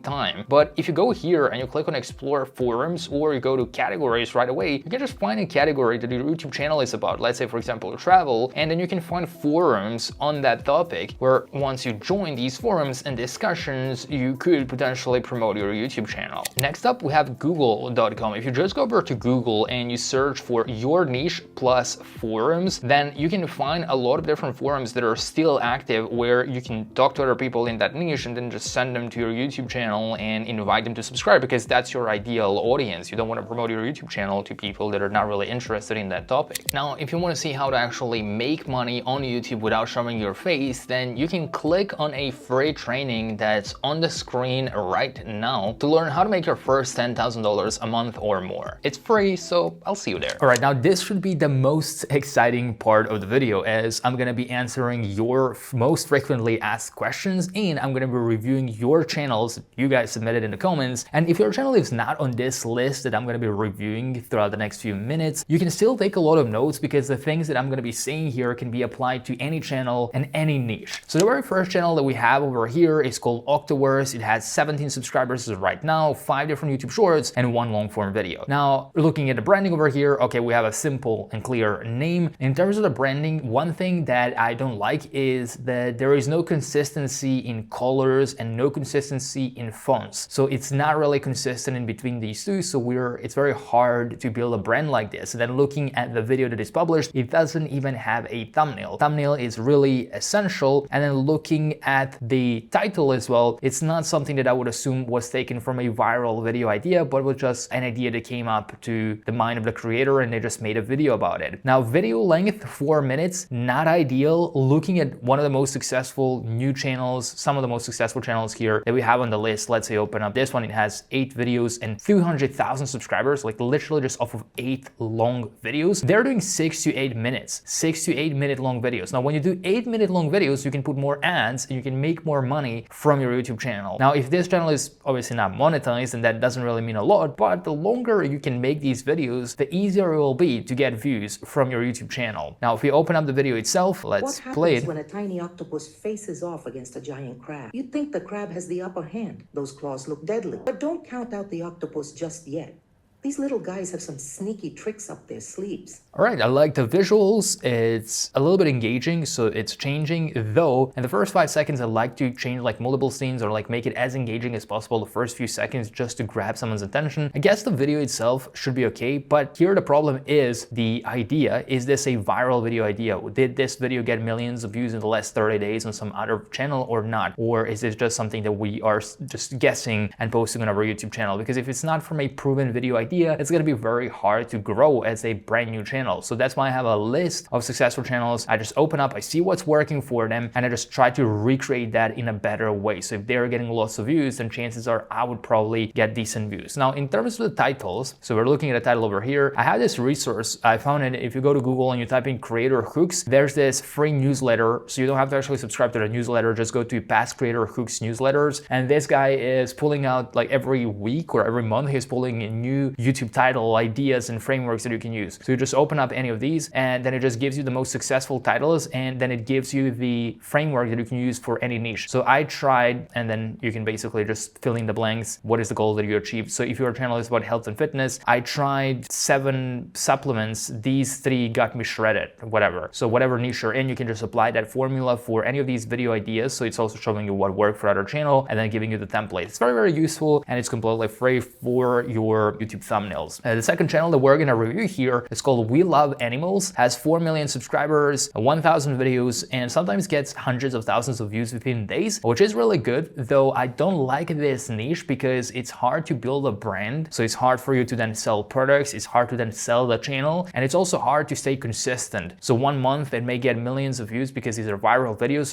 time, but if you go here and you click on explore forums, or you go to categories right away, you can just find a category that your YouTube channel is about. Let's say, for example, travel, and then you can find forums on that topic, where once you join these forums and discussions, you could potentially promote your YouTube channel. Next up, we have google.com. If you just go over to Google and you search for your niche plus forums, then you can find a lot of different forums that are still active, where you can talk to other people in that niche and then just send them to your YouTube channel and invite them to subscribe, because that's your ideal audience. You don't want to promote your YouTube channel to people that are not really interested in that topic. Now, if you want to see how to actually make money on YouTube without showing your face, then you can click on a free training that's on the screen right now to learn how to make your first $10,000 a month or more. It's free, so I'll see you there. All right, now this should be the most exciting part of the video, as I'm gonna be answering your most frequently asked questions, and I'm gonna be reviewing your channels that you guys submitted in the comments. And if your channel is not on this list that I'm gonna be reviewing throughout the next few minutes, you can still take a lot of notes, because the things that I'm gonna be saying here can be applied to any channel and any niche. So the very first channel that we have over here is called Octoverse. It has 17 subscribers right now, 5 different YouTube shorts, and 1 long form video. Now, looking at the branding over here, okay, we have a simple and clear name. In terms of the branding, one thing that I don't like is that there is no consistency in colors and no consistency in fonts. So it's not really consistent in between these two. So it's very hard to build a brand like this. And then looking at the video that is published, it doesn't even have a thumbnail. Thumbnail is really essential. And then looking at the title as well, it's not something that I would assume was taken from a viral video idea, but was just an idea that came up to the mind of the creator and they just made a video about it. Now, video length, 4 minutes, not ideal. Looking at one of the most successful new channels, some of the most successful channels here that we have on the list, let's say open up this one, it has 8 videos and 300,000 subscribers, like literally just off of 8 long videos. They're doing 6 to 8 minutes, 6 to 8 minute long videos. Now, when you do 8-minute long videos, you can put more ads and you can make more money from your YouTube channel. Now, if this channel is obviously not monetized, and that doesn't really mean a lot, but the longer you can make these videos, the easier it will be to get views from your YouTube channel. Now, if we open up the video itself, let's play it. What happens when a tiny octopus faces off against a giant crab? You'd think the crab has the upper hand. Those claws look deadly. But don't count out the octopus just yet. These little guys have some sneaky tricks up their sleeves. All right, I like the visuals. It's a little bit engaging, so it's changing, though in the first 5 seconds I like to change like multiple scenes or like make it as engaging as possible the first few seconds just to grab someone's attention. I guess the video itself should be okay, but here the problem is the idea. Is this a viral video idea? Did this video get millions of views in the last 30 days on some other channel or not? Or is this just something that we are just guessing and posting on our YouTube channel? Because if it's not from a proven video idea, it's gonna be very hard to grow as a brand new channel. So that's why I have a list of successful channels. I just open up, I see what's working for them, and I just try to recreate that in a better way. So if they're getting lots of views, then chances are I would probably get decent views. Now, in terms of the titles, so we're looking at a title over here. I have this resource. I found it. If you go to Google and you type in creator hooks, there's this free newsletter. So you don't have to actually subscribe to the newsletter. Just go to past creator hooks newsletters. And this guy is pulling out like every week or every month, he's pulling in new YouTube title ideas and frameworks that you can use. So you just open up any of these and then it just gives you the most successful titles, and then it gives you the framework that you can use for any niche. So I tried, and then you can basically just fill in the blanks. What is the goal that you achieved? So if your channel is about health and fitness, I tried 7 supplements. These 3 got me shredded, whatever. So whatever niche you're in, you can just apply that formula for any of these video ideas. So it's also showing you what worked for other channel and then giving you the template. It's very, very useful, and it's completely free for your YouTube thumbnails. The second channel that we're gonna review here is called We Love Animals, has 4 million subscribers, 1,000 videos, and sometimes gets hundreds of thousands of views within days, which is really good, though I don't like this niche because it's hard to build a brand. So it's hard for you to then sell products, it's hard to then sell the channel, and it's also hard to stay consistent. So 1 month it may get millions of views because these are viral videos,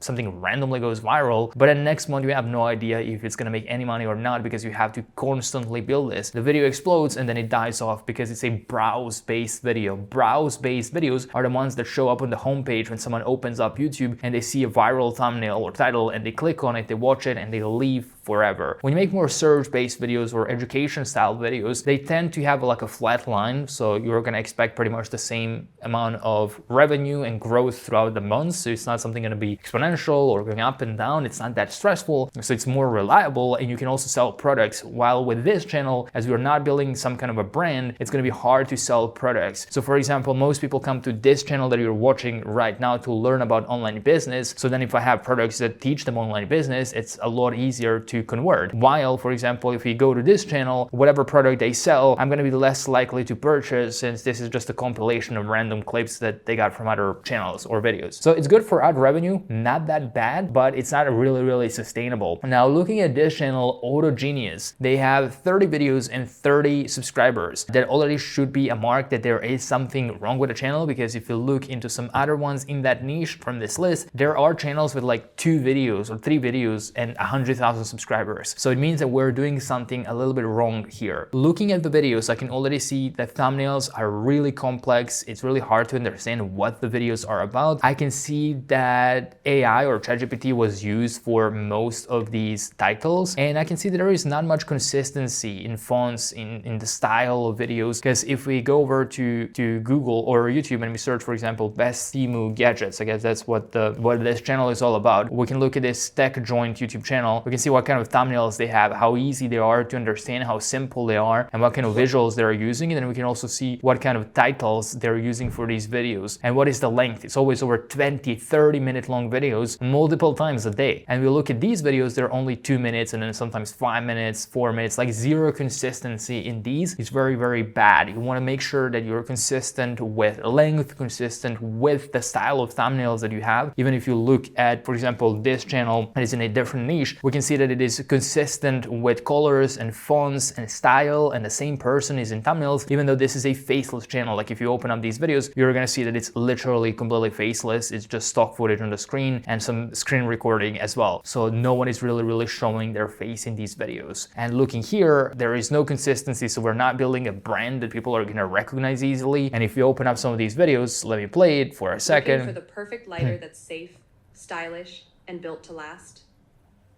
something randomly goes viral, but then next month you have no idea if it's gonna make any money or not because you have to constantly build this. The video explodes and then it dies off because it's a browse-based video. Browse-based videos are the ones that show up on the homepage when someone opens up YouTube and they see a viral thumbnail or title and they click on it, they watch it, and they leave forever. When you make more search-based videos or education-style videos, they tend to have like a flat line, so you're gonna expect pretty much the same amount of revenue and growth throughout the months. So it's not something gonna be exponential or going up and down. It's not that stressful, so it's more reliable, and you can also sell products. While with this channel, as we're not building some kind of a brand, it's gonna be hard to sell products. So for example, most people come to this channel that you're watching right now to learn about online business. So then if I have products that teach them online business, it's a lot easier to convert. While, for example, if we go to this channel, whatever product they sell, I'm gonna be less likely to purchase since this is just a compilation of random clips that they got from other channels or videos. So it's good for ad revenue, not that bad, but it's not really sustainable. Now looking at this channel, Autogenius, they have 30 videos and 30 subscribers. That already should be a mark that there is something wrong with the channel, because if you look into some other ones in that niche from this list, there are channels with like 2 videos or 3 videos and 100,000 subscribers. So it means that we're doing something a little bit wrong here. Looking at the videos, I can already see that thumbnails are really complex. It's really hard to understand what the videos are about. I can see that AI or ChatGPT was used for most of these titles, and I can see that there is not much consistency in fonts, in the style of videos, because if we go over to Google or YouTube and we search, for example, best Temu gadgets, I guess that's what this channel is all about. We can look at this tech joint YouTube channel. We can see what kind of thumbnails they have, how easy they are to understand, how simple they are, and what kind of visuals they're using. And then we can also see what kind of titles they're using for these videos and what is the length. It's always over 20-30 minute long videos multiple times a day. And we look at these videos, they're only 2 minutes and then sometimes 5 minutes, 4 minutes, like zero consistency in these. It's very bad. You want to make sure that you're consistent with length, consistent with the style of thumbnails that you have. Even if you look at, for example, this channel that is in a different niche, we can see that it it is consistent with colors and fonts and style, and the same person is in thumbnails, even though this is a faceless channel. Like if you open up these videos, you're gonna see that it's literally completely faceless. It's just stock footage on the screen and some screen recording as well. So no one is really showing their face in these videos. And looking here, there is no consistency, so we're not building a brand that people are gonna recognize easily. And if you open up some of these videos, let me play it for a second. Looking for the perfect lighter that's safe, stylish, and built to last?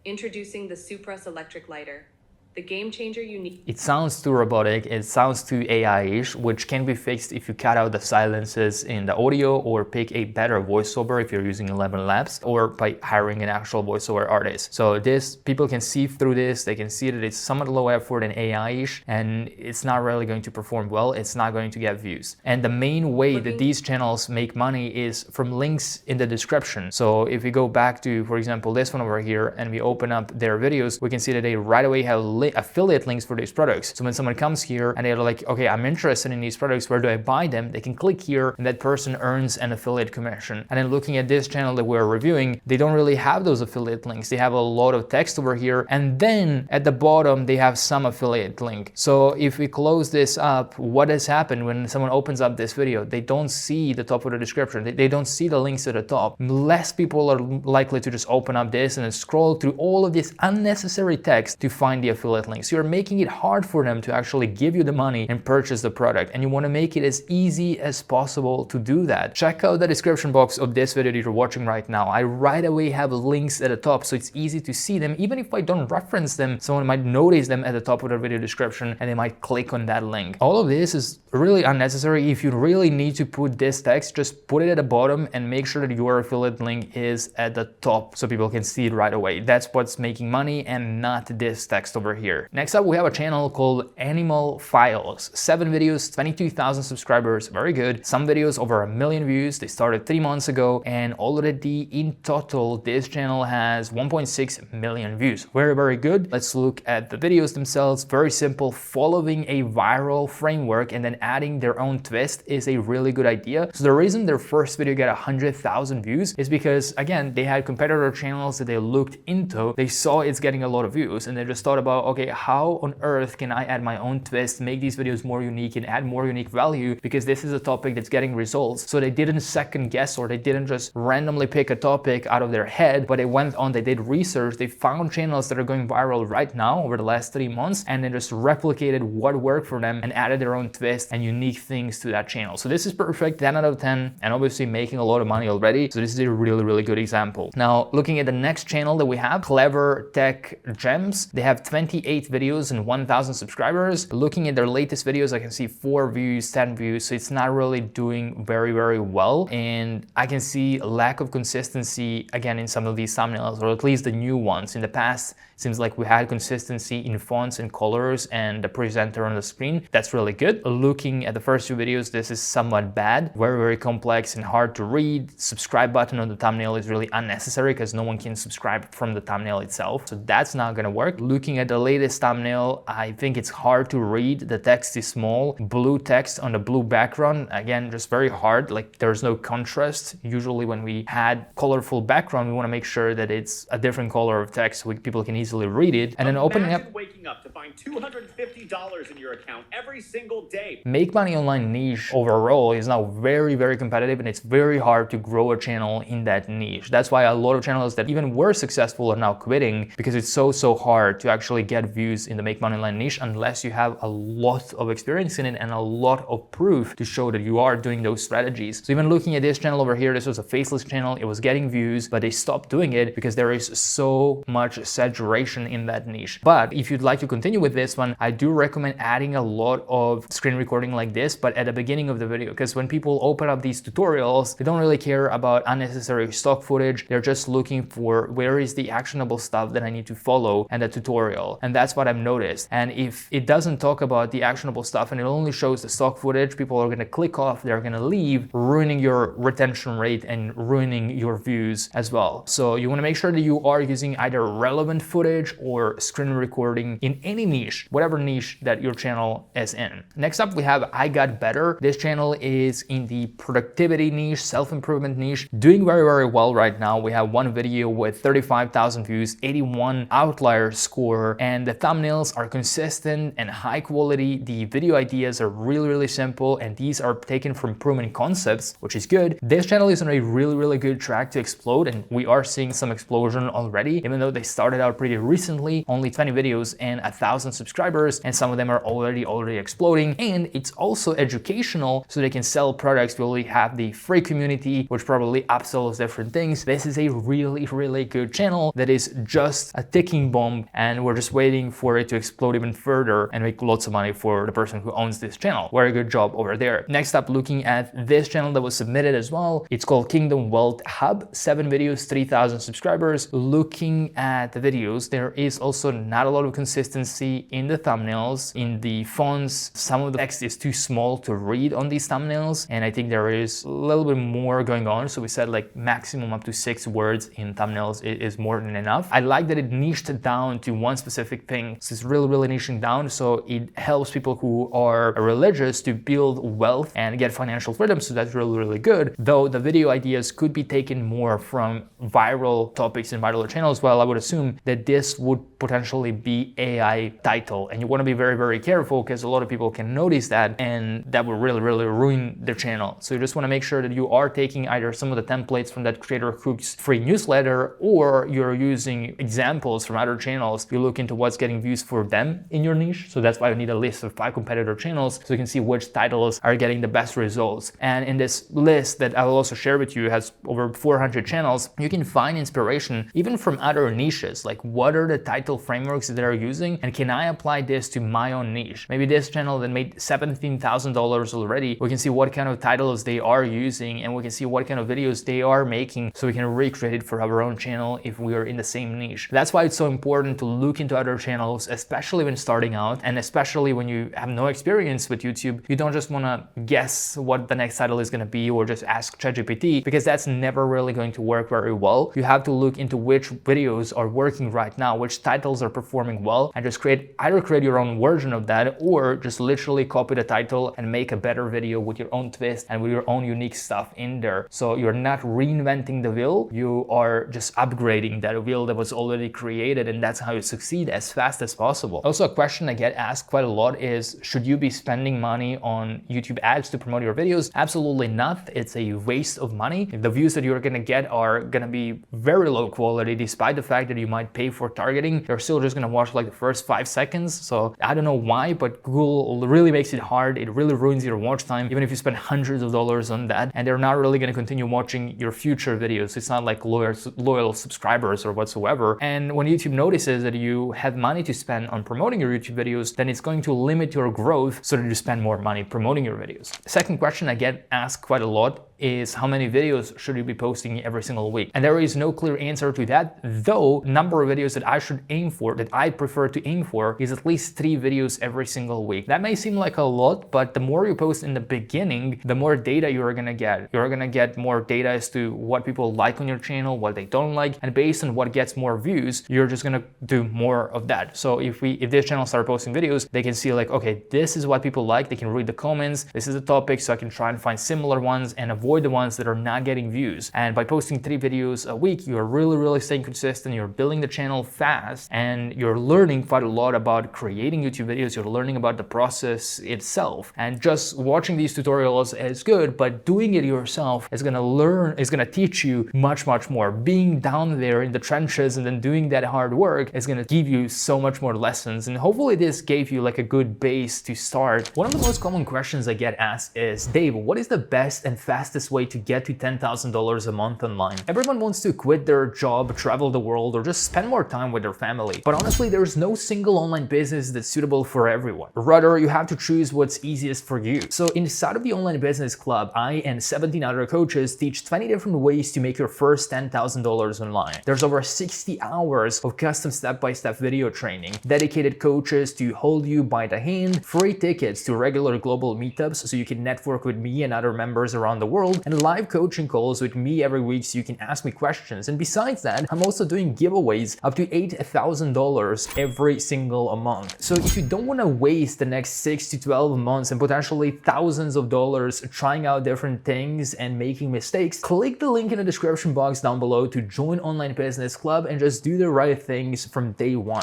Introducing the Suprus electric lighter, the game changer you need. It sounds too robotic, it sounds too AI-ish, which can be fixed if you cut out the silences in the audio or pick a better voiceover if you're using 11 Labs, or by hiring an actual voiceover artist. So this, people can see through this, they can see that it's somewhat low effort and AI-ish, and it's not really going to perform well, it's not going to get views. And the main way that these channels make money is from links in the description. So if we go back to, for example, this one over here, and we open up their videos, we can see that they right away have affiliate links for these products. So when someone comes here and they're like, okay, I'm interested in these products, where do I buy them? They can click here and that person earns an affiliate commission. And then looking at this channel that we're reviewing, they don't really have those affiliate links. They have a lot of text over here, and then at the bottom they have some affiliate link. So if we close this up, what has happened when someone opens up this video? They don't see the top of the description. They don't see the links at the top. Less people are likely to just open up this and then scroll through all of this unnecessary text to find the affiliate links. You're making it hard for them to actually give you the money and purchase the product, and you want to make it as easy as possible to do that. Check out the description box of this video that you're watching right now. I right away have links at the top, so it's easy to see them. Even if I don't reference them, someone might notice them at the top of the video description and they might click on that link. All of this is really unnecessary. If you really need to put this text, just put it at the bottom and make sure that your affiliate link is at the top so people can see it right away. That's what's making money, and not this text over here. Next up, we have a channel called Animal Files. 7 videos, 22,000 subscribers, very good. Some videos over 1 million views. They started 3 months ago, and already in total, this channel has 1.6 million views. Very good. Let's look at the videos themselves. Very simple. Following a viral framework and then adding their own twist is a really good idea. So the reason their first video got 100,000 views is because, again, they had competitor channels that they looked into. They saw it's getting a lot of views, and they just thought about, okay, how on earth can I add my own twist, make these videos more unique and add more unique value, because this is a topic that's getting results. So they didn't second guess, or they didn't just randomly pick a topic out of their head, but they went on, they did research, they found channels that are going viral right now over the last 3 months, and they just replicated what worked for them and added their own twist and unique things to that channel. So this is perfect, 10 out of 10, and obviously making a lot of money already. So this is a really good example. Now, looking at the next channel that we have, Clever Tech Gems, they have 28 videos and 1,000 subscribers. Looking at their latest videos, I can see 4 views, 10 views, so it's not really doing very well. And I can see lack of consistency again in some of these thumbnails, or at least the new ones. In the past, it seems like we had consistency in fonts and colors and the presenter on the screen. That's really good. Looking at the first 2 videos, this is somewhat bad, very complex and hard to read. Subscribe button on the thumbnail is really unnecessary because no one can subscribe from the thumbnail itself, so that's not gonna work. Looking at the latest thumbnail, I think it's hard to read. The text is small, blue text on the blue background, again, just very hard, like there's no contrast. Usually when we had colorful background, we want to make sure that it's a different color of text so people can easily read it. And then opening up, waking up to find $250 in your account every single day. Make money online niche overall is now very competitive, and it's very hard to grow a channel in that niche. That's why a lot of channels that even were successful are now quitting, because it's so hard to actually get views in the make money online niche unless you have a lot of experience in it and a lot of proof to show that you are doing those strategies. So even looking at this channel over here, this was a faceless channel, it was getting views, but they stopped doing it because there is so much saturation in that niche. But if you'd like to continue with this one, I do recommend adding a lot of screen recording like this, but at the beginning of the video, because when people open up these tutorials, they don't really care about unnecessary stock footage. They're just looking for where is the actionable stuff that I need to follow and the tutorial. And that's what I've noticed. And if it doesn't talk about the actionable stuff and it only shows the stock footage, people are going to click off, they're going to leave, ruining your retention rate and ruining your views as well. So you want to make sure that you are using either relevant footage or screen recording in any niche, whatever niche that your channel is in. Next up, we have I Got Better. This channel is in the productivity niche, self-improvement niche, doing very, very well right now. We have one video with 35,000 views, 81 outlier score, and the thumbnails are consistent and high quality. The video ideas are really, really simple, and these are taken from proven concepts, which is good. This channel is on a really, really good track to explode, and we are seeing some explosion already, even though they started out pretty recently, only 20 videos and 1,000 subscribers, and some of them are already exploding. And it's also educational, so they can sell products. We already have the free community, which probably upsells different things. This is a really, really good channel that is just a ticking bomb, and we're just waiting for it to explode even further and make lots of money for the person who owns this channel. Very good job over there. Next up, looking at this channel that was submitted as well. It's called Kingdom Wealth Hub, 7 videos, 3,000 subscribers. Looking at the videos, there is also not a lot of consistency in the thumbnails, in the fonts. Some of the text is too small to read on these thumbnails, and I think there is a little bit more going on. So we said like maximum up to 6 words in thumbnails is more than enough. I like that it niched down to one specific thing. So it's really, really niching down. So it helps people who are religious to build wealth and get financial freedom. So that's really, really good. Though the video ideas could be taken more from viral topics and viral channels, well, I would assume that this would potentially be AI title. And you want to be very, very careful, because a lot of people can notice that, and that will really, really ruin their channel. So you just want to make sure that you are taking either some of the templates from that Creator Cook's free newsletter, or you're using examples from other channels. You look into what's getting views for them in your niche. So that's why you need a list of 5 competitor channels, so you can see which titles are getting the best results. And in this list that I will also share with you, has over 400 channels, you can find inspiration even from other niches. Like, what are the title frameworks that they're using, and can I apply this to my own niche? Maybe this channel that made $17,000 already, we can see what kind of titles they are using, and we can see what kind of videos they are making, so we can recreate it for our own channel if we are in the same niche. That's why it's so important to look into other channels, especially when starting out, and especially when you have no experience with YouTube. You don't just want to guess what the next title is going to be, or just ask ChatGPT, because that's never really going to work very well. You have to look into which videos are working right now, which titles are performing well, and just either create your own version of that, or just literally copy the title and make a better video with your own twist and with your own unique stuff in there. So you're not reinventing the wheel, you are just upgrading that wheel that was already created, and that's how you succeed as fast as possible. Also, a question I get asked quite a lot is, should you be spending money on YouTube ads to promote your videos? Absolutely not. It's a waste of money. The views that you're gonna get are gonna be very low quality, despite the fact that you might pay for targeting. They're still just gonna watch like the first 5 seconds. So I don't know why, but Google really makes it hard. It really ruins your watch time, even if you spend hundreds of dollars on that, and they're not really gonna continue watching your future videos. It's not like loyal subscribers or whatsoever. And when YouTube notices that you have money to spend on promoting your YouTube videos, then it's going to limit your growth so that you spend more money promoting your videos. Second question I get asked quite a lot is, how many videos should you be posting every single week? And there is no clear answer to that, though number of videos that I should aim for, that I prefer to aim for, is at least 3 videos every single week. That may seem like a lot, but the more you post in the beginning, the more data you're gonna get. You're gonna get more data as to what people like on your channel, what they don't like, and based on what gets more views, you're just gonna do more of that. So if this channel start posting videos, they can see like, okay, this is what people like, they can read the comments, this is the topic, so I can try and find similar ones and avoid the ones that are not getting views. And by posting 3 videos a week, you're really staying consistent, you're building the channel fast, and you're learning quite a lot about creating YouTube videos, you're learning about the process itself. And just watching these tutorials is good, but doing it yourself is gonna teach you much more. Being down there in the trenches and then doing that hard work is gonna give you so much more lessons, and hopefully this gave you like a good base to start. One of the most common questions I get asked is, Dave, what is the best and fastest way to get to $10,000 a month online? Everyone wants to quit their job, travel the world, or just spend more time with their family. But honestly, there's no single online business that's suitable for everyone. Rather, you have to choose what's easiest for you. So inside of the Online Business Club, I and 17 other coaches teach 20 different ways to make your first $10,000 online. There's over 60 hours of custom step-by-step video training, dedicated coaches to hold you by the hand, free tickets to regular global meetups so you can network with me and other members around the world, world, and live coaching calls with me every week so you can ask me questions. And besides that, I'm also doing giveaways up to $8,000 every single month. So if you don't want to waste the next 6 to 12 months and potentially thousands of dollars trying out different things and making mistakes, click the link in the description box down below to join Online Business Club and just do the right things from day one.